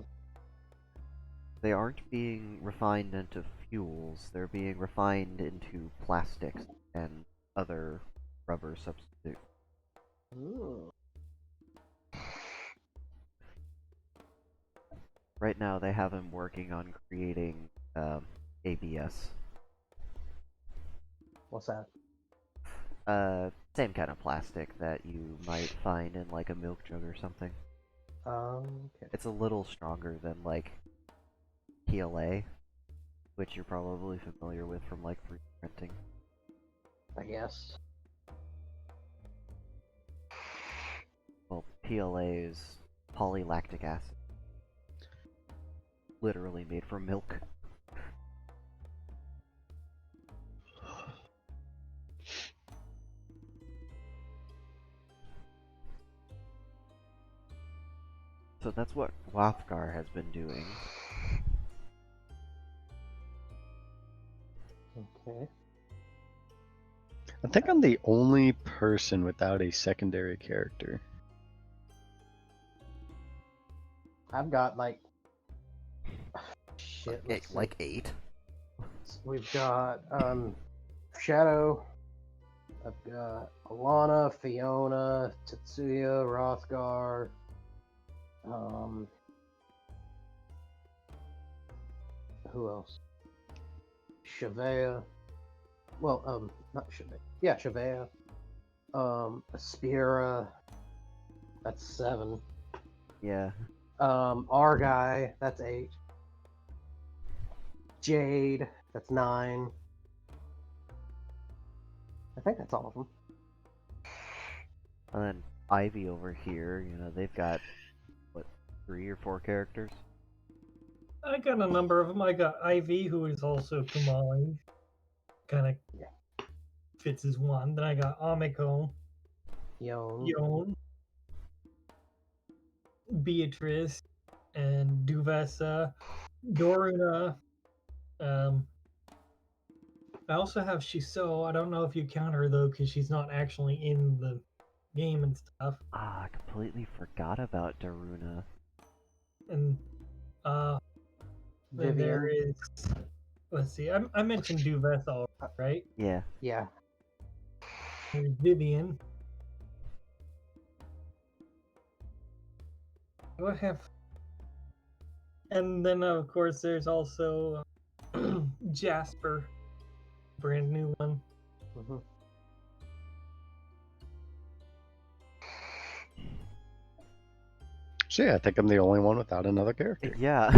They aren't being refined into fuels, they're being refined into plastics and other rubber substitutes. Ooh. Right now they have him working on creating ABS. What's that? Same kind of plastic that you might find in like a milk jug or something. Okay. It's a little stronger than like PLA, which you're probably familiar with from like 3D printing. I guess. Well, PLA is polylactic acid. Literally made from milk. So that's what Rothgar has been doing. Okay. I think I'm the only person without a secondary character. I've got like shit. Like, Let's like see. 8. We've got Shadow. I've got Alana, Fiona, Tetsuya, Rothgar. Who else? Shavea. Well, not Shavea. Yeah, Shavea. Aspira. That's 7. Yeah. Our guy. That's 8. Jade. That's 9. I think that's all of them. And then Ivy over here, you know, they've got, what, 3 or 4 characters? I got a number of them. I got Ivy, who is also Kumali. Kind of fits as one. Then I got Amiko, Yon, Beatrice, and Duvessa, Doruna. I also have Shiso. I don't know if you count her though, because she's not actually in the game and stuff. Ah, I completely forgot about Daruna. And then there is. Let's see. I mentioned Duvessa, right? Yeah. Yeah. There's Vivian. Do I have? And then of course there's also Jasper, brand new one. Mm-hmm. So yeah, I think I'm the only one without another character. Yeah.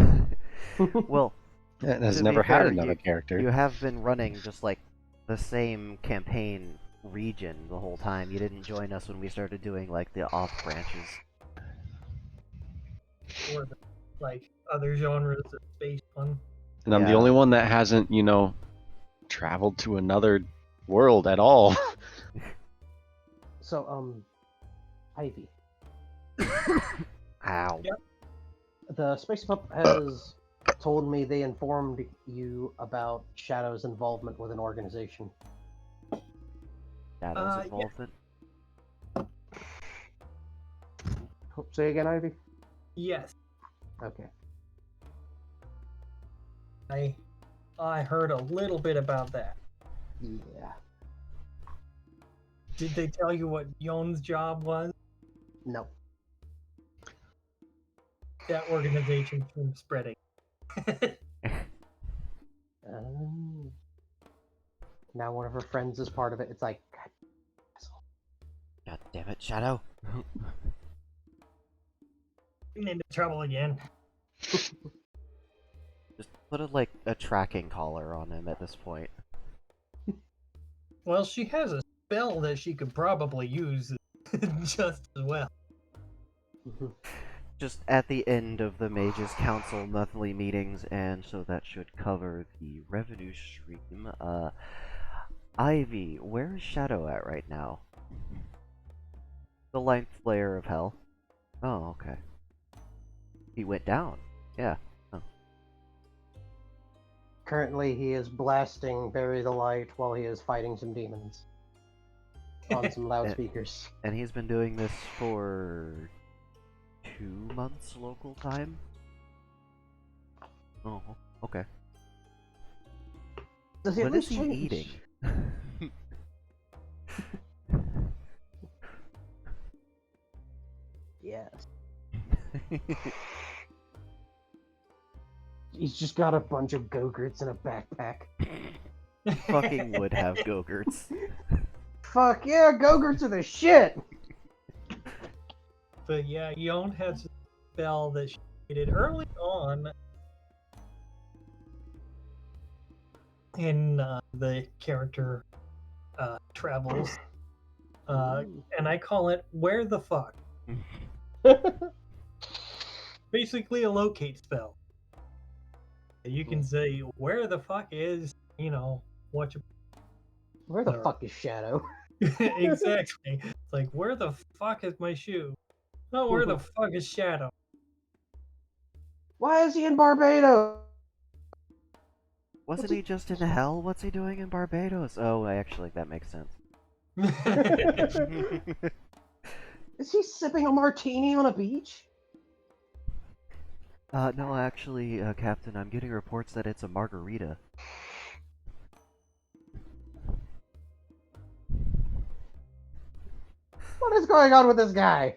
Well, It has to never be had fair, another character. You have been running just like the same campaign region the whole time. You didn't join us when we started doing like the off branches. Or the, like other genres of space one. And I'm the Yeah. only one that hasn't, you know, traveled to another world at all. So, Ivy. Ow. Yep. The Space Pup has told me they informed you about Shadow's involvement with an organization. Shadow's Yeah. involvement. Say again, Ivy? Yes, Okay. I heard a little bit about that. Yeah. Did they tell you what Yon's job was? No. that organization from spreading. Now one of her friends is part of it. It's like, God, asshole. God damn it, Shadow. Getting into trouble again. Just put a tracking collar on him at this point. Well, she has a spell that she could probably use just as well. Just at the end of the Mages Council monthly meetings, and so that should cover the revenue stream. Ivy, where is Shadow at right now? The ninth layer of hell. Oh, okay. He went down. Yeah. Oh. Currently, he is blasting Bury the Light while he is fighting some demons on some loudspeakers. And he's been doing this for 2 months local time? Oh, okay. Does he at What is least he change? eating? Yes. He's just got a bunch of Go-Gurts in a backpack. Fucking would have Go-Gurts. Fuck yeah, Go-Gurts are the shit! But yeah, Yon has a spell that she did early on in the character travels. And I call it Where the Fuck. Basically a locate spell. You can say, where the fuck is, what you... Where the fuck is Shadow? Exactly. It's like, where the fuck is my shoe? Oh, where the fuck is Shadow? Why is he in Barbados? Wasn't he just in hell? What's he doing in Barbados? Oh, actually, that makes sense. Is he sipping a martini on a beach? No, actually, Captain, I'm getting reports that it's a margarita. What is going on with this guy?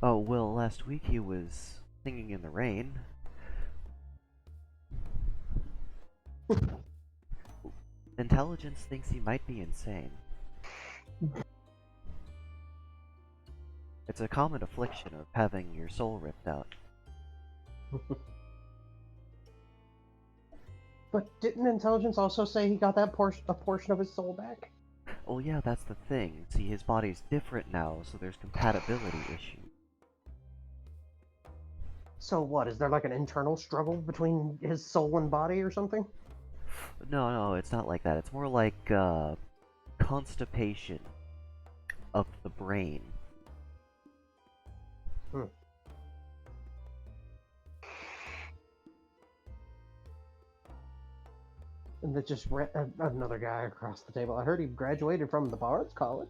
Oh, well, last week he was singing in the rain. Intelligence thinks he might be insane. It's a common affliction of having your soul ripped out. But didn't Intelligence also say he got that a portion of his soul back? Oh yeah, that's the thing. See, his body's different now, so there's compatibility issues. So what, is there like an internal struggle between his soul and body or something? No, it's not like that. It's more like, constipation of the brain. And that just another guy across the table. I heard he graduated from the Bard's College.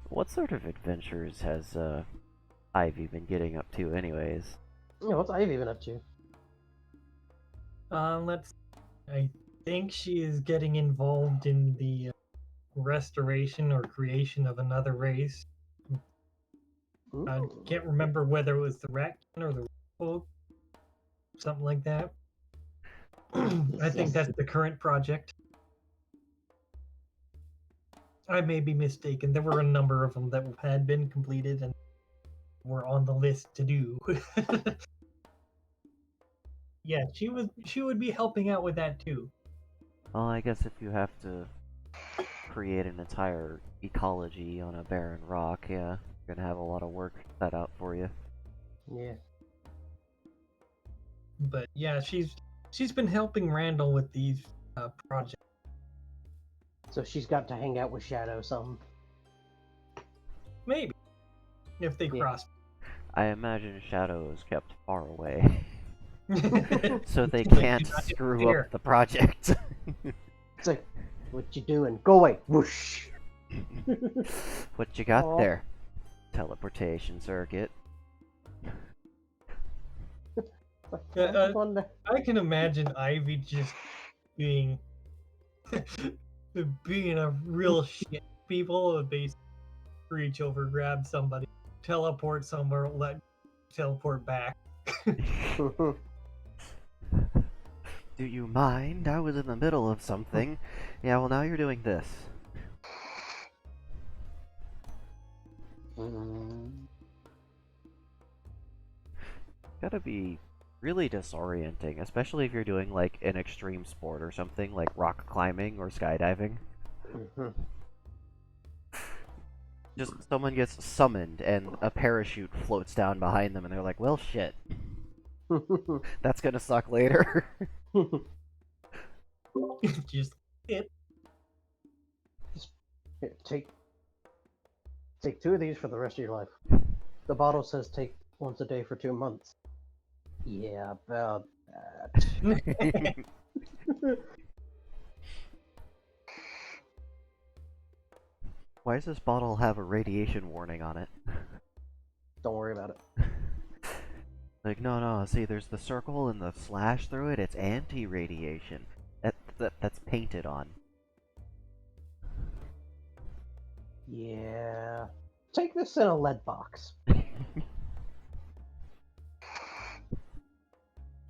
What sort of adventures has, Ivy been getting up to anyways? Yeah, what's Ivy been up to? I think she is getting involved in the restoration or creation of another race. Ooh. I can't remember whether it was the Ratkin or the Folk, something like that. I think that's the current project. I may be mistaken. There were a number of them that had been completed and were on the list to do. Yeah, she would be helping out with that too. Well, I guess if you have to create an entire ecology on a barren rock, yeah, you're gonna have a lot of work set out for you. Yeah. But yeah, she's been helping Randall with these projects. So she's got to hang out with Shadow some. Maybe. If they Yeah. cross. I imagine Shadow is kept far away, so they can't screw up the project. It's like, what you doing? Go away! Whoosh! What you got Aw. there? Teleportation circuit. I can imagine Ivy just being being a real shit people. If they reach over, grab somebody, teleport somewhere, teleport back. Do you mind? I was in the middle of something. Yeah, well, now you're doing this. Gotta be really disorienting, especially if you're doing like an extreme sport or something like rock climbing or skydiving. Just someone gets summoned and a parachute floats down behind them and they're like, well, shit. That's gonna suck later. Just it. Here, take 2 of these for the rest of your life. The bottle says take once a day for 2 months. Yeah, about that. Why does this bottle have a radiation warning on it? Don't worry about it. Like, no, see, there's the circle and the slash through it, it's anti-radiation. That's painted on. Yeah. Take this in a lead box. In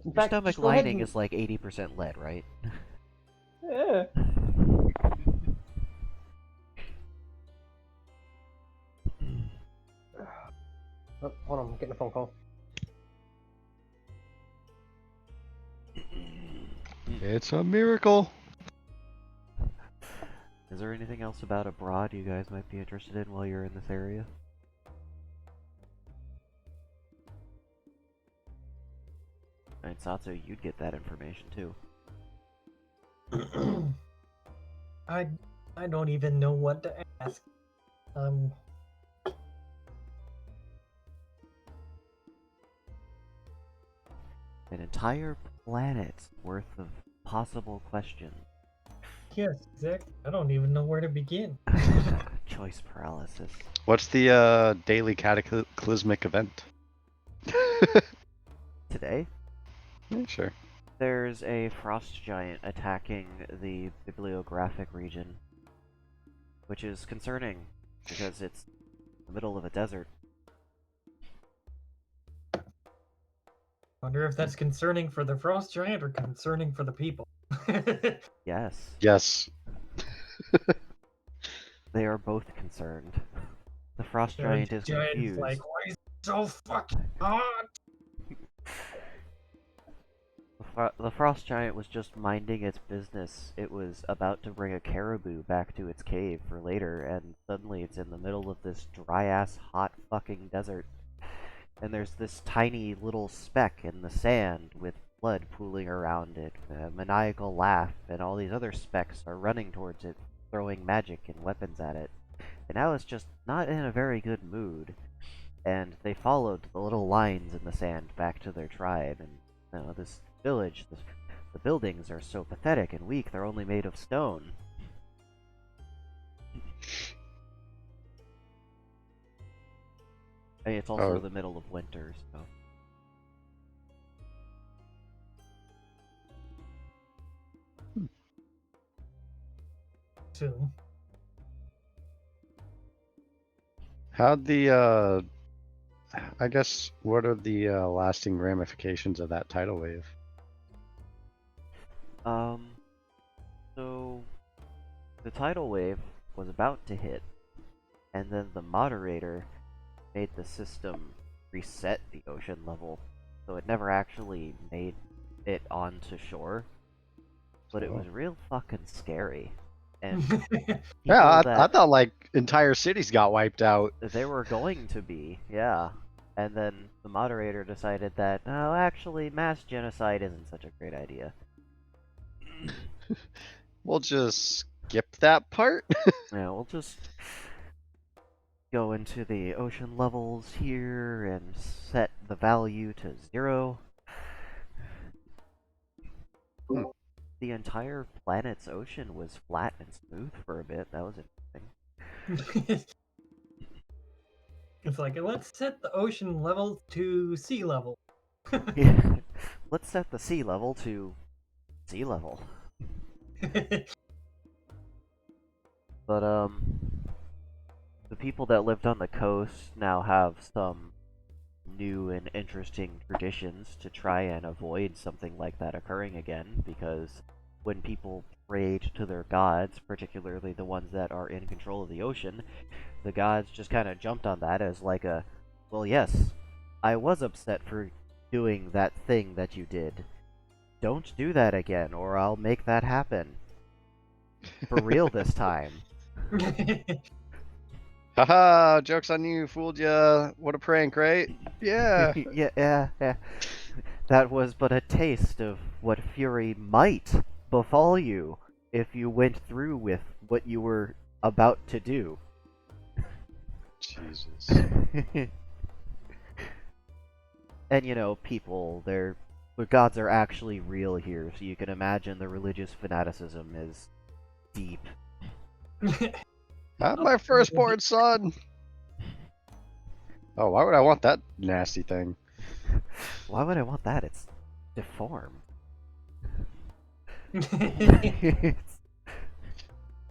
Your fact, stomach just go ahead lining and- is like 80% lead, right? Yeah. Oh, hold on, I'm getting a phone call. It's a miracle. Is there anything else about abroad you guys might be interested in while you're in this area? And Satsu, you'd get that information too. I don't even know what to ask. An entire planet's worth of possible questions. Yes, exactly. I don't even know where to begin. Choice paralysis. What's the daily cataclysmic event? Today, Yeah, sure. there's a frost giant attacking the bibliographic region, which is concerning because it's in the middle of a desert. Wonder if that's concerning for the frost giant or concerning for the people. Yes, Yes. they are both concerned. The frost The giant is giant's confused. like, why is it so fucking hot? The frost giant was just minding its business. It was about to bring a caribou back to its cave for later, and suddenly it's in the middle of this dry-ass, hot fucking desert. And there's this tiny little speck in the sand with blood pooling around it, a maniacal laugh, and all these other specks are running towards it, throwing magic and weapons at it. And now it's just not in a very good mood. And they followed the little lines in the sand back to their tribe, and this village, the buildings are so pathetic and weak, they're only made of stone. I mean, it's also the middle of winter, so... Soon. How'd the I guess what are the lasting ramifications of that tidal wave? So the tidal wave was about to hit, and then the moderator made the system reset the ocean level, so it never actually made it onto shore. But it was real fucking scary. And Yeah, people I thought like entire cities got wiped out. they were going to be, yeah. And then the moderator decided that, no, actually, mass genocide isn't such a great idea. We'll just skip that part. Yeah, we'll just go into the ocean levels here and set the value to 0. The entire planet's ocean was flat and smooth for a bit. That was interesting. It's like, let's set the ocean level to sea level. Yeah. let's set the sea level to sea level. But the people that lived on the coast now have some new and interesting traditions to try and avoid something like that occurring again, because when people prayed to their gods, particularly the ones that are in control of the ocean, the gods just kind of jumped on that as like a, well, yes, I was upset for doing that thing that you did. Don't do that again, or I'll make that happen. For real this time. Haha, joke's on you, fooled ya. What a prank, right? Yeah. yeah. That was but a taste of what fury might befall you if you went through with what you were about to do. Jesus. And you know, people, the gods are actually real here, so you can imagine the religious fanaticism is deep. Not my firstborn son. Oh, why would I want that nasty thing? Why would I want that? It's deformed.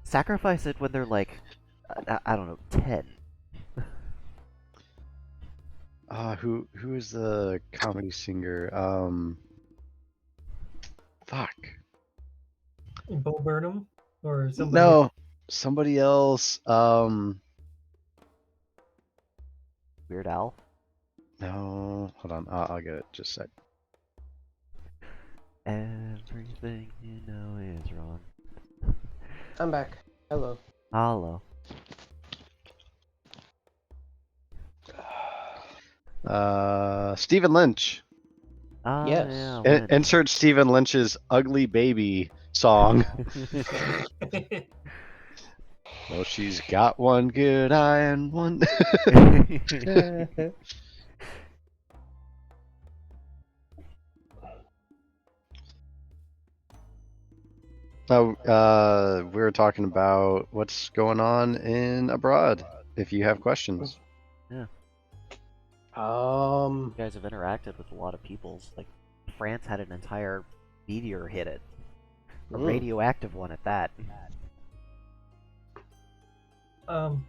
Sacrifice it when they're like, I don't know, 10. Who is the comedy singer? Fuck. Bo Burnham or somebody? No, somebody else. Weird Al? No, hold on. I'll get it. Just a sec. Everything you know is wrong. I'm back. Hello. Hello. Stephen Lynch. Yes. Yeah, Insert Stephen Lynch's "Ugly Baby" song. Well, she's got one good eye and one. So, we were talking about what's going on in abroad. If you have questions. You Um. guys have interacted with a lot of peoples. Like, France had an entire meteor hit it. A radioactive one at that. How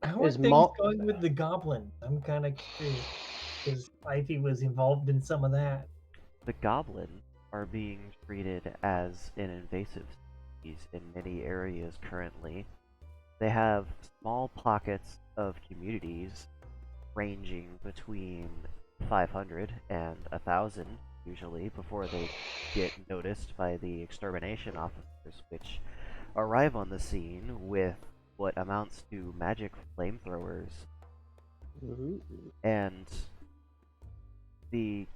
are Is things Mal- going with the goblin? I'm kind of curious because Ivy was involved in some of that. The goblins are being treated as an invasive species in many areas currently. They have small pockets of communities ranging between 500 and 1,000 usually before they get noticed by the extermination officers, which arrive on the scene with what amounts to magic flamethrowers. And the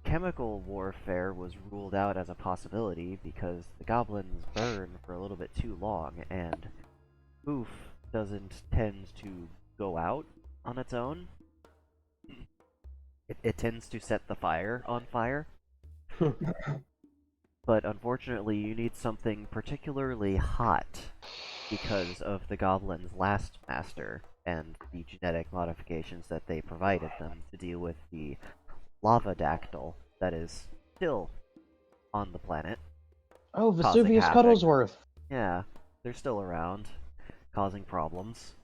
chemical warfare was ruled out as a possibility because the goblins burn for a little bit too long, and poof doesn't tend to go out on its own. It tends to set the fire on fire. But unfortunately, you need something particularly hot because of the goblin's last master and the genetic modifications that they provided them to deal with the Lavadactyl that is still on the planet. Oh, Causing Vesuvius havoc. Cuddlesworth. Yeah, they're still around, causing problems.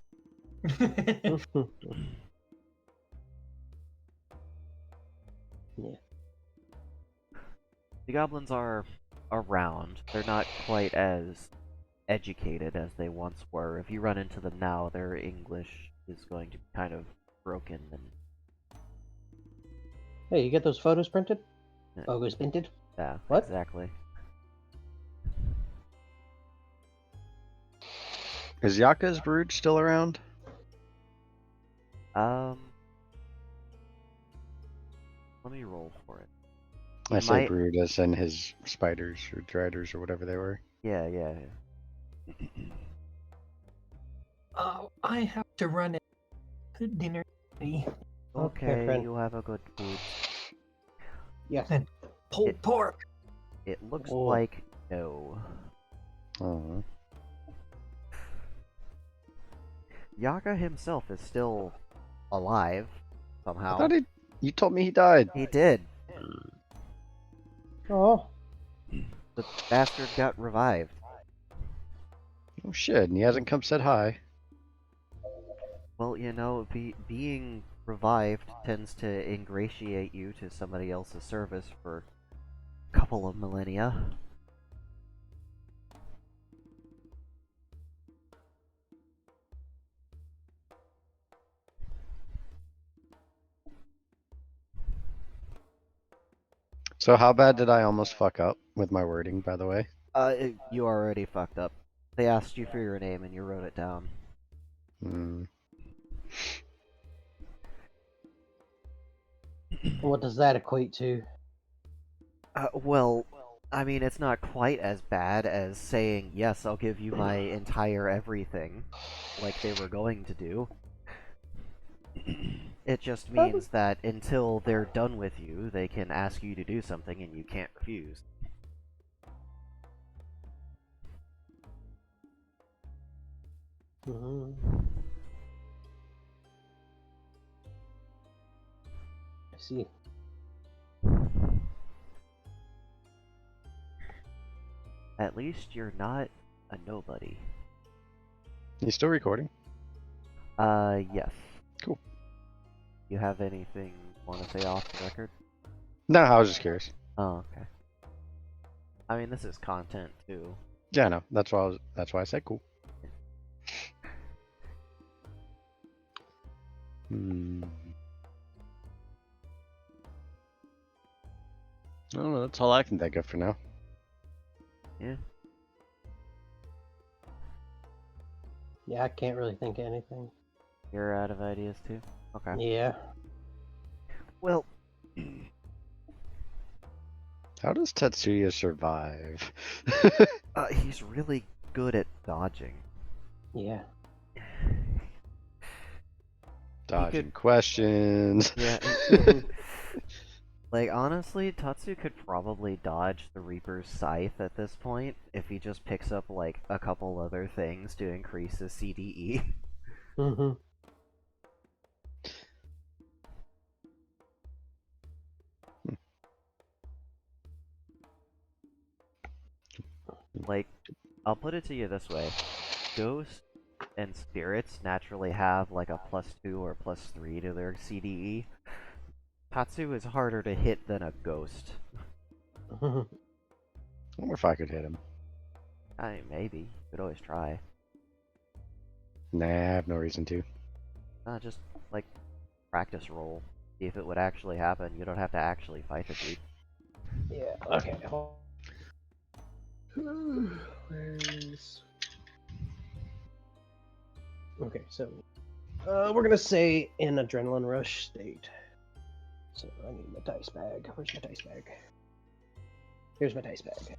Yeah. The goblins are around. They're not quite as educated as they once were. If you run into them now, their English is going to be kind of broken and Hey, you get those photos printed? Yeah. Photos printed? yeah, What? exactly. Is Yaka's brood still around? Let me roll for it. I He say might- brood as in his spiders or driders or whatever they were. Yeah. I have to run it. Dinner. Okay, Okay, friend. you have a good food. Yes. Pulled pork. It looks Oh. like no. Oh. Yaka himself is still alive I somehow. thought you told me he died. He did. Oh, The bastard got revived. Oh shit, and he hasn't come said hi. Well, you know, being revived tends to ingratiate you to somebody else's service for a couple of millennia. So how bad did I almost fuck up with my wording, by the way? You already fucked up. They asked you for your name and you wrote it down. Hmm. what does that equate to? Well, I mean, it's not quite as bad as saying, yes, I'll give you my entire everything, like they were going to do. It just means that until they're done with you, they can ask you to do something and you can't refuse. Mhm. I see. At least you're not a nobody. You still recording? Yes. Cool. You have anything you want to say off the record? No, I was just curious. Oh, okay. I mean, this is content, too. Yeah, no, that's why I said cool. Hmm. I don't know, that's all I can think of for now. Yeah. Yeah, I can't really think of anything. You're out of ideas, too? Okay. Yeah. Well, How does Tetsuya survive? he's really good at dodging. Yeah. Dodging questions. Yeah. Like, honestly, Tatsu could probably dodge the Reaper's Scythe at this point if he just picks up, like, a couple other things to increase his CDE. Mm-hmm. Like, I'll put it to you this way. Ghosts and spirits naturally have, like, a +2 or +3 to their CDE. Tatsu is harder to hit than a ghost. I wonder if I could hit him. I mean, maybe. You could always try. Nah, I have no reason to. Just, like, practice roll. See if it would actually happen. You don't have to actually fight the dude. Yeah. Okay. Where's... Okay, so we're gonna say in adrenaline rush state. So I need my dice bag. Where's my dice bag? Here's my dice bag.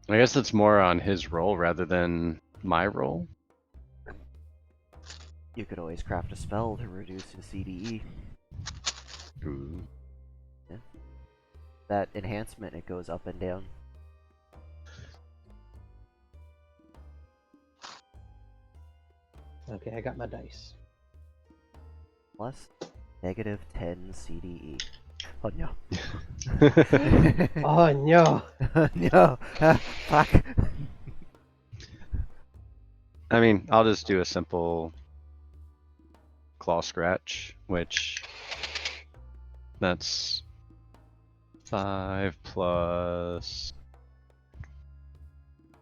I guess it's more on his roll rather than my roll. You could always craft a spell to reduce his CDE. Ooh. That enhancement, it goes up and down. Okay, I got my dice. Plus -10 CDE. Oh no. Oh no! No! Fuck! I mean, I'll just do a simple claw scratch, which that's 5 plus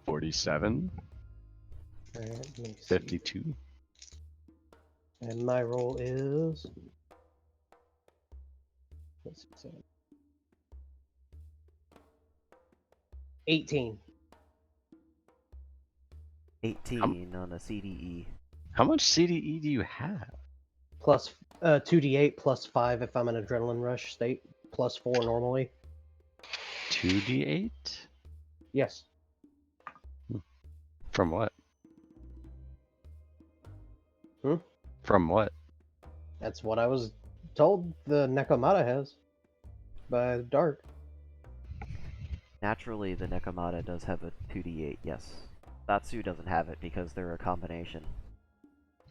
47, Alright, let me see. 52. And my roll is. Let's see, 7. 18. 18 on a CDE. How much CDE do you have? Plus 2d8 plus 5 if I'm in adrenaline rush state. Plus 4 normally. 2d8? Yes. From what? Hmm? From what? That's what I was told the Nekomata has. By Dark. Naturally, the Nekomata does have a 2d8, yes. Tatsu doesn't have it because they're a combination.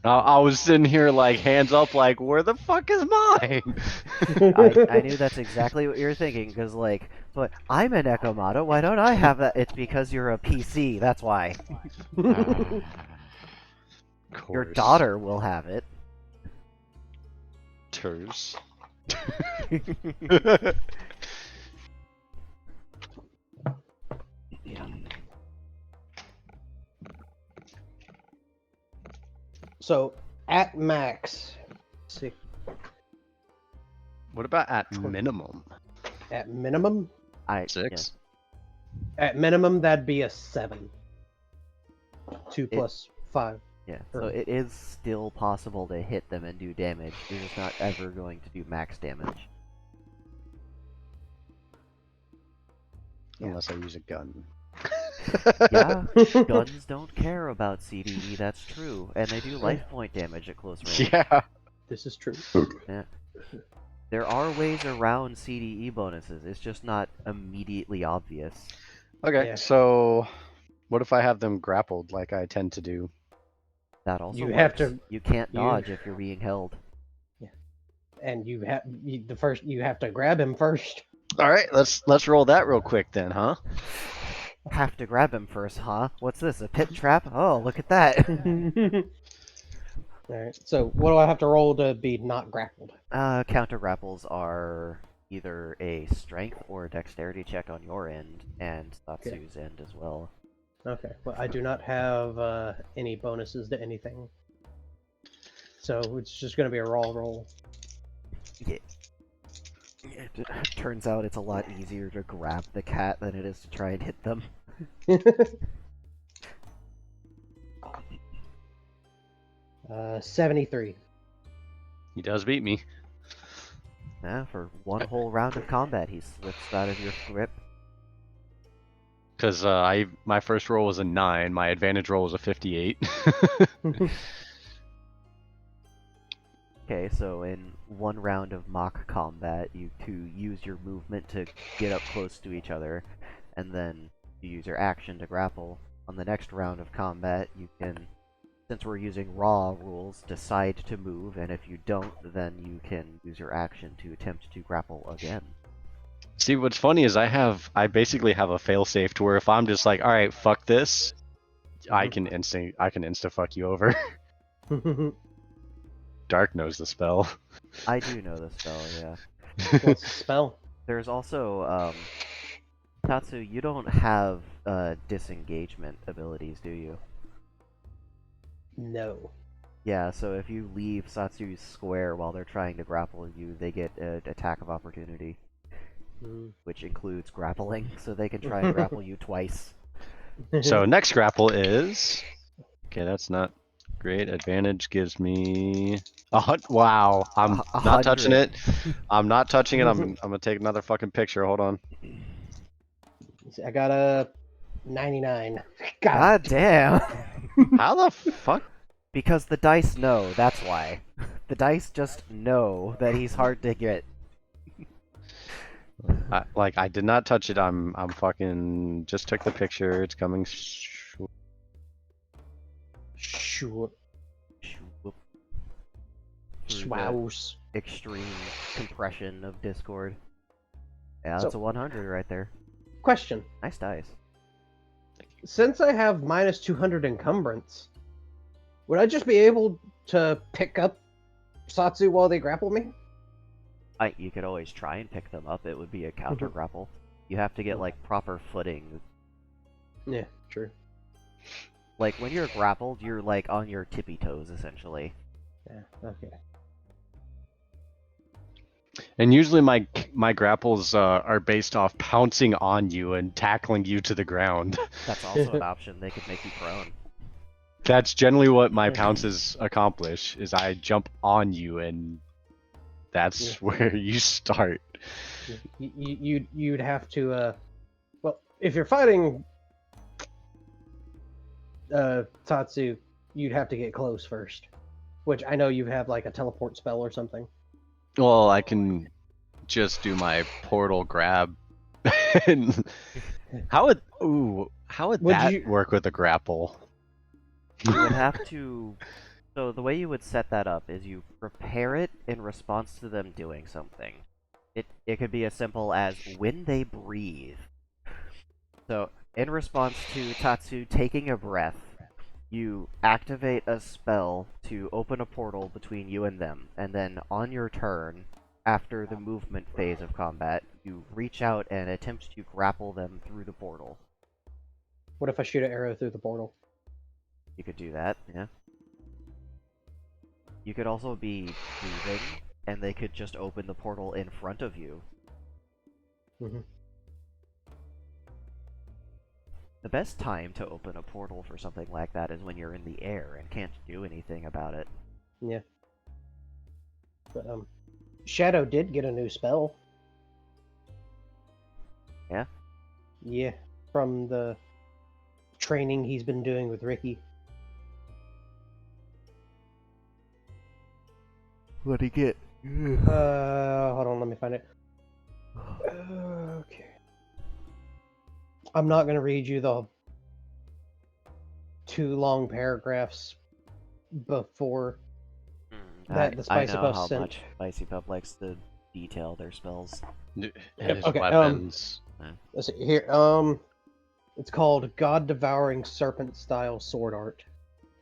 I was sitting here like hands up, like where the fuck is mine? I knew that's exactly what you were thinking, because, like, but I'm an Ekomata, why don't I have that? It's because you're a PC, that's why. Of Your course. daughter will have it. Ters. So at max, six, What about at minimum? at minimum, 6? at minimum that'd be a 7. 2 plus 5. Yeah, so it is still possible to hit them and do damage. You're just not ever going to do max damage. Unless I use a gun. Yeah, guns don't care about CDE, that's true. And they do life point damage at close range. Yeah. This is true. There are ways around CDE bonuses, it's just not immediately obvious. Okay, Yeah. so what if I have them grappled like I tend to do? That also You works. have to- You can't you- dodge if you're being held. And you have to grab him first. All right, let's roll that real quick then, huh? Have to grab him first, huh? What's this, a pit trap? Oh, look at that! Alright, so what do I have to roll to be not grappled? Counter grapples are either a strength or a dexterity check on your end, and Satsu's end as well. Okay, well, I do not have any bonuses to anything. So it's just going to be a raw roll. Yeah. It turns out it's a lot easier to grab the cat than it is to try and hit them. 73. He does beat me. Yeah, for one whole round of combat, he slips out of your grip. Because my first roll was a 9, my advantage roll was a 58. Okay, so in one round of mock combat, you two use your movement to get up close to each other, and then you use your action to grapple. On the next round of combat, you can, since we're using raw rules, decide to move, and if you don't, then you can use your action to attempt to grapple again. See, what's funny is I basically have a failsafe to where if I'm just like, all right, fuck this, I can insta fuck you over. Dark knows the spell. I do know the spell, yeah. What's the spell? There's also, Tatsu, you don't have, disengagement abilities, do you? No. Yeah, so if you leave Satsu's square while they're trying to grapple you, they get an attack of opportunity, which includes grappling, so they can try and grapple you twice. So next grapple is... Okay, that's not great. Advantage gives me... Wow, I'm not touching it. I'm not touching it. I'm gonna take another fucking picture. Hold on. I got a 99. God damn! How the fuck? Because the dice know, that's why. The dice just know that he's hard to get. I did not touch it. I'm fucking just took the picture. It's coming. Sure. Through the Swouse. extreme compression of Discord. Yeah, that's So- a 100 right there. Question. Nice dice. Since I have minus 200 encumbrance, would I just be able to pick up Satsu while they grapple me? You could always try and pick them up. It would be a counter grapple. You have to get like proper footing. Yeah, true. Like when you're grappled, you're like on your tippy toes essentially. Yeah, okay. And usually my grapples are based off pouncing on you and tackling you to the ground. That's also an option. They could make you prone. That's generally what my pounces accomplish. Is I jump on you and that's where you start. You'd have to well, if you're fighting Tatsu, you'd have to get close first, which I know you have like a teleport spell or something. Well, I can just do my portal grab. How would Would that you- work with a grapple? You would have to So the way you would set that up is you prepare it in response to them doing something. It could be as simple as when they breathe. So in response to Tatsu taking a breath, you activate a spell to open a portal between you and them, and then on your turn, after the movement phase of combat, you reach out and attempt to grapple them through the portal. What if I shoot an arrow through the portal? You could do that, yeah. You could also be moving, and they could just open the portal in front of you. Mm-hmm. The best time to open a portal for something like that is when you're in the air and can't do anything about it. Yeah. But, Shadow did get a new spell. Yeah? Yeah, from the training he's been doing with Ricky. What'd he get? Hold on, let me find it. Okay. I'm not going to read you the 2 long paragraphs before that the Spicy I know Puff how sent. much Spicy Puff likes to detail their spells. His okay, weapons. Let's see here. It's called God Devouring Serpent Style Sword Art,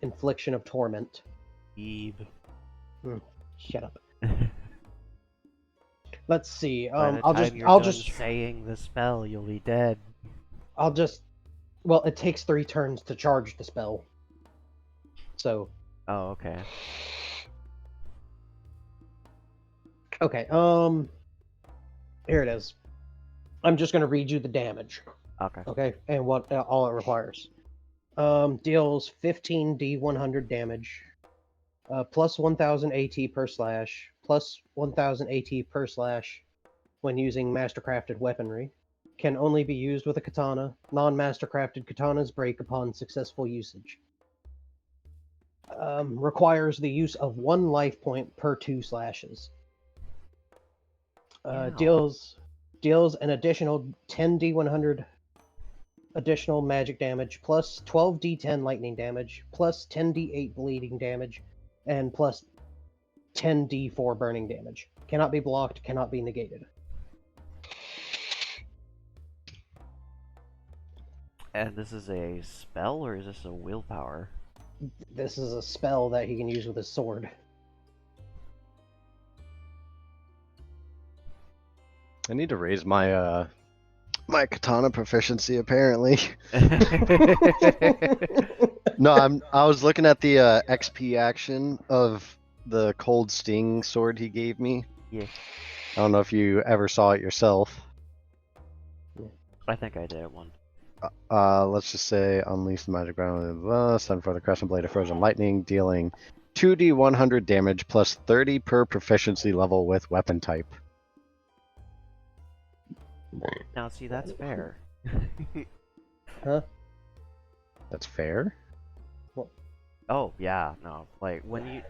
Infliction of Torment. Eve. Shut up. Let's see. By the I'll time just, you're I'll done just, saying the spell, you'll be dead. I'll just. Well, it takes 3 turns to charge the spell. So. Oh, okay. Okay. Here it is. I'm just gonna read you the damage. Okay. Okay, and what all it requires. Deals 15d 100 damage, plus 1000 AT per slash, plus 1000 AT per slash when using mastercrafted weaponry. Can only be used with a katana. Non-mastercrafted katanas break upon successful usage. Requires the use of 1 life point per 2 slashes. Ow. Deals an additional 10d 100 additional magic damage, plus 12d10 lightning damage, plus 10d8 bleeding damage, and plus 10d4 burning damage. Cannot be blocked, cannot be negated. And this is a spell, or is this a willpower? This is a spell that he can use with his sword. I need to raise my my katana proficiency apparently. No, I was looking at the XP action of the cold sting sword he gave me. Yeah. I don't know if you ever saw it yourself. I think I did one. Let's just say unleash the magic ground. Send for the crescent blade of frozen lightning, dealing 2d 100 damage plus 30 per proficiency level with weapon type. Now, see, that's fair. Huh? That's fair. Oh, yeah, no. Like,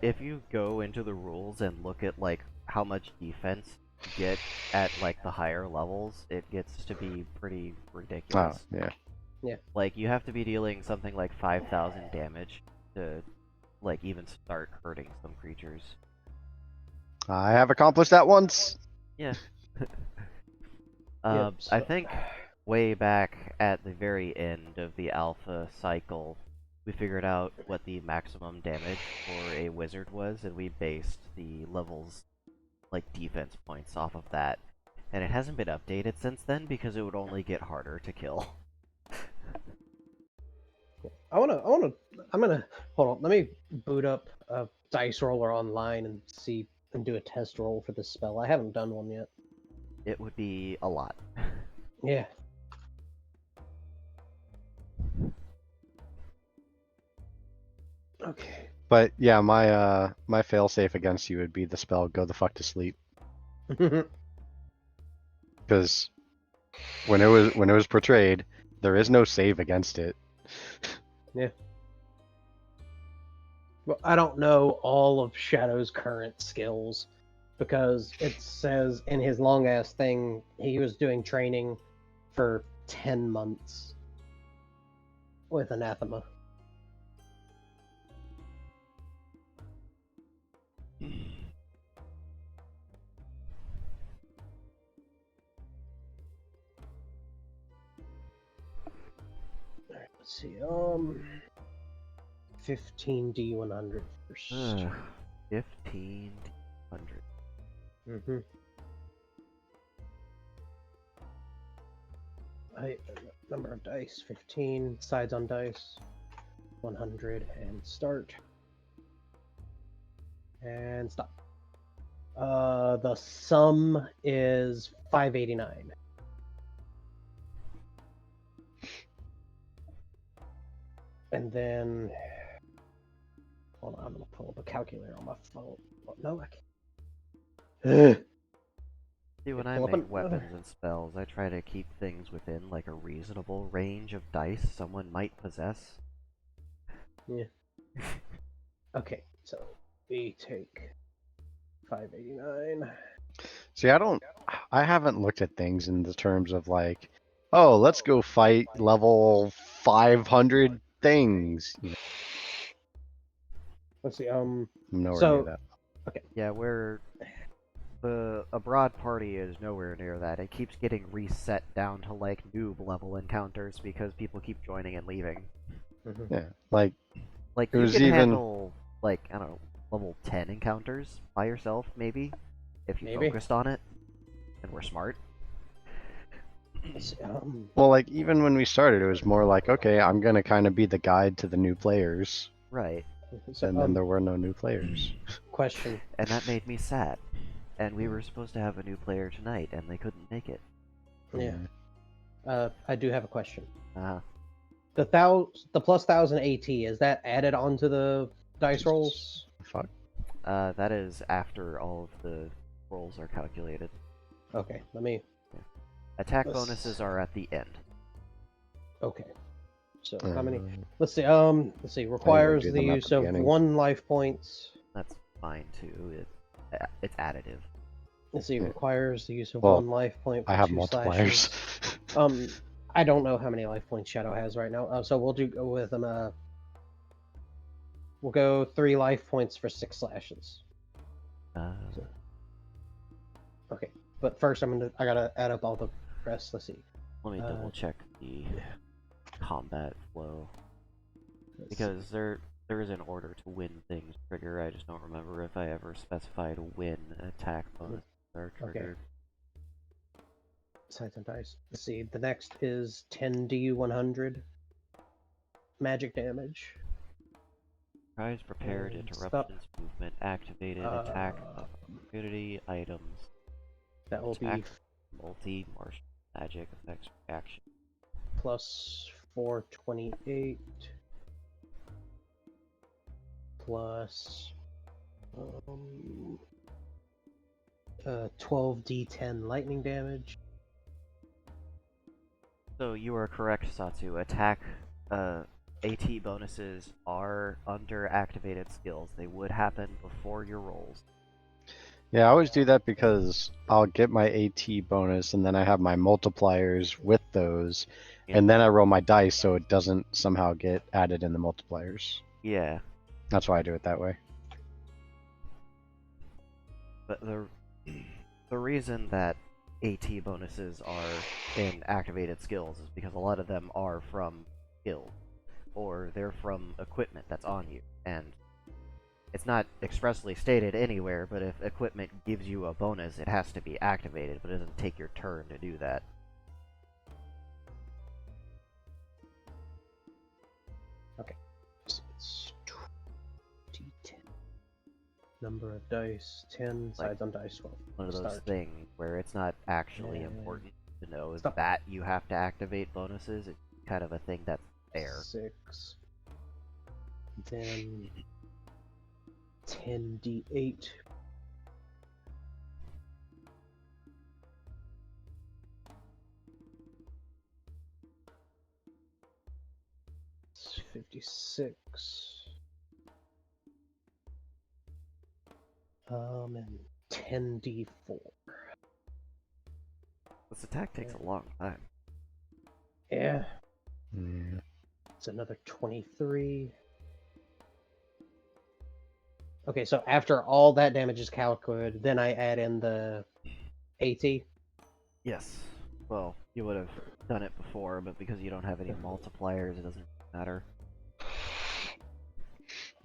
if you go into the rules and look at, like, how much defense you get at, like, the higher levels, it gets to be pretty ridiculous. Oh, yeah. Like, you have to be dealing something like 5,000 damage to, like, even start hurting some creatures. I have accomplished that once. Yeah. Yeah, I think way back at the very end of the alpha cycle, we figured out what the maximum damage for a wizard was, and we based the levels, like, defense points off of that. And it hasn't been updated since then because it would only get harder to kill. I'm gonna hold on. Let me boot up a dice roller online and see and do a test roll for this spell. I haven't done one yet. It would be a lot. Yeah. Okay. But yeah, my my failsafe against you would be the spell "Go the fuck to sleep," because when it was portrayed, there is no save against it. Yeah. Well, I don't know all of Shadow's current skills because it says in his long ass thing he was doing training for 10 months with Anathema. Alright, let's see. 15D100 first. 1500. Mm-hmm. Number of dice, 15. Sides on dice, 100, and start. And stop. The sum is 589. And then, hold on, I'm gonna pull up a calculator on my phone. Oh, no, I can't. See, when I make weapons and spells, I try to keep things within like a reasonable range of dice someone might possess. Yeah. Okay, so we take 589. See, I haven't looked at things in the terms of like, oh, let's go fight level 500 things. You know, Let's see. I'm nowhere So- near that. Yeah, where a broad party is nowhere near that. It keeps getting reset down to like noob level encounters because people keep joining and leaving. Yeah, like Like It you was can even- handle like I don't know level 10 encounters by yourself maybe if you Maybe. focused on it and were smart. Let's see, well, like even when we started, it was more like, okay, I'm gonna kind of be the guide to the new players, Right. so, and then there were no new players. question. And that made me sad. And we were supposed to have a new player tonight and they couldn't make it. Yeah. I do have a question. Uh, The plus 1000 AT, is that added onto the dice rolls? Fuck. that is after all of the rolls are calculated. Okay, let me. Attack Let's- bonuses are at the end. Okay. So how many? Uh, Let's see. Requires do the them at use the of beginning. 1 life point. That's fine too. It's additive. Let's see. Yeah. Requires the use of Well, 1 life point. For I have 2 multipliers. slashes. I don't know how many life points Shadow has right now. So we'll go with them. We'll go 3 life points for 6 slashes. Okay, but first I gotta add up all the rest. Let's see. Let me double check the combat flow because there is an order to when things trigger. I just don't remember if I ever specified when attack bonuses are Okay. triggered. Sides and dice. Let's see. The next is 10D100 magic damage. Surprise, prepared, And interruptions, movement, activated, attack, opportunity, items, That will attack, be multi, martial magic, effects, reaction. plus 428 plus 12d10 lightning damage. So you are correct, Satsu. Attack, AT bonuses are under activated skills. They would happen before your rolls. Yeah, I always do that because I'll get my AT bonus and then I have my multipliers with those, Yeah. and then I roll my dice so it doesn't somehow get added in the multipliers. Yeah, That's why I do it that way. but the reason that AT bonuses are in activated skills is because a lot of them are from skill, or they're from equipment that's on you, and it's not expressly stated anywhere, but if equipment gives you a bonus, it has to be activated, but it doesn't take your turn to do that. So it's 2d10. Number of dice 10. Sides on dice 12. One of those Start. things where it's not actually Yeah. important to know Stop. that you have to activate bonuses. It's kind of a thing that's there. 6. Then 10d8. It's 56. And 10d4. This attack takes a long time. Yeah, Yeah. it's another 23. Okay, so after all that damage is calculated, then I add in the AT. Yes. Well, you would have done it before, but because you don't have any multipliers, it doesn't matter.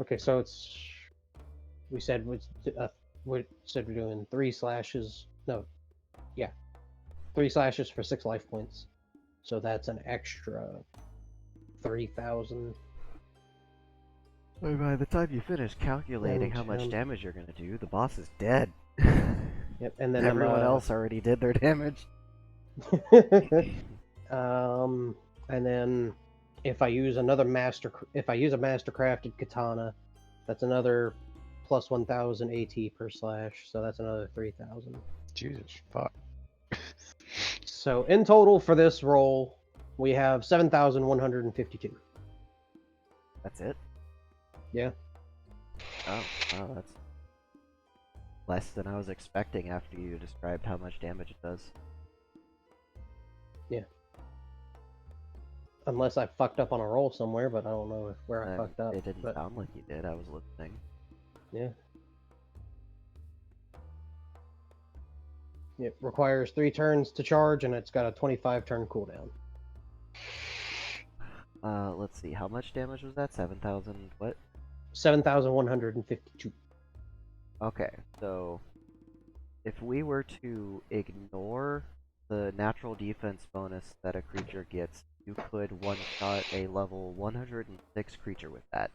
Okay, so it's we said we're doing 3 slashes. No, yeah, 3 slashes for 6 life points. So that's an extra 3,000. By the time you finish calculating how much Damage, damage you're gonna do, the boss is dead. Yep, and then Everyone else already did their damage. And then if I use a mastercrafted katana, that's another plus 1,000 AT per slash, so that's another 3,000. Jesus, fuck. So in total for this roll, we have 7,152. That's it? Yeah. Oh, wow, that's less than I was expecting after you described how much damage it does. Yeah. Unless I fucked up on a roll somewhere, but I don't know where I fucked up. It didn't but... sound like you did, I was listening. Yeah. It requires 3 turns to charge, and it's got a 25 turn cooldown. Let's see, how much damage was that? 7,000 what? 7,152. Okay, so if we were to ignore the natural defense bonus that a creature gets, you could one-shot a level 106 creature with that.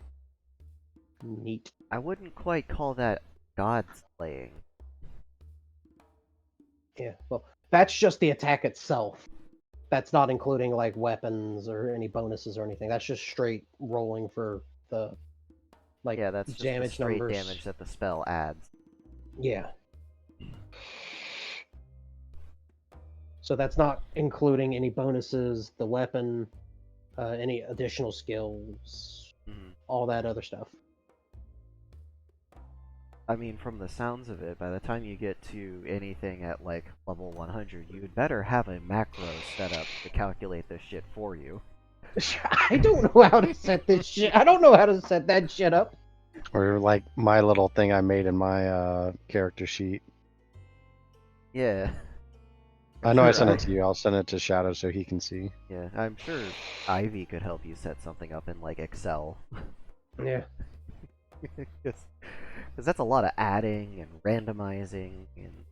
Neat. I wouldn't quite call that god slaying. Yeah, well, that's just the attack itself. That's not including, like, weapons or any bonuses or anything. That's just straight rolling for the, like, Yeah, that's just the damage straight numbers. damage that the spell adds. Yeah. So that's not including any bonuses, the weapon, any additional skills, all that other stuff. I mean, from the sounds of it, by the time you get to anything at, like, level 100, you'd better have a macro set up to calculate this shit for you. I don't know how to set this shit. I don't know how to set that shit up. Or like my little thing I made in my character sheet. Yeah. I know I Sure, sent it to you. I'll send it to Shadow so he can see. Yeah, I'm sure Ivy could help you set something up in, like, Excel. Yeah. Because that's a lot of adding and randomizing and...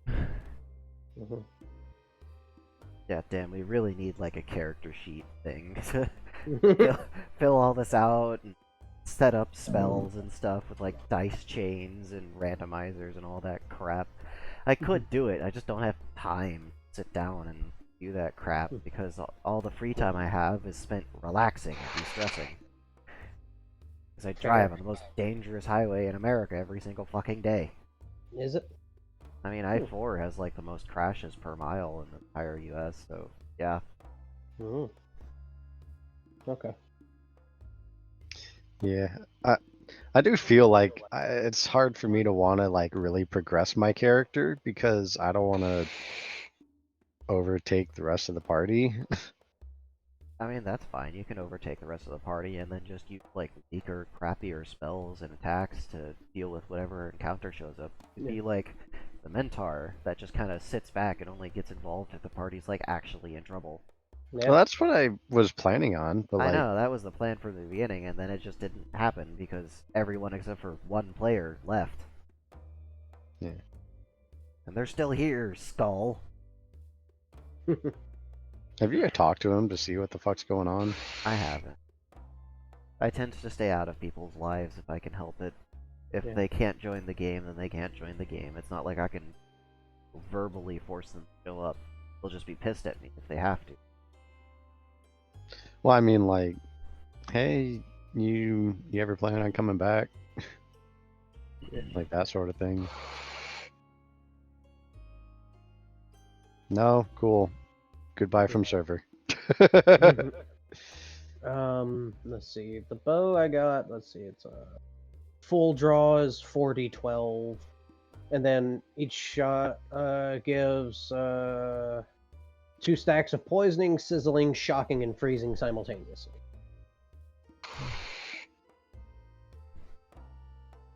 Yeah, damn, we really need, like, a character sheet thing to fill all this out and set up spells and stuff with, like, dice chains and randomizers and all that crap. I could do it, I just don't have time to sit down and do that crap because all the free time I have is spent relaxing and de-stressing. Because I drive on the most dangerous highway in America every single fucking day. Is it? I mean, I-4 has, like, the most crashes per mile in the entire US, so, yeah. Okay. Yeah, I do feel like it's hard for me to want to, like, really progress my character because I don't want to overtake the rest of the party. I mean, that's fine. You can overtake the rest of the party and then just use, like, weaker, crappier spells and attacks to deal with whatever encounter shows up. You'd be like the Mentor that just kind of sits back and only gets involved if the party's, like, actually in trouble. Yeah. Well, that's what I was planning on, but I like, know, that was the plan from the beginning, and then it just didn't happen because everyone except for one player left. Yeah. And they're still here, Skull. have you talked to him to see what the fuck's going on? I haven't. I tend to stay out of people's lives if I can help it. If they can't join the game, then they can't join the game. It's not like I can verbally force them to show up. They'll just be pissed at me if they have to. Well, I mean, like, hey, you ever plan on coming back? Like that sort of thing. No, cool. Goodbye from server. Let's see. The bow I got, let's see, it's full draw is 4d12. And then each shot gives 2 stacks of poisoning, sizzling, shocking, and freezing simultaneously.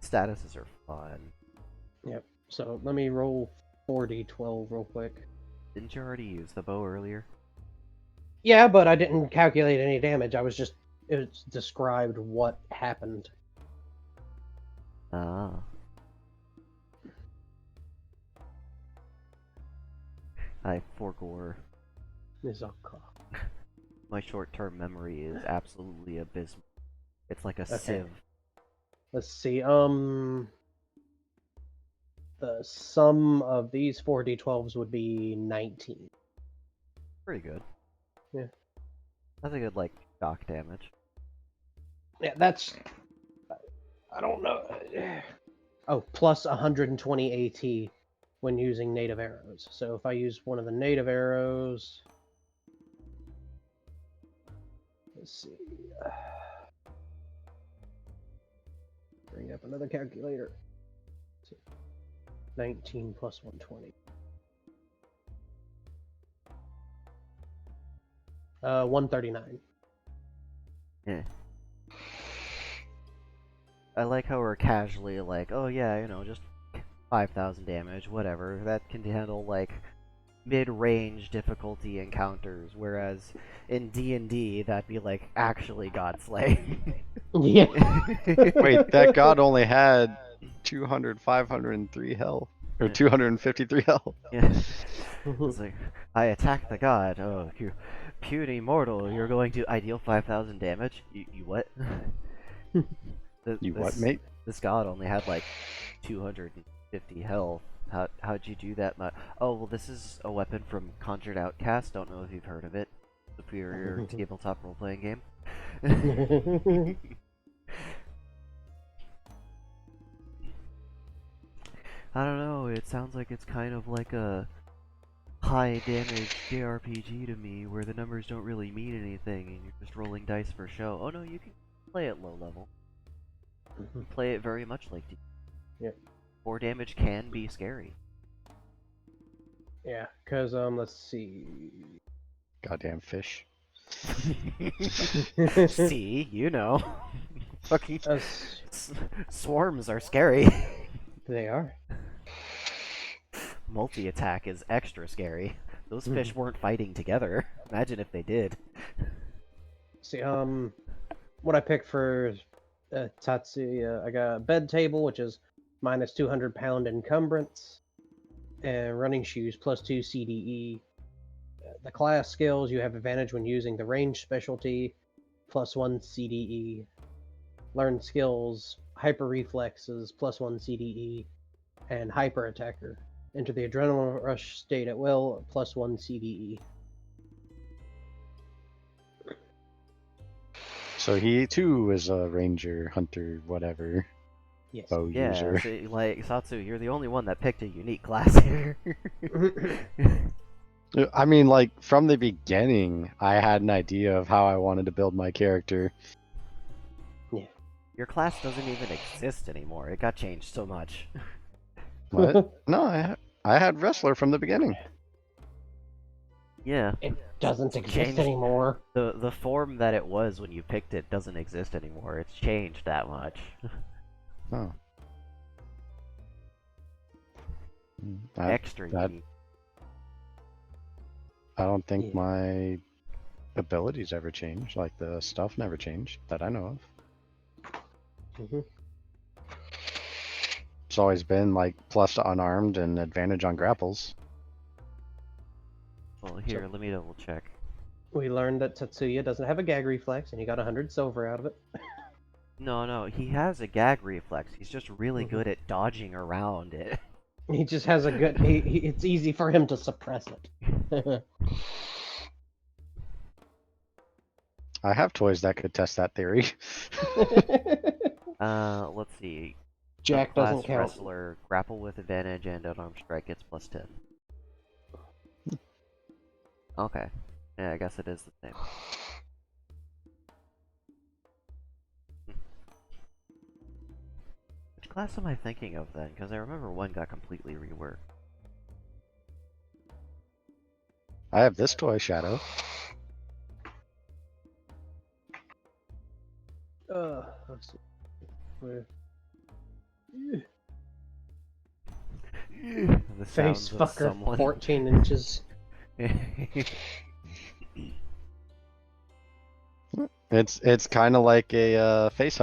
Statuses are fun. Yep. So let me roll 4d12 real quick. Didn't you already use the bow earlier? Yeah, but I didn't calculate any damage. It described what happened. Ah. I forgore. Mizaka. My short-term memory is absolutely abysmal. It's like a Okay. sieve. Let's see. The sum of these 4d12s would be 19. Pretty good. Yeah. That's a good, like, shock damage. Yeah, that's. I don't know. Oh, plus 120 AT when using native arrows. So if I use one of the native arrows. Let's see. Bring up another calculator. 19 plus 120. 139. Yeah. I like how we're casually like, oh yeah, you know, just 5,000 damage, whatever. That can handle, like, mid-range difficulty encounters, whereas in D&D, that'd be like actually Godslay. Yeah. Wait, that god only had 200, 503 health. Or 253 health. Yeah. It's like, I attack the god. Oh, you puny mortal, you're going to ideal 5,000 damage? You what? You what, mate? This god only had like 250 health. How'd you do that much? Oh, well, this is a weapon from Conjured Outcast. Don't know if you've heard of it. Superior tabletop role-playing game. I don't know, it sounds like it's kind of like a high damage JRPG to me, where the numbers don't really mean anything and you're just rolling dice for show. Oh no, you can play it low level. Play it very much like D. Yeah. 4 damage can be scary. Yeah, because, let's see. Goddamn fish. See, you know. Fucking Uh, swarms are scary. They are. Multi-attack is extra scary. Those fish weren't fighting together. Imagine if they did. See, what I picked for Tatsuya, I got a bed table, which is minus 200 pound encumbrance, and running shoes plus 2 CDE. The class skills, you have advantage when using the range specialty, plus 1 CDE. Learn skills, hyper reflexes, plus 1 CDE, and hyper attacker. Enter the adrenaline rush state at will, plus 1 CDE. So he too is a ranger, hunter, whatever. Yes. Bow Yeah, user. so, like, Satsu, you're the only one that picked a unique class here. I mean, like, from the beginning, I had an idea of how I wanted to build my character. Your class doesn't even exist anymore. It got changed so much. What? No, I had wrestler from the beginning. Yeah. It doesn't exist Changed. anymore. The form that it was when you picked it doesn't exist anymore. It's changed that much. Oh. Extra that- unique. I don't think Yeah. my abilities ever changed. Like, the stuff never changed that I know of. It's always been, like, plus to unarmed and advantage on grapples. Well, here, let me double check. We learned that Tatsuya doesn't have a gag reflex, and he got 100 silver out of it. No, he has a gag reflex. He's just really good at dodging around it. He just has a good. It's easy for him to suppress it. I have toys that could test that theory. Let's see. Jack Class doesn't count. Wrestler, grapple with advantage, and unarmed strike gets plus 10. Okay. Yeah, I guess it is the same. Which class am I thinking of then? Because I remember one got completely reworked. I have this toy, Shadow. Let's see. Where? The Face sounds of fucker, someone. 14 inches. It's kind of like a face